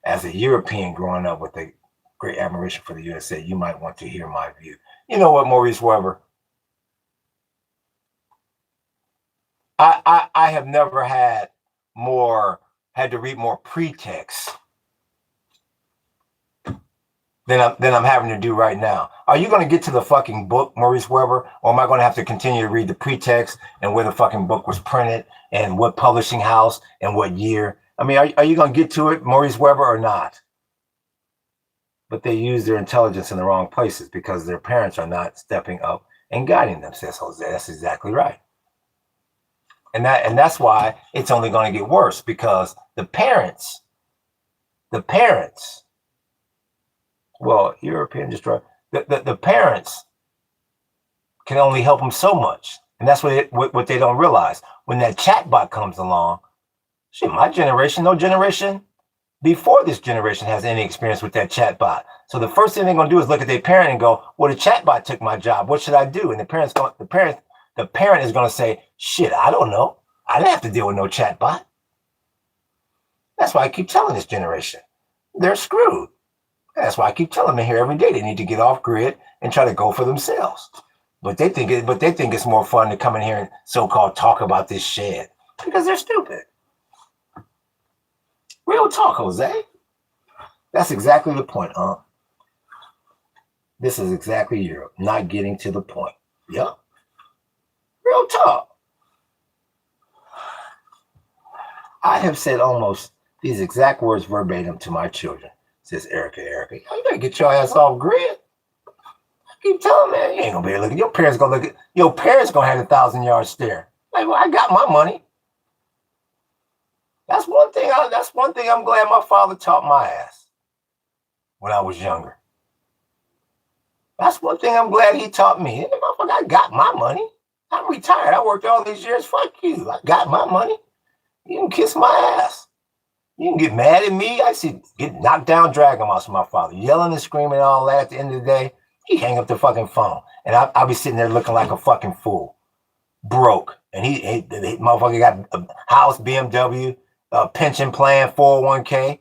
as a European growing up with a great admiration for the USA, you might want to hear my view. You know what, Maurice Weber? I have never had to read more pretext than I'm having to do right now. Are you going to get to the fucking book, Maurice Weber, or am I going to have to continue to read the pretext and where the fucking book was printed and what publishing house and what year? I mean, are you going to get to it, Maurice Weber, or not? But they use their intelligence in the wrong places because their parents are not stepping up and guiding them, says Jose. That's exactly right. And that's why it's only going to get worse, because the parents, well, European destroy. the parents can only help them so much. And that's what they don't realize. When that chatbot comes along, shit, my generation, no generation before this generation has any experience with that chatbot. So the first thing they're gonna do is look at their parent and go, well, the chatbot took my job. What should I do? And the parent is gonna say, shit, I don't know. I didn't have to deal with no chatbot. That's why I keep telling this generation, they're screwed. That's why I keep telling them here every day they need to get off grid and try to go for themselves. But they think it's more fun to come in here and so-called talk about this shit because they're stupid. Real talk, Jose. That's exactly the point, huh? This is exactly Europe, not getting to the point. Yep. Real talk. I have said almost these exact words verbatim to my children, says Erica. You better get your ass off grid. Keep telling man, you ain't gonna be able to look at your parents. Gonna look at your parents. Gonna have 1,000-yard stare. Like, well, I got my money. That's one thing. I'm glad my father taught my ass when I was younger. That's one thing I'm glad he taught me. I got my money. I'm retired. I worked all these years. Fuck you. I got my money. You can kiss my ass. You can get mad at me. I see get knocked down, dragging off my father, yelling and screaming and all that. At the end of the day, he hang up the fucking phone, and I'll be sitting there looking like a fucking fool, broke. And he motherfucker got a house, BMW, pension plan, 401k. Yeah,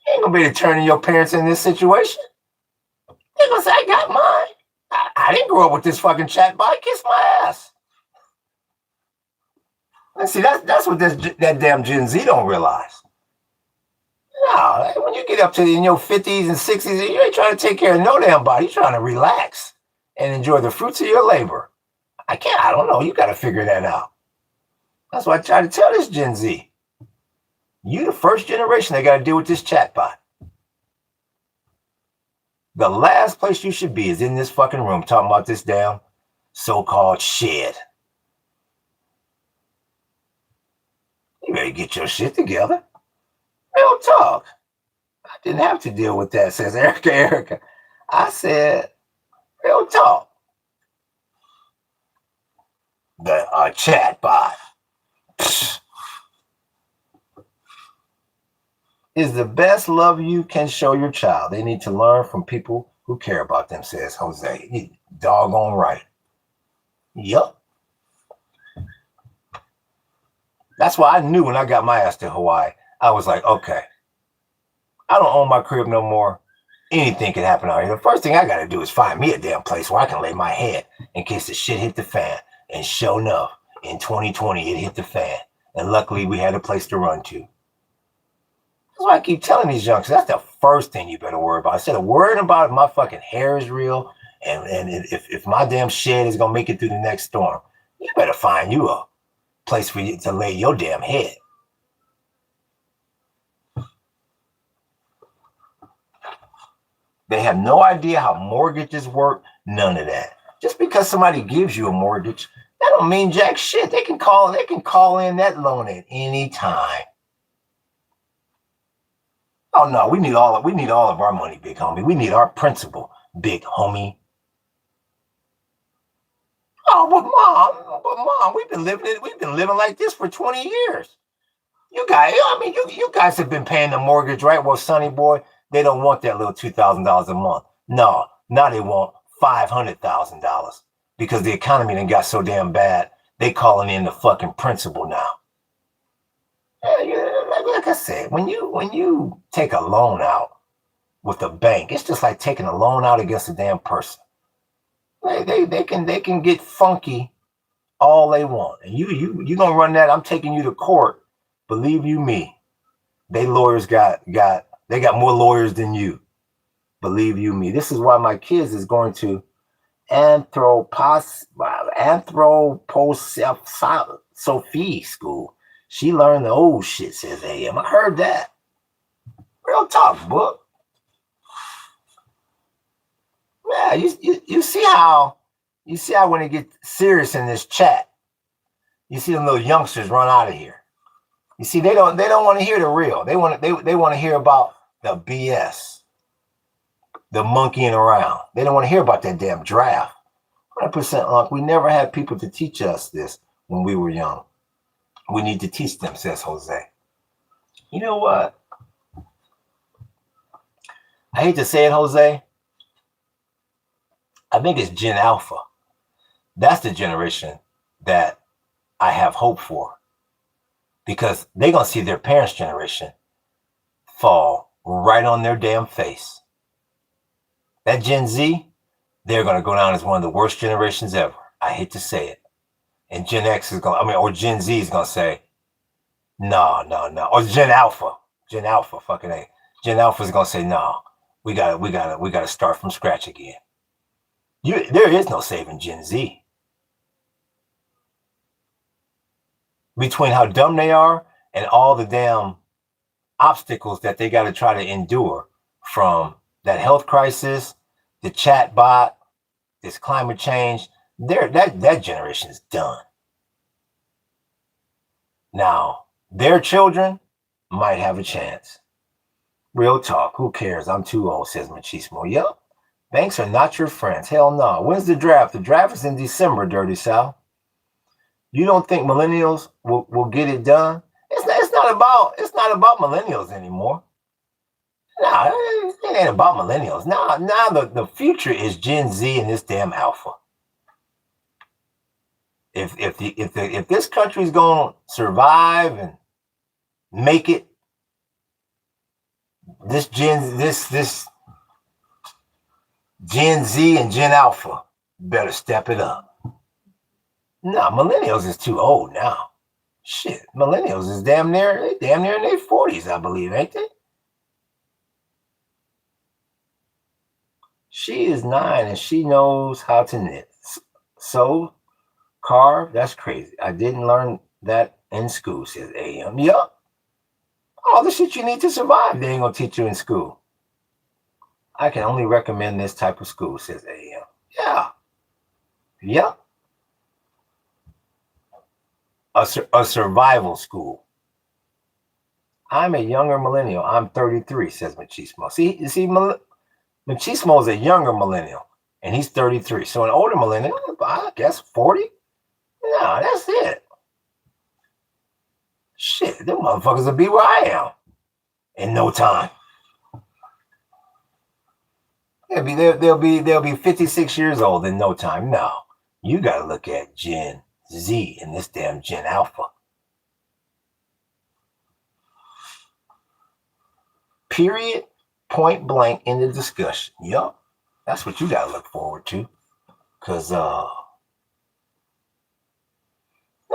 you ain't gonna be able to turn your parents in this situation. They gonna say, I got mine. I didn't grow up with this fucking chatbot. Kiss my ass. And see, that's what that damn Gen Z don't realize. No, when you get up to in your 50s and 60s, you ain't trying to take care of no damn body. You're trying to relax and enjoy the fruits of your labor. I don't know. You got to figure that out. That's what I try to tell this Gen Z. You the first generation that got to deal with this chatbot. The last place you should be is in this fucking room talking about this damn so-called shit. You better get your shit together. Real talk. I didn't have to deal with that, says Erica. I said, real talk. The chatbot is the best love you can show your child. They need to learn from people who care about them, says Jose. You doggone right. Yup. That's why I knew when I got my ass to Hawaii, I was like, okay, I don't own my crib no more. Anything can happen out here. The first thing I got to do is find me a damn place where I can lay my head in case the shit hit the fan. And sure enough, in 2020, it hit the fan. And luckily, we had a place to run to. That's why I keep telling these youngsters, that's the first thing you better worry about. Instead of worrying about if my fucking hair is real and if my damn shed is going to make it through the next storm, you better find you a place for you to lay your damn head. They have no idea how mortgages work. None of that. Just because somebody gives you a mortgage, that don't mean jack shit. They can call in that loan at any time. Oh no, we need all of our money, big homie. We need our principal, big homie. Oh, but mom, we've been living like this for 20 years. You guys have been paying the mortgage, right? Well, Sonny boy, they don't want that little $2,000 a month. No, now they want $500,000 because the economy done got so damn bad. They calling in the fucking principal now. Like I said, when you take a loan out with a bank, it's just like taking a loan out against a damn person. They can get funky all they want, and you gonna run that. I'm taking you to court. Believe you me, they got more lawyers than you. Believe you me. This is why my kids is going to anthroposophy school. She learned the old shit, says AM. I heard that. Real talk, book. Yeah, you see how when it gets serious in this chat, you see them little youngsters run out of here. You see, they don't want to hear the real. They want to hear about the BS. the monkeying around. They don't want to hear about that damn draft. 100%, Unc. We never had people to teach us this when we were young. We need to teach them, says Jose. You know what? I hate to say it, Jose. I think it's Gen Alpha. That's the generation that I have hope for. Because they're going to see their parents' generation fall right on their damn face. That Gen Z, they're going to go down as one of the worst generations ever. I hate to say it. And Gen X is going to, or Gen Z is going to say, no. Or Gen Alpha, fucking A. Gen Alpha is going to say, no, we got to start from scratch again. There is no saving Gen Z. Between how dumb they are and all the damn obstacles that they got to try to endure, from that health crisis, the chat bot, this climate change, that generation is done. Now, their children might have a chance. Real talk, who cares? I'm too old, says Machismo. Yep, banks are not your friends. Hell no. When's the draft? The draft is in December, Dirty Sal. You don't think millennials will get it done? It's not about millennials anymore. Nah, it ain't about millennials. Now the future is Gen Z and this damn alpha. If this country's gonna survive and make it, this Gen Z and Gen Alpha better step it up. No, millennials is too old now. Shit, millennials is damn near in their 40s, I believe, ain't they? She is 9 and she knows how to knit. So, carve, that's crazy. I didn't learn that in school, says AM. Yup. All the shit you need to survive, they ain't gonna teach you in school. I can only recommend this type of school, says AM. Yeah. Yup. A survival school. I'm a younger millennial. I'm 33, says Machismo. See, Machismo is a younger millennial, and he's 33. So an older millennial, I guess 40? No, that's it. Shit, them motherfuckers will be where I am in no time. They'll be 56 years old in no time. No, you got to look at Gen Z and this damn Gen Alpha. Period. Point blank in the discussion. Yup. That's what you got to look forward to. Because, no,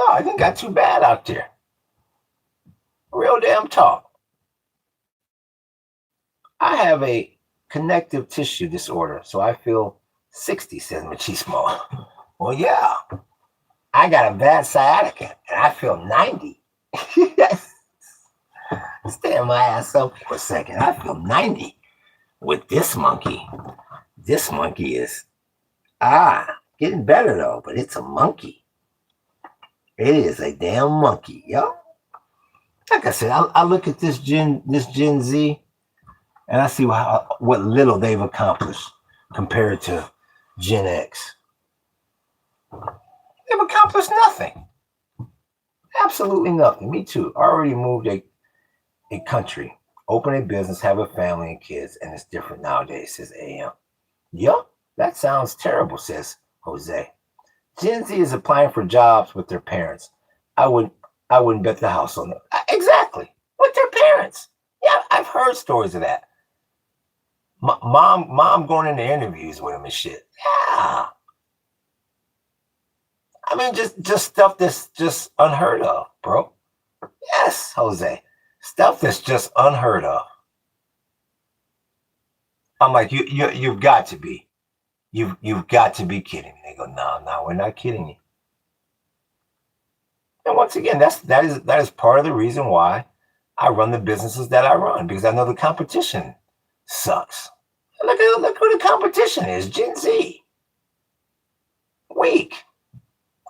I didn't got too bad out there. Real damn talk. I have a connective tissue disorder, so I feel 60, says Machismo. Well, yeah. I got a bad sciatica, and I feel 90. Stand my ass up for a second. I feel 90 with this monkey. This monkey is, getting better though, but it's a monkey. It is a damn monkey, yo. Like I said, I look at this Gen Z, and I see what little they've accomplished compared to Gen X. They've accomplished nothing. Absolutely nothing. Me too. I already moved a country, open a business, have a family and kids, and it's different nowadays, says AM. Yup, that sounds terrible, says Jose. Gen Z is applying for jobs with their parents. I wouldn't bet the house on them. Exactly. With their parents. Yeah, I've heard stories of that. Mom going into interviews with them and shit. Yeah. I mean, just stuff that's just unheard of, bro. Yes, Jose. Stuff that's just unheard of. I'm like, you've got to be. You've got to be kidding me. They go, no, we're not kidding you. And once again, that is part of the reason why I run the businesses that I run, because I know the competition sucks. Look who the competition is, Gen Z. Weak.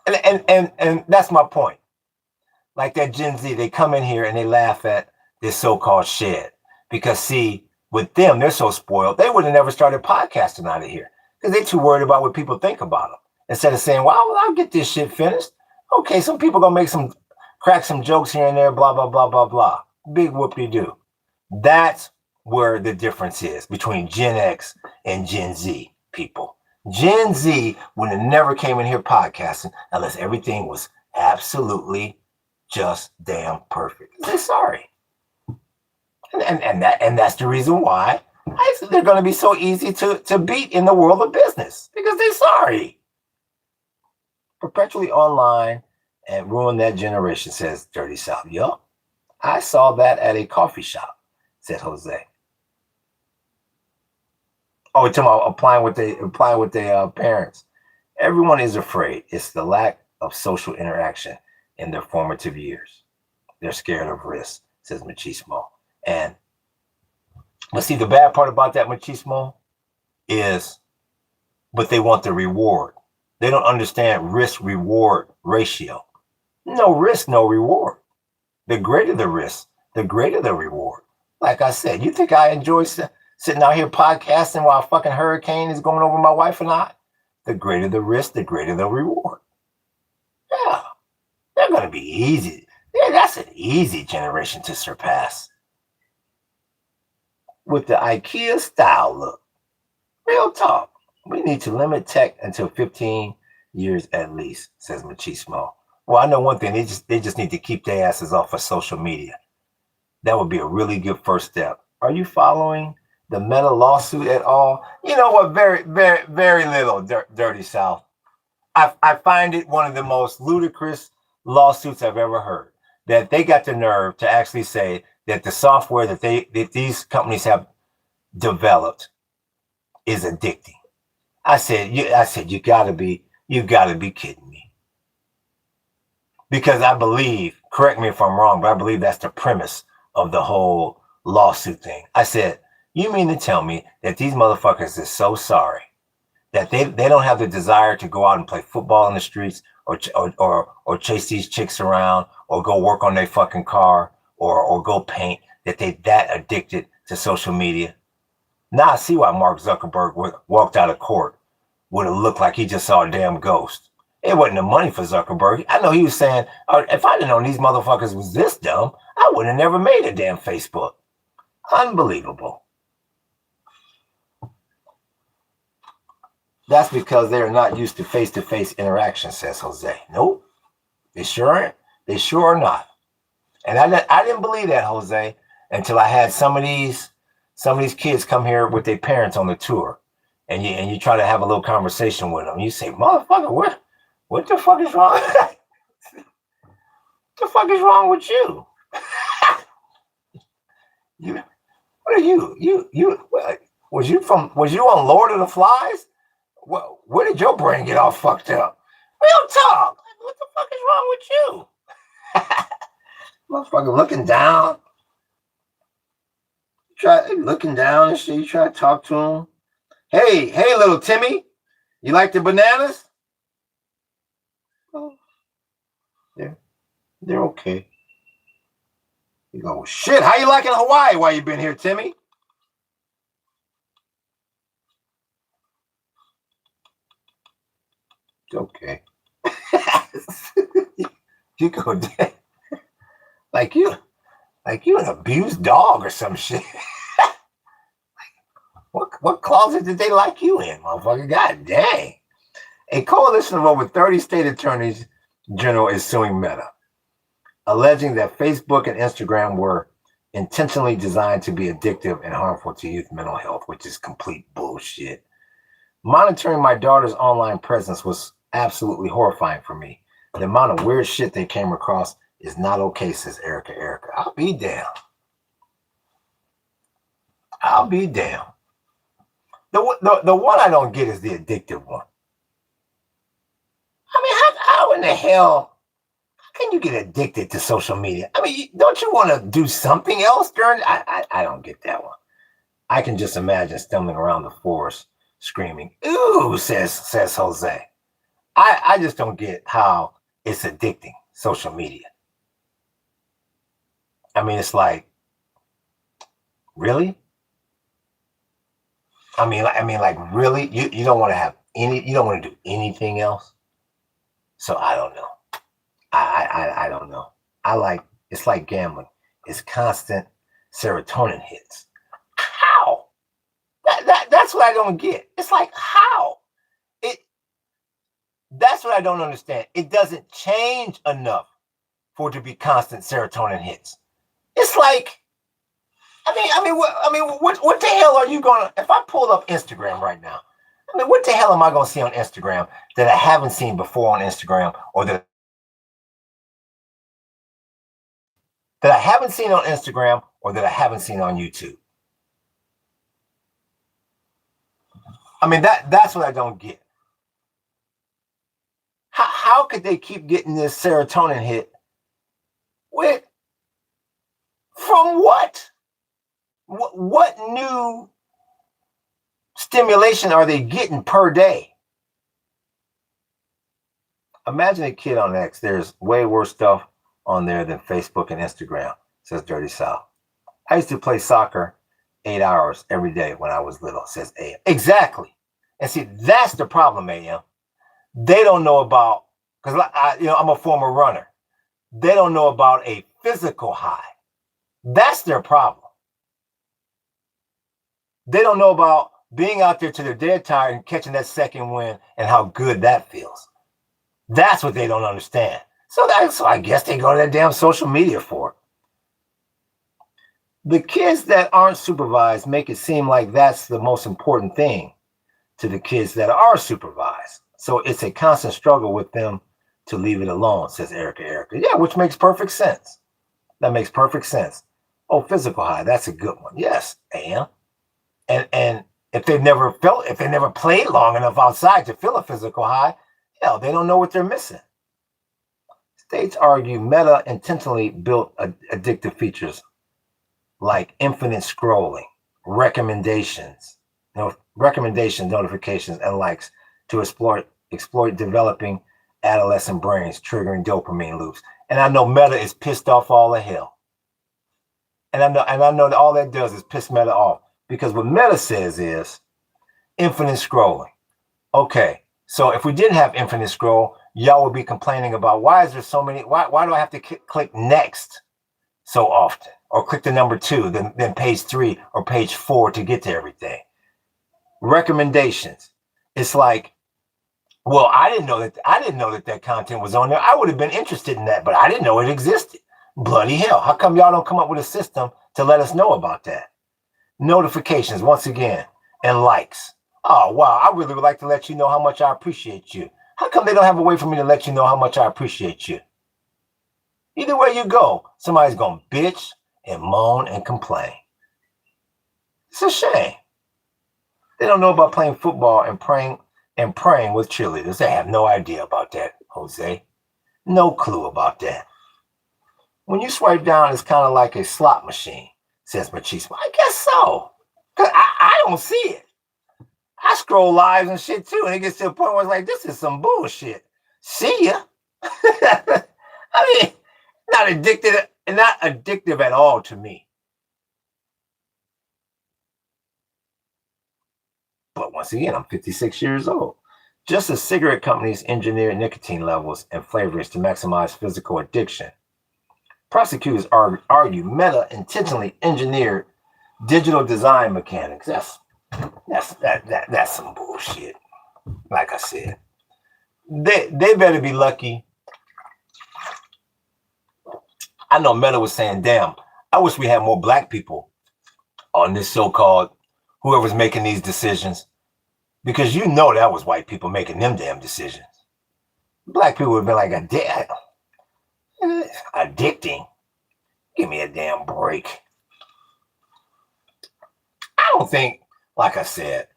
And that's my point. Like that Gen Z, they come in here and they laugh at this so-called shit. Because see, with them, they're so spoiled, they would have never started podcasting out of here because they're too worried about what people think about them. Instead of saying, well, I'll get this shit finished. Okay, some people gonna crack some jokes here and there, blah, blah, blah, blah, blah. Big whoop-de-doo. That's where the difference is between Gen X and Gen Z people. Gen Z would have never came in here podcasting unless everything was absolutely just damn perfect. They're sorry. And that's the reason why they're going to be so easy to beat in the world of business because they're sorry. Perpetually online and ruin that generation, says Dirty South. Yup, I saw that at a coffee shop, said Jose. Oh, you're talking about applying with their parents. Everyone is afraid. It's the lack of social interaction in their formative years. They're scared of risk, says Machismo. But see, the bad part about that machismo is, but they want the reward. They don't understand risk-reward ratio. No risk, no reward. The greater the risk, the greater the reward. Like I said, you think I enjoy sitting out here podcasting while a fucking hurricane is going over my wife and I? The greater the risk, the greater the reward. Yeah, they're going to be easy. Yeah, that's an easy generation to surpass. With the IKEA style look. Real talk. We need to limit tech until 15 years at least, says Machismo. Well, I know one thing. They just need to keep their asses off of social media. That would be a really good first step. Are you following the Meta lawsuit at all? You know what? Very, very, very little, Dirty South. I find it one of the most ludicrous lawsuits I've ever heard. That they got the nerve to actually say that the software that these companies have developed is addicting. I said, you gotta be kidding me. Because I believe, correct me if I'm wrong, but I believe that's the premise of the whole lawsuit thing. I said, you mean to tell me that these motherfuckers are so sorry that they don't have the desire to go out and play football in the streets or chase these chicks around or go work on their fucking car or go paint, that they that addicted to social media? Now I see why Mark Zuckerberg walked out of court would have looked like he just saw a damn ghost. It wasn't the money for Zuckerberg. I know he was saying, if I didn't know these motherfuckers was this dumb, I would have never made a damn Facebook. Unbelievable. That's because they're not used to face-to-face interaction, says Jose. Nope. They sure aren't. They sure are not. And I didn't believe that, Jose, until I had some of these kids come here with their parents on the tour, and you try to have a little conversation with them. You say, motherfucker, what the fuck is wrong? What the fuck is wrong with you? What are you? Was you on Lord of the Flies? Where did your brain get all fucked up? Real talk. What the fuck is wrong with you? Motherfucker looking down. Looking down and shit. You try to talk to him. Hey, little Timmy. You like the bananas? Oh, they're okay. You go, shit, how you liking Hawaii while you been here, Timmy? It's okay. You go like you an abused dog or some shit. What closet did they like you in, motherfucker? God dang. A coalition of over 30 state attorneys general is suing Meta, alleging that Facebook and Instagram were intentionally designed to be addictive and harmful to youth mental health, which is complete bullshit. Monitoring my daughter's online presence was absolutely horrifying for me. The amount of weird shit they came across is not okay, says Erica. I'll be damned. The one I don't get is the addictive one. I mean, how in the hell can you get addicted to social media? I mean, don't you want to do something else during? I don't get that one. I can just imagine stumbling around the forest screaming, "Ooh!" says Jose. I just don't get how it's addicting, social media. I mean, it's like, really? Like really, you don't want to have you don't want to do anything else. So I don't know. I don't know. It's like gambling. It's constant serotonin hits. How? That's what I don't get. It's like how? That's what I don't understand. It doesn't change enough for it to be constant serotonin hits. It's like, what the hell are you gonna? If I pulled up Instagram right now, what the hell am I gonna see on Instagram that I haven't seen before on Instagram, or that I haven't seen on Instagram, or that I haven't seen on YouTube? That's what I don't get. How could they keep getting this serotonin hit? From what? What new stimulation are they getting per day? Imagine a kid on X. There's way worse stuff on there than Facebook and Instagram, says Dirty South. I used to play soccer 8 hours every day when I was little, says AM. Exactly. And see, that's the problem, AM. They don't know about, because I'm a former runner. They don't know about a physical high. That's their problem. They don't know about being out there till they're dead tired and catching that second wind and how good that feels. That's what they don't understand. So I guess they go to that damn social media for it. The kids that aren't supervised make it seem like that's the most important thing to the kids that are supervised. So it's a constant struggle with them to leave it alone, says Erica. Yeah, which makes perfect sense. That makes perfect sense. Oh, physical high, that's a good one. Yes, and if they've never played long enough outside to feel a physical high, hell, they don't know what they're missing. States argue Meta intentionally built addictive features like infinite scrolling, recommendations, notifications, and likes to exploit developing adolescent brains, triggering dopamine loops. And I know Meta is pissed off all the hell. And I know that all that does is piss Meta off, because what Meta says is infinite scrolling. Okay, so if we didn't have infinite scroll, y'all would be complaining about why is there so many? Why do I have to click next so often, or click the number 2, then page 3 or page 4 to get to everything? Recommendations. It's like, well, I didn't know that content was on there. I would have been interested in that, but I didn't know it existed. Bloody hell! How come y'all don't come up with a system to let us know about that? Notifications, once again, and likes. Oh, wow, I really would like to let you know how much I appreciate you. How come they don't have a way for me to let you know how much I appreciate you? Either way you go, somebody's going to bitch and moan and complain. It's a shame. They don't know about playing football and praying with cheerleaders. They have no idea about that, Jose. No clue about that. When you swipe down, it's kind of like a slot machine, says Machismo. I guess so. Because I don't see it. I scroll lives and shit too, and it gets to a point where it's like, this is some bullshit. See ya. Not addictive at all to me. But once again, I'm 56 years old. Just as cigarette companies engineer nicotine levels and flavors to maximize physical addiction, prosecutors argue Meta intentionally engineered digital design mechanics. That's some bullshit. Like I said, they better be lucky. I know Meta was saying, damn, I wish we had more black people on this so-called whoever's making these decisions, because you know that was white people making them damn decisions. Black people would have been like, addicting. Give me a damn break. I don't think, like I said,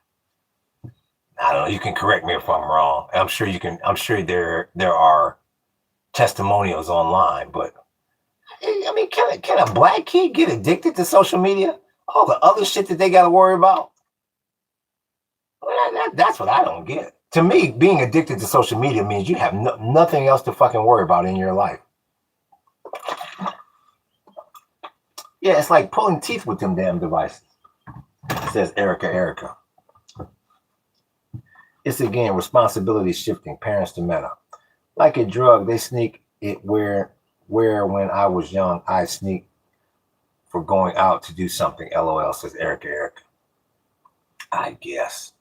I don't know, you can correct me if I'm wrong. I'm sure there are testimonials online, but I mean, can a black kid get addicted to social media? All the other shit that they got to worry about? Well, that's what I don't get. To me, being addicted to social media means you have nothing else to fucking worry about in your life. Yeah, it's like pulling teeth with them damn devices, says Erica. It's again responsibility shifting parents to meta. Like a drug, they sneak it where when I was young, I sneak for going out to do something. LOL, says Erica. I guess.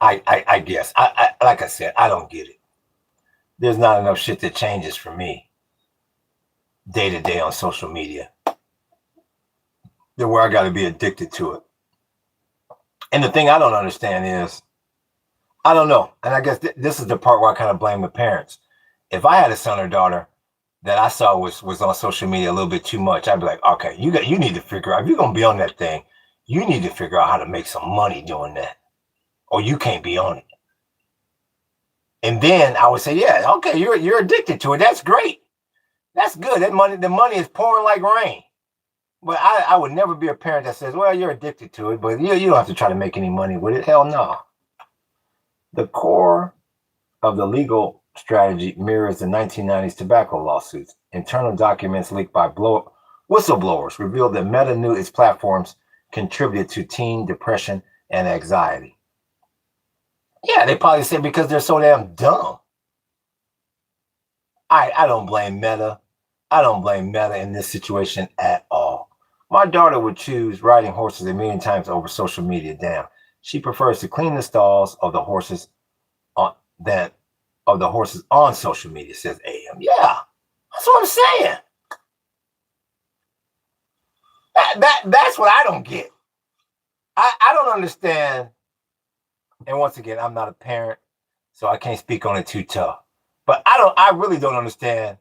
I guess. I like I said, I don't get it. There's not enough shit that changes for me day to day on social media. Then where I got to be addicted to it. And the thing I don't understand is, I don't know. And I guess this is the part where I kind of blame the parents. If I had a son or daughter that I saw was on social media a little bit too much, I'd be like, okay, you need to figure out, if you're going to be on that thing, you need to figure out how to make some money doing that, or you can't be on it. And then I would say, yeah, okay, you're addicted to it. That's great. That's good. The money is pouring like rain. But I would never be a parent that says, well, you're addicted to it, but you don't have to try to make any money with it. Hell no. The core of the legal strategy mirrors the 1990s tobacco lawsuits. Internal documents leaked by whistleblowers revealed that Meta knew its platforms contributed to teen depression and anxiety. Yeah, they probably said because they're so damn dumb. I don't blame Meta. I don't blame Meta in this situation at all. My daughter would choose riding horses a million times over social media. Damn. She prefers to clean the stalls of the horses on social media, says AM. Yeah, that's what I'm saying. That's what I don't get. I don't understand. And once again, I'm not a parent, so I can't speak on it too tough. But I really don't understand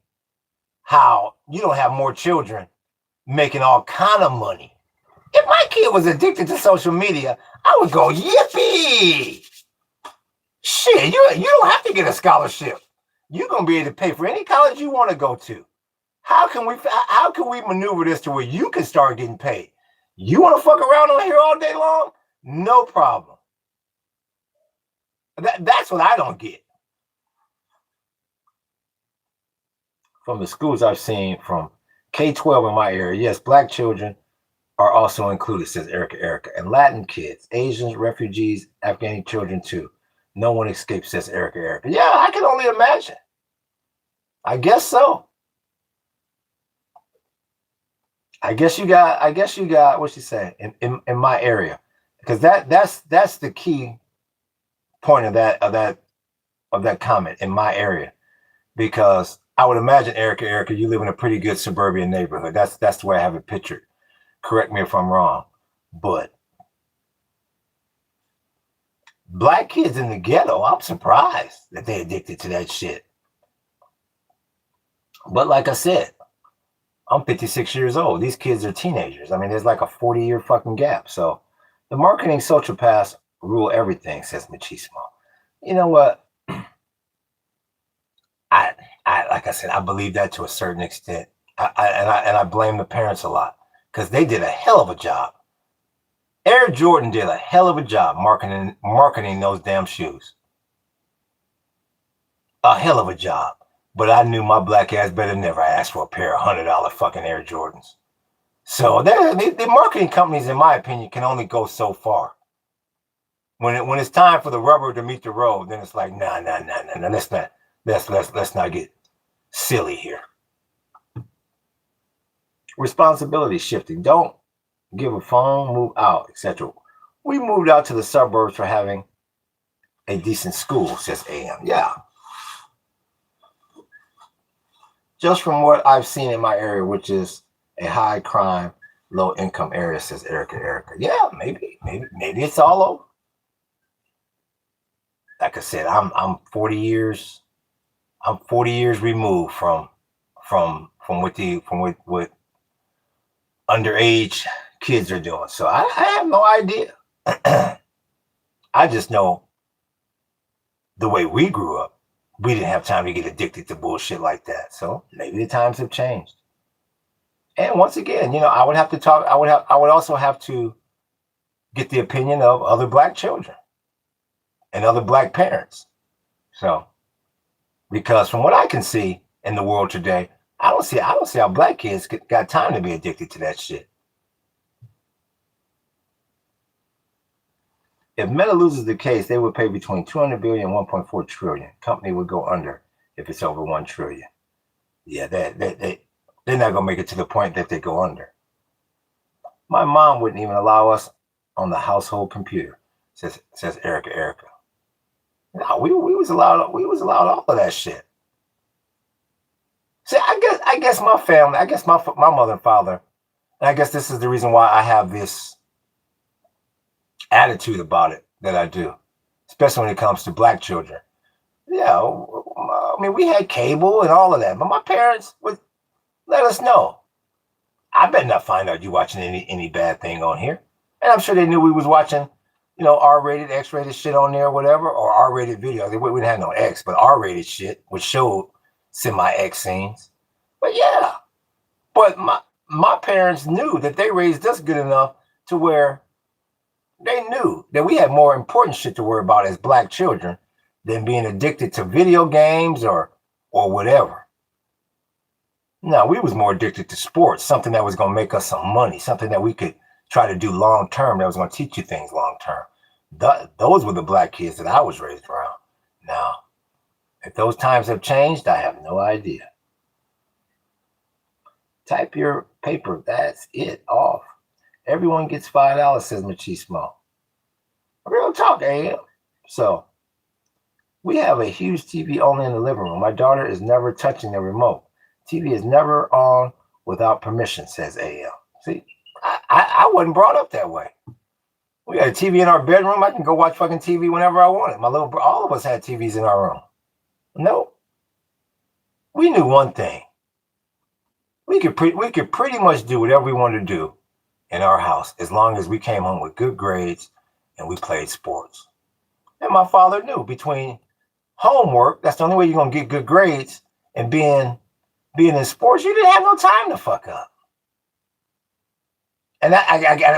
how you don't have more children making all kind of money. If my kid was addicted to social media, I would go, yippee! Shit, you don't have to get a scholarship. You're gonna be able to pay for any college you want to go to. How can we maneuver this to where you can start getting paid? You want to fuck around on here all day long? No problem. That's what I don't get. From the schools I've seen, from K-12 in my area, yes, black children are also included, says Erica, and Latin kids, Asians, refugees, Afghani children too. No one escapes, says Erica. Yeah, I can only imagine. I guess so. I guess you got what she said in my area, because that's the key point of that comment, in my area, because I would imagine Erica, you live in a pretty good suburban neighborhood. That's the way I have it pictured. Correct me if I'm wrong, but black kids in the ghetto, I'm surprised that they addicted to that shit. But like I said, I'm 56 years old. These kids are teenagers. I mean, there's like a 40-year fucking gap. So the marketing sociopaths rule everything, says Machismo. You know what? I like I said, I believe that to a certain extent. I blame the parents a lot, because they did a hell of a job. Air Jordan did a hell of a job marketing those damn shoes. A hell of a job. But I knew my black ass better never ask for a pair of $100 fucking Air Jordans. So the marketing companies, in my opinion, can only go so far. When it's time for the rubber to meet the road, then it's like, nah. Let's not get silly here. Responsibility shifting. Don't give a phone, move out, etc. We moved out to the suburbs for having a decent school, says AM. Yeah. Just from what I've seen in my area, which is a high crime, low income area, says Erica. Yeah, maybe it's all over. Like I said, I'm 40 years removed from what underage kids are doing. So I have no idea. I just know the way we grew up, we didn't have time to get addicted to bullshit like that. So maybe the times have changed. And once again, I would have to talk. I would also have to get the opinion of other black children and other black parents. So, because from what I can see in the world today, I don't see how black kids got time to be addicted to that shit. If Meta loses the case, they would pay between 200 billion and 1.4 trillion. Company would go under if it's over 1 trillion. Yeah, they're not gonna make it to the point that they go under. My mom wouldn't even allow us on the household computer, says Erica. No, we was allowed all of that shit. See, I guess my family, I guess my mother and father, and I guess this is the reason why I have this attitude about it that I do, especially when it comes to black children. Yeah, I mean, we had cable and all of that, but my parents would let us know. I better not find out you watching any bad thing on here. And I'm sure they knew we was watching, R-rated, X-rated shit on there, whatever, or R-rated video. We didn't have no X, but R-rated shit, which showed semi-X scenes. But yeah, but my parents knew that they raised us good enough to where they knew that we had more important shit to worry about as black children than being addicted to video games or whatever. No, we was more addicted to sports, something that was going to make us some money, something that we could try to do long term, that was going to teach you things long term. Those were the black kids that I was raised around. Now, if those times have changed, I have no idea. Type your paper. That's it. Off. Everyone gets $5, says Machismo. Real talk, AM. So, we have a huge TV only in the living room. My daughter is never touching the remote. TV is never on without permission, says AM. See, I wasn't brought up that way. We got a TV in our bedroom. I can go watch fucking TV whenever I want it. All of us had TVs in our room. No. We knew one thing. We could pretty much do whatever we wanted to do in our house as long as we came home with good grades and we played sports. And my father knew between homework, that's the only way you're going to get good grades, and being in sports, you didn't have no time to fuck up. And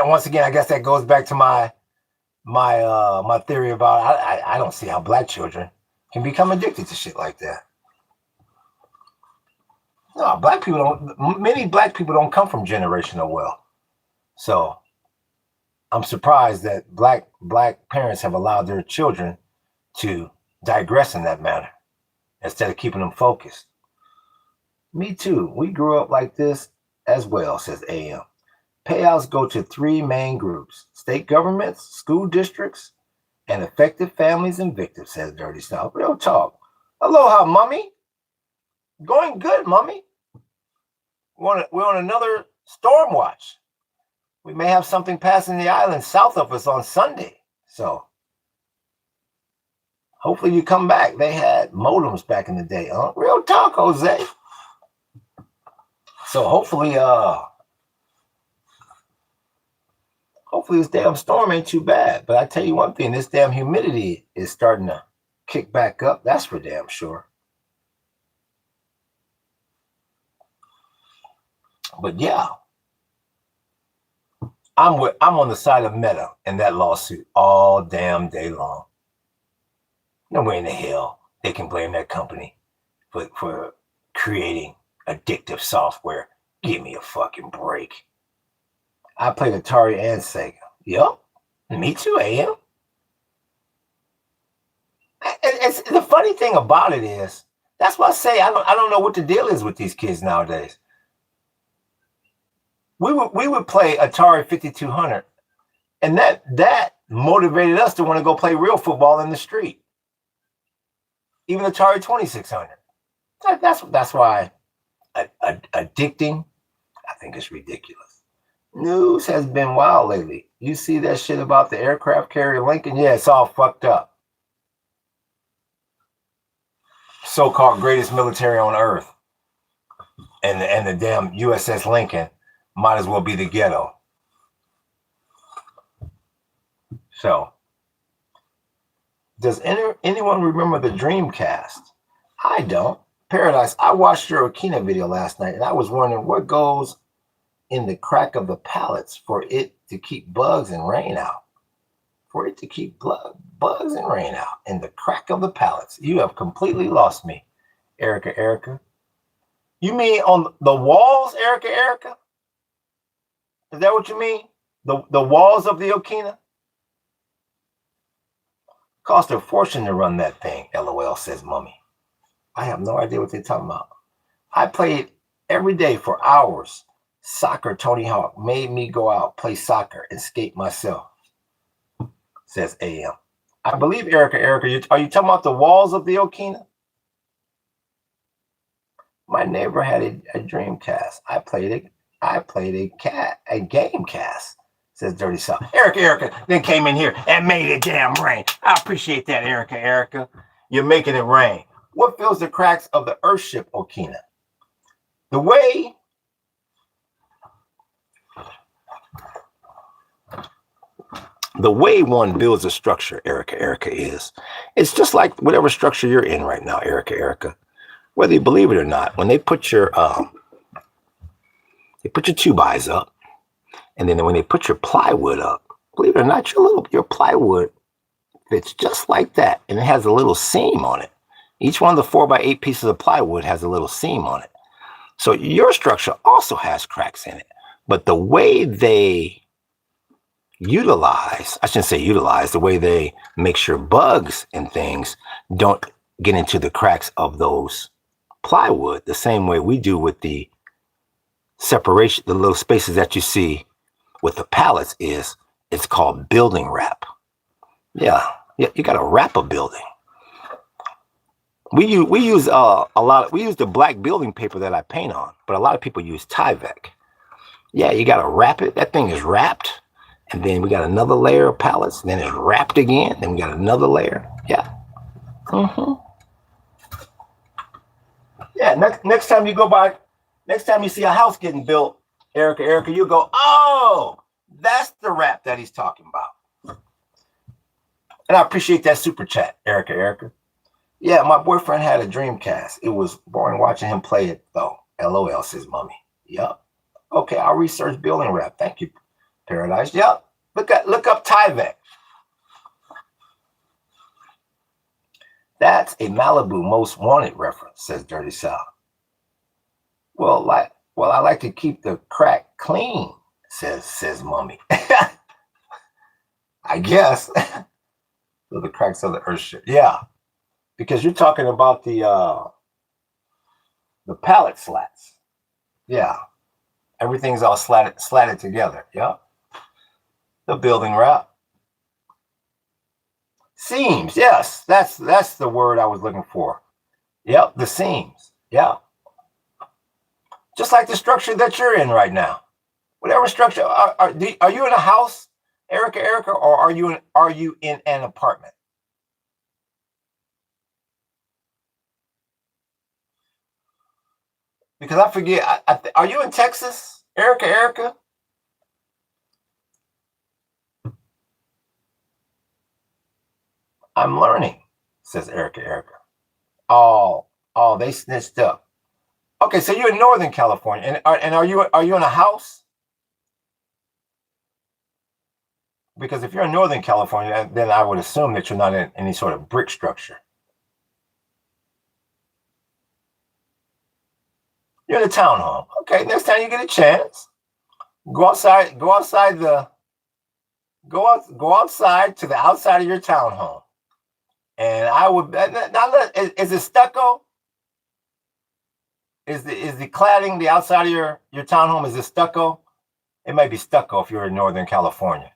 once again, I guess that goes back to my theory about I don't see how black children can become addicted to shit like that. No, many black people don't come from generational wealth. So I'm surprised that black parents have allowed their children to digress in that manner instead of keeping them focused. Me too. We grew up like this as well, says AM. Payouts go to 3 main groups: state governments, school districts, and affected families and victims, says Dirty South. Real talk. Aloha, mommy. Going good, mommy. We're on another storm watch. We may have something passing the island south of us on Sunday. So hopefully you come back. They had modems back in the day, huh? Real talk, Jose. So hopefully this damn storm ain't too bad. But I tell you one thing, this damn humidity is starting to kick back up. That's for damn sure. But yeah, I'm on the side of Meta in that lawsuit all damn day long. No way in the hell they can blame that company for creating addictive software. Give me a fucking break. I played Atari and Sega. Yup, me too, AM. It's the funny thing about it is, that's why I say I don't know what the deal is with these kids nowadays. We would play Atari 5200, and that motivated us to want to go play real football in the street. Even Atari 2600. That's why addicting, I think it's ridiculous. News has been wild lately. You see that shit about the aircraft carrier Lincoln? Yeah, it's all fucked up. So-called greatest military on earth, and the damn USS Lincoln might as well be the ghetto. So, does anyone remember the Dreamcast? I don't. Paradise, I watched your Okina video last night, and I was wondering what goes in the crack of the pallets for it to keep bugs and rain out. For it to keep bugs and rain out in the crack of the pallets. You have completely lost me, Erica. You mean on the walls, Erica? Is that what you mean? The walls of the Okina? Cost a fortune to run that thing, LOL, says Mummy. I have no idea what they're talking about. I played every day for hours. Soccer, Tony Hawk made me go out, play soccer, and skate myself, says AM. I believe, Erica, are you talking about the walls of the Okina? My neighbor had a Dreamcast. I played a game cast, says Dirty South. Erica then came in here and made it damn rain. I appreciate that, Erica. You're making it rain. What fills the cracks of the Earthship, Okina? The way one builds a structure, Erica, it's just like whatever structure you're in right now, Erica. Whether you believe it or not, when they put your 2x up, and then when they put your plywood up, believe it or not, your plywood fits just like that, and it has a little seam on it. Each one of the 4x8 pieces of plywood has a little seam on it. So your structure also has cracks in it, but the way they the way they make sure bugs and things don't get into the cracks of those plywood, the same way we do with the separation, the little spaces that you see with the pallets, it's called building wrap. Yeah, you got to wrap a building. We use the black building paper that I paint on, but a lot of people use Tyvek. Yeah, you got to wrap it. That thing is wrapped, and then we got another layer of pallets, and then it's wrapped again, then we got another layer. Yeah. Yeah, next time you go by, next time you see a house getting built, Erica, you go, oh, that's the wrap that he's talking about. And I appreciate that super chat, Erica. Yeah, my boyfriend had a Dreamcast. It was boring watching him play it, though. LOL, says Mummy. Yep. Okay, I'll research building wrap. Thank you, Paradise. Yep. Look up Tyvek. That's a Malibu Most Wanted reference, says Dirty South. Well, I like to keep the crack clean, says Mummy. I guess. So the cracks of the Earthship. Yeah. Because you're talking about the pallet slats. Yeah. Everything's all slatted together. Yeah. The building wrap. Seams. Yes, that's the word I was looking for. Yep, the seams. Yeah. Just like the structure that you're in right now. Whatever structure. Are you in a house, Erica, or are you in an apartment? Because I forget. Are you in Texas, Erica? I'm learning, says Erica. Oh, they snitched up. Okay, so you're in Northern California, and are you in a house? Because if you're in Northern California, then I would assume that you're not in any sort of brick structure. You're in a townhome. Okay, next time you get a chance, go outside to the outside of your townhome. And I would now is it stucco? Is the cladding the outside of your townhome? Is it stucco? It might be stucco if you're in Northern California.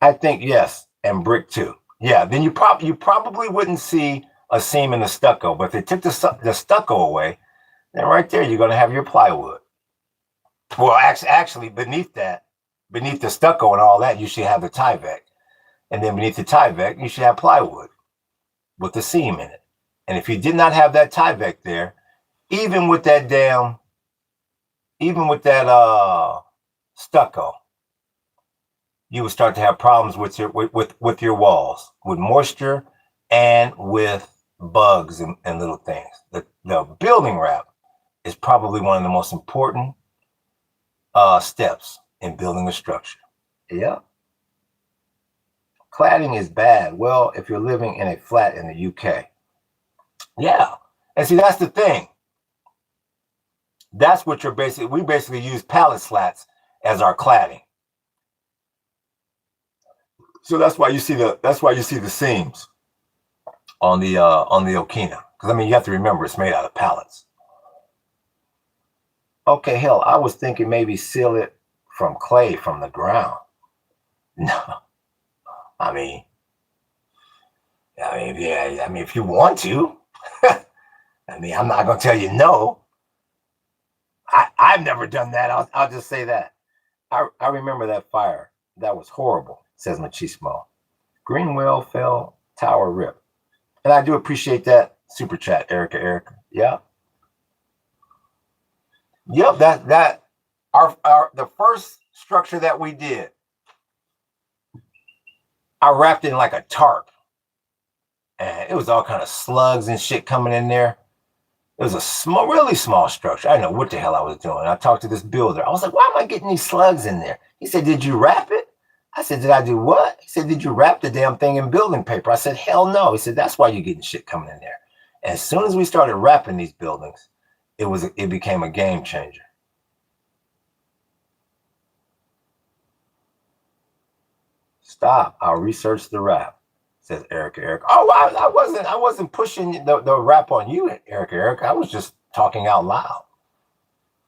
I think yes, and brick too. Yeah, then you probably wouldn't see a seam in the stucco, but if they took the stucco away, then right there you're going to have your plywood. Well, actually, beneath the stucco and all that, you should have the Tyvek. And then beneath the Tyvek, you should have plywood with the seam in it. And if you did not have that Tyvek there, even with that stucco, you would start to have problems with your walls, with moisture and with bugs and little things. The building wrap is probably one of the most important steps in building a structure. Yeah. Cladding is bad. Well, if you're living in a flat in the UK. Yeah. And see, that's the thing. That's what you're basically. We basically use pallet slats as our cladding. So that's why you see the seams on the Okina. Because I mean, you have to remember it's made out of pallets. Okay, hell, I was thinking maybe seal it from clay from the ground. No, I mean, yeah. I mean, if you want to, I mean, I'm not gonna tell you no. I've never done that. I'll just say that. I remember that fire. That was horrible, says Machismo. Green whale fell, tower rip. And I do appreciate that super chat, Erica. Yeah. Yep, that our the first structure that we did, I wrapped it in like a tarp. And it was all kind of slugs and shit coming in there. It was a really small structure. I didn't know what the hell I was doing. I talked to this builder. I was like, why am I getting these slugs in there? He said, did you wrap it? I said, did I do what? He said, did you wrap the damn thing in building paper? I said, hell no. He said, that's why you're getting shit coming in there. And as soon as we started wrapping these buildings, it became a game changer. Stop. I'll research the wrap, says Erica. Oh, I wasn't pushing the wrap on you, Erica. I was just talking out loud.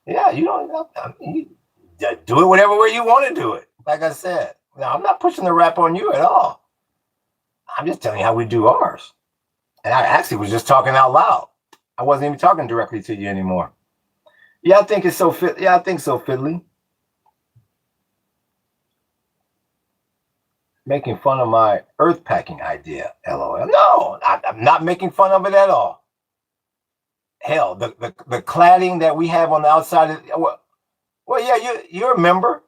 Yeah, you don't. I mean, you do it whatever way you want to do it. Like I said, now, I'm not pushing the wrap on you at all. I'm just telling you how we do ours. And I actually was just talking out loud. I wasn't even talking directly to you anymore. Yeah, I think it's so fit. Yeah, I think so, Fiddly. Making fun of my earth packing idea, LOL. No, I'm not making fun of it at all. Hell, the cladding that we have on the outside of well, yeah, you remember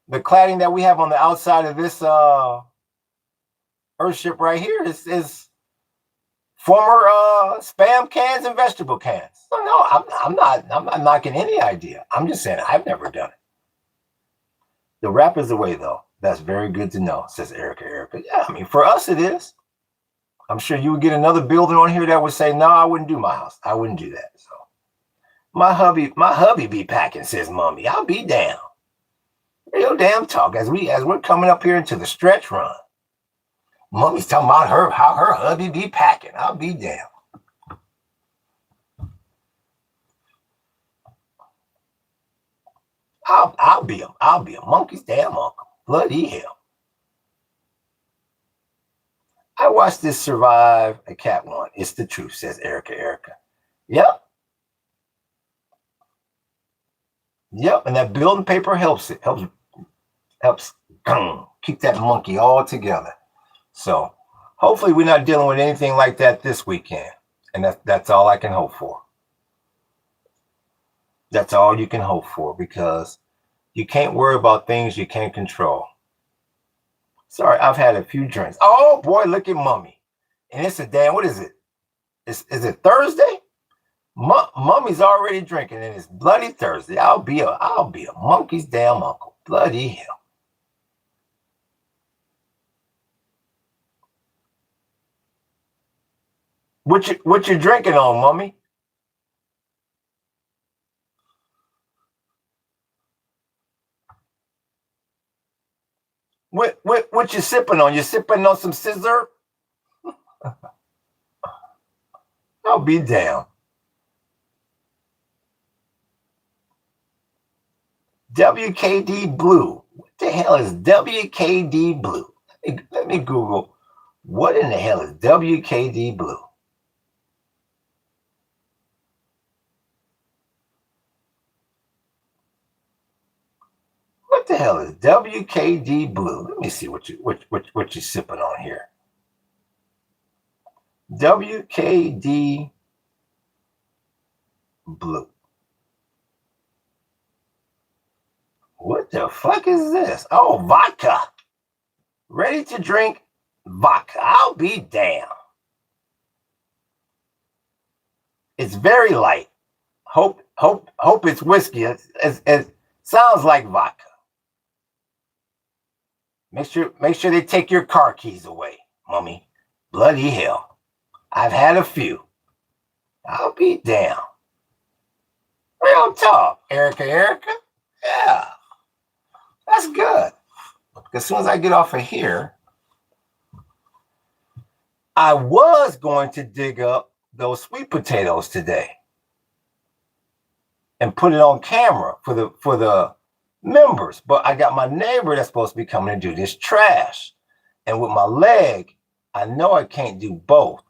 the cladding that we have on the outside of this Earthship right here is former Spam cans and vegetable cans. So no, I'm not knocking any idea. I'm just saying I've never done it. The wrap is away though. That's very good to know, says Erica. Yeah, I mean, for us it is. I'm sure you would get another builder on here that would say, no, I wouldn't do my house. I wouldn't do that. So my hubby be packing, says Mommy. I'll be down. Real damn talk as we're coming up here into the stretch run. Mommy's talking about how her hubby be packing. I'll be down. I'll be a monkey's damn uncle. Bloody hell. I watched this survive a cat one. It's the truth, says Erica. Yep. And that building paper helps keep that monkey all together. So hopefully we're not dealing with anything like that this weekend. And that's all I can hope for. That's all you can hope for, because you can't worry about things you can't control. Sorry, I've had a few drinks. Oh boy, look at Mummy. And it's a damn, what is it? Is it Thursday? Mummy's already drinking and it's bloody Thursday. I'll be a monkey's damn uncle. Bloody hell. What you drinking on, Mummy? What you sipping on? You sipping on some scissor? I'll be down. WKD Blue. What the hell is WKD Blue? Let me Google. What in the hell is WKD Blue? What the hell is WKD Blue? Let me see what you're sipping on here. WKD Blue. What the fuck is this? Oh, vodka. Ready to drink vodka. I'll be damned. It's very light. Hope it's whiskey. It sounds like vodka. Make sure they take your car keys away, Mummy. Bloody hell. I've had a few. I'll be damned. Real talk, Erica. Yeah, that's good. As soon as I get off of here, I was going to dig up those sweet potatoes today and put it on camera for the members, but I got my neighbor that's supposed to be coming to do this trash, and with my leg, I know I can't do both,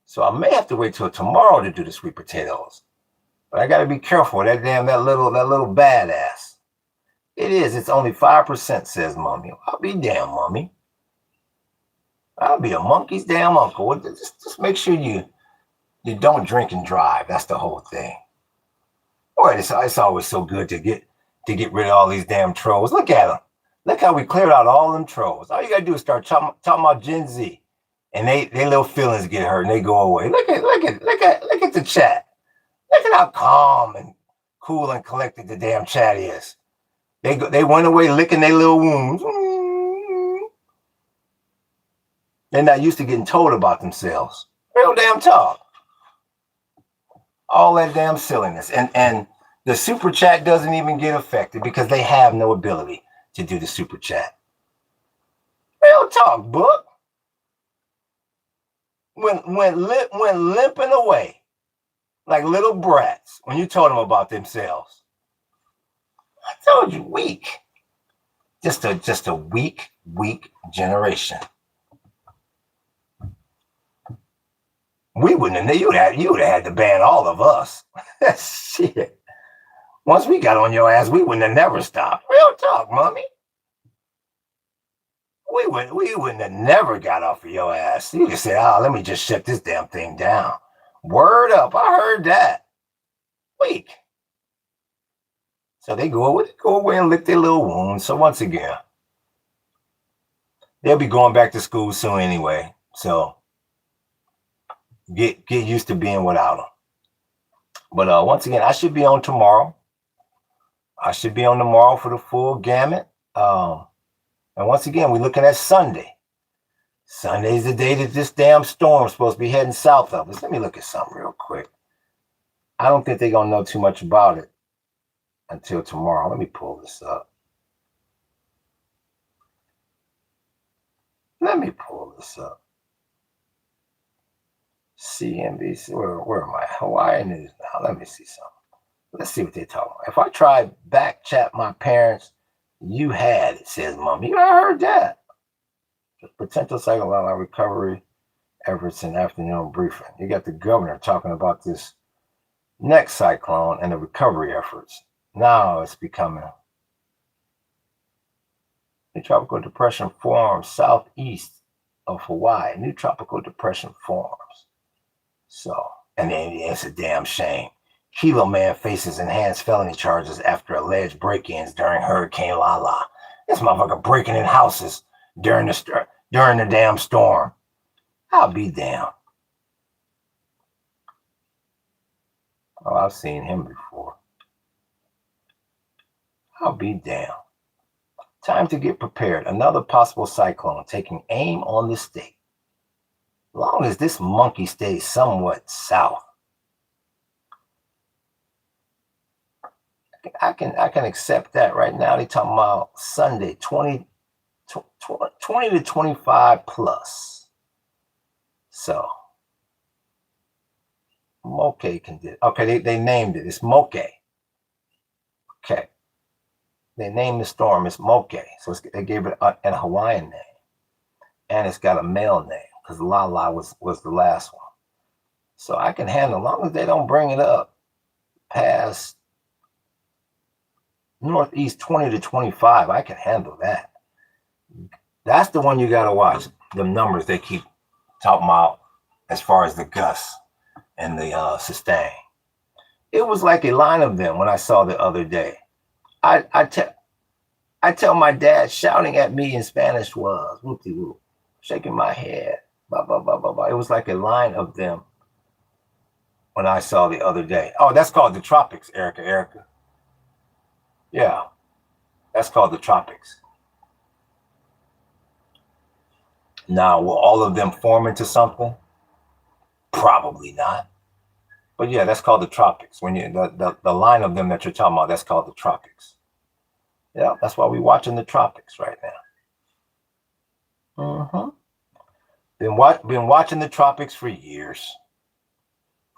so I may have to wait till tomorrow to do the sweet potatoes. But I got to be careful. That little badass. It is. It's only 5%, says Mommy. I'll be damn, Mommy. I'll be a monkey's damn uncle. Just make sure you don't drink and drive. That's the whole thing. Boy, it's always so good to get rid of all these damn trolls. Look at them. Look how we cleared out all them trolls. All you gotta do is start talking about Gen Z, and they little feelings get hurt and they go away. Look at the chat. Look at how calm and cool and collected the damn chat is. They went away licking their little wounds. They're not used to getting told about themselves. Real damn talk. All that damn silliness. And the super chat doesn't even get affected because they have no ability to do the super chat. Real talk, book. Went limping away like little brats when you told them about themselves. I told you, weak. Just a weak generation. We wouldn't have. You would have had to ban all of us. Shit. Once we got on your ass, we wouldn't have never stopped. Real talk, Mommy. We wouldn't have never got off of your ass. You just said, let me just shut this damn thing down. Word up. I heard that. Weak. So they go away and lick their little wounds. So once again, they'll be going back to school soon anyway. So get used to being without them. But once again, I should be on tomorrow. I should be on tomorrow for the full gamut. And once again, we're looking at Sunday. Sunday's the day that this damn storm's supposed to be heading south of us. Let me look at something real quick. I don't think they're going to know too much about it until tomorrow. Let me pull this up. CNBC, where am I? Hawaiian News now. Let me see something. Let's see what they're talking about. If I try back chat my parents, you had it, says Mommy. I heard that. Potential psychological recovery efforts in afternoon briefing. You got the governor talking about this next cyclone and the recovery efforts. Now it's becoming new tropical depression forms southeast of Hawaii. New tropical depression forms. So, and then it's a damn shame. Kilo Man faces enhanced felony charges after alleged break-ins during Hurricane Lala. This motherfucker breaking in houses during the damn storm. I'll be damned. Oh, I've seen him before. I'll be damned. Time to get prepared. Another possible cyclone taking aim on the state. Long as this monkey stays somewhat south, I can accept that right now. They're talking about Sunday, 20 to 25 plus. So, Moke can do it. Okay, they named it. It's Moke. Okay. They named the storm. It's Moke. So they gave it a Hawaiian name. And it's got a male name because Lala was the last one. So I can handle, as long as they don't bring it up past northeast 20 to 25, I can handle that. That's the one you got to watch. The numbers they keep talking about as far as the gusts and the sustain. It was like a line of them when I saw the other day. I tell my dad shouting at me in Spanish was whoop-de-whoop, shaking my head, blah, blah, blah, blah, blah. It was like a line of them when I saw the other day. Oh, that's called the tropics, Erica. Yeah, that's called the tropics. Now, will all of them form into something? Probably not. But yeah, that's called the tropics. When you the line of them that you're talking about, that's called the tropics. Yeah, that's why we're watching the tropics right now. Been watching the tropics for years.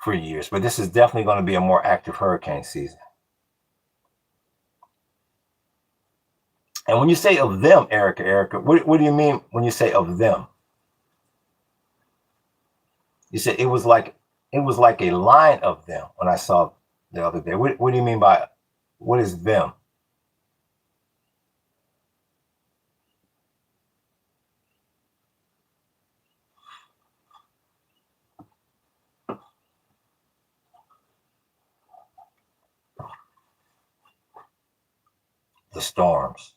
But this is definitely going to be a more active hurricane season. And when you say of them, Erica, what do you mean when you say of them? You said it was like a line of them when I saw the other day. What do you mean by what is them? The storms.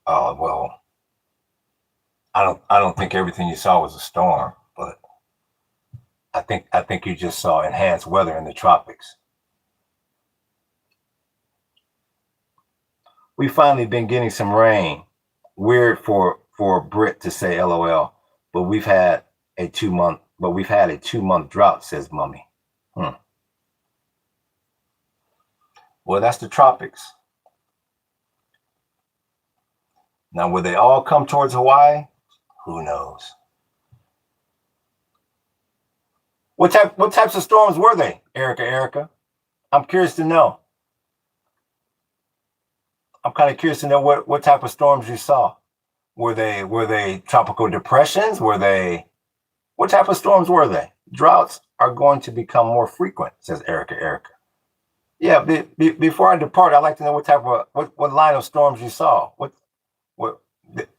Oh well, I don't think everything you saw was a storm, but I think you just saw enhanced weather in the tropics. We finally been getting some rain. Weird for a Brit to say LOL, but we've had a 2-month drought, says Mummy. Well, that's the tropics. Now, will they all come towards Hawaii? Who knows? What types of storms were they, Erica? I'm curious to know. I'm kind of curious to know what type of storms you saw. Were they tropical depressions? What type of storms were they? Droughts are going to become more frequent, says Erica. Yeah, before I depart, I'd like to know what line of storms you saw. What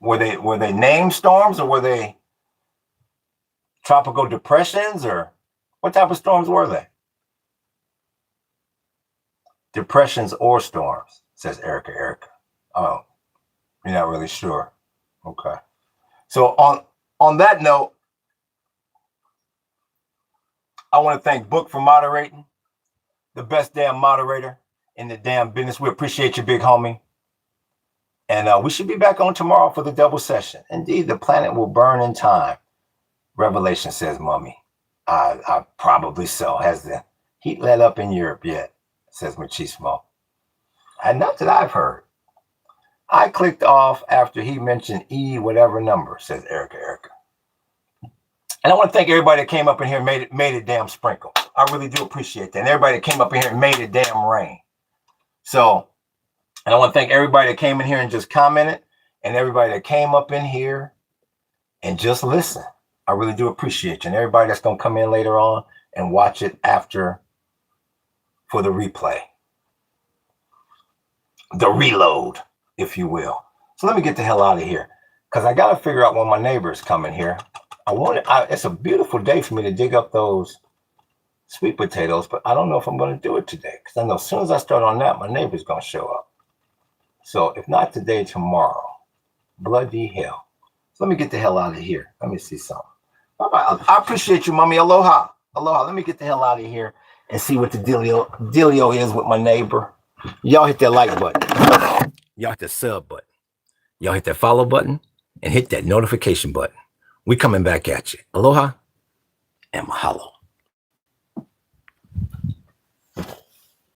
were they named storms, or were they tropical depressions, or what type of storms were they? Depressions or storms, says Erica. Oh, you're not really sure. Okay. So on that note, I want to thank Book for moderating. The best damn moderator in the damn business. We appreciate you, big homie. And we should be back on tomorrow for the double session. Indeed, the planet will burn in time. Revelation, says Mummy. I probably so. Has the heat let up in Europe yet? Says Machismo. And not that I've heard. I clicked off after he mentioned E whatever number, says Erica. And I want to thank everybody that came up in here and made it damn sprinkle. I really do appreciate that. And everybody that came up in here and made it damn rain. So, and I want to thank everybody that came in here and just commented, and everybody that came up in here and just listened. I really do appreciate you. And everybody that's going to come in later on and watch it after for the replay. The reload, if you will. So let me get the hell out of here, because I got to figure out when my neighbors come in here. It's a beautiful day for me to dig up those sweet potatoes, but I don't know if I'm going to do it today, because I know as soon as I start on that, my neighbor's going to show up. So if not today, tomorrow. Bloody hell. So let me get the hell out of here. Let me see something. Bye-bye. I appreciate you, Mommy. Aloha. Let me get the hell out of here and see what the dealio is with my neighbor. Y'all hit that like button. Y'all hit the sub button. Y'all hit that follow button and hit that notification button. We coming back at you. Aloha and mahalo.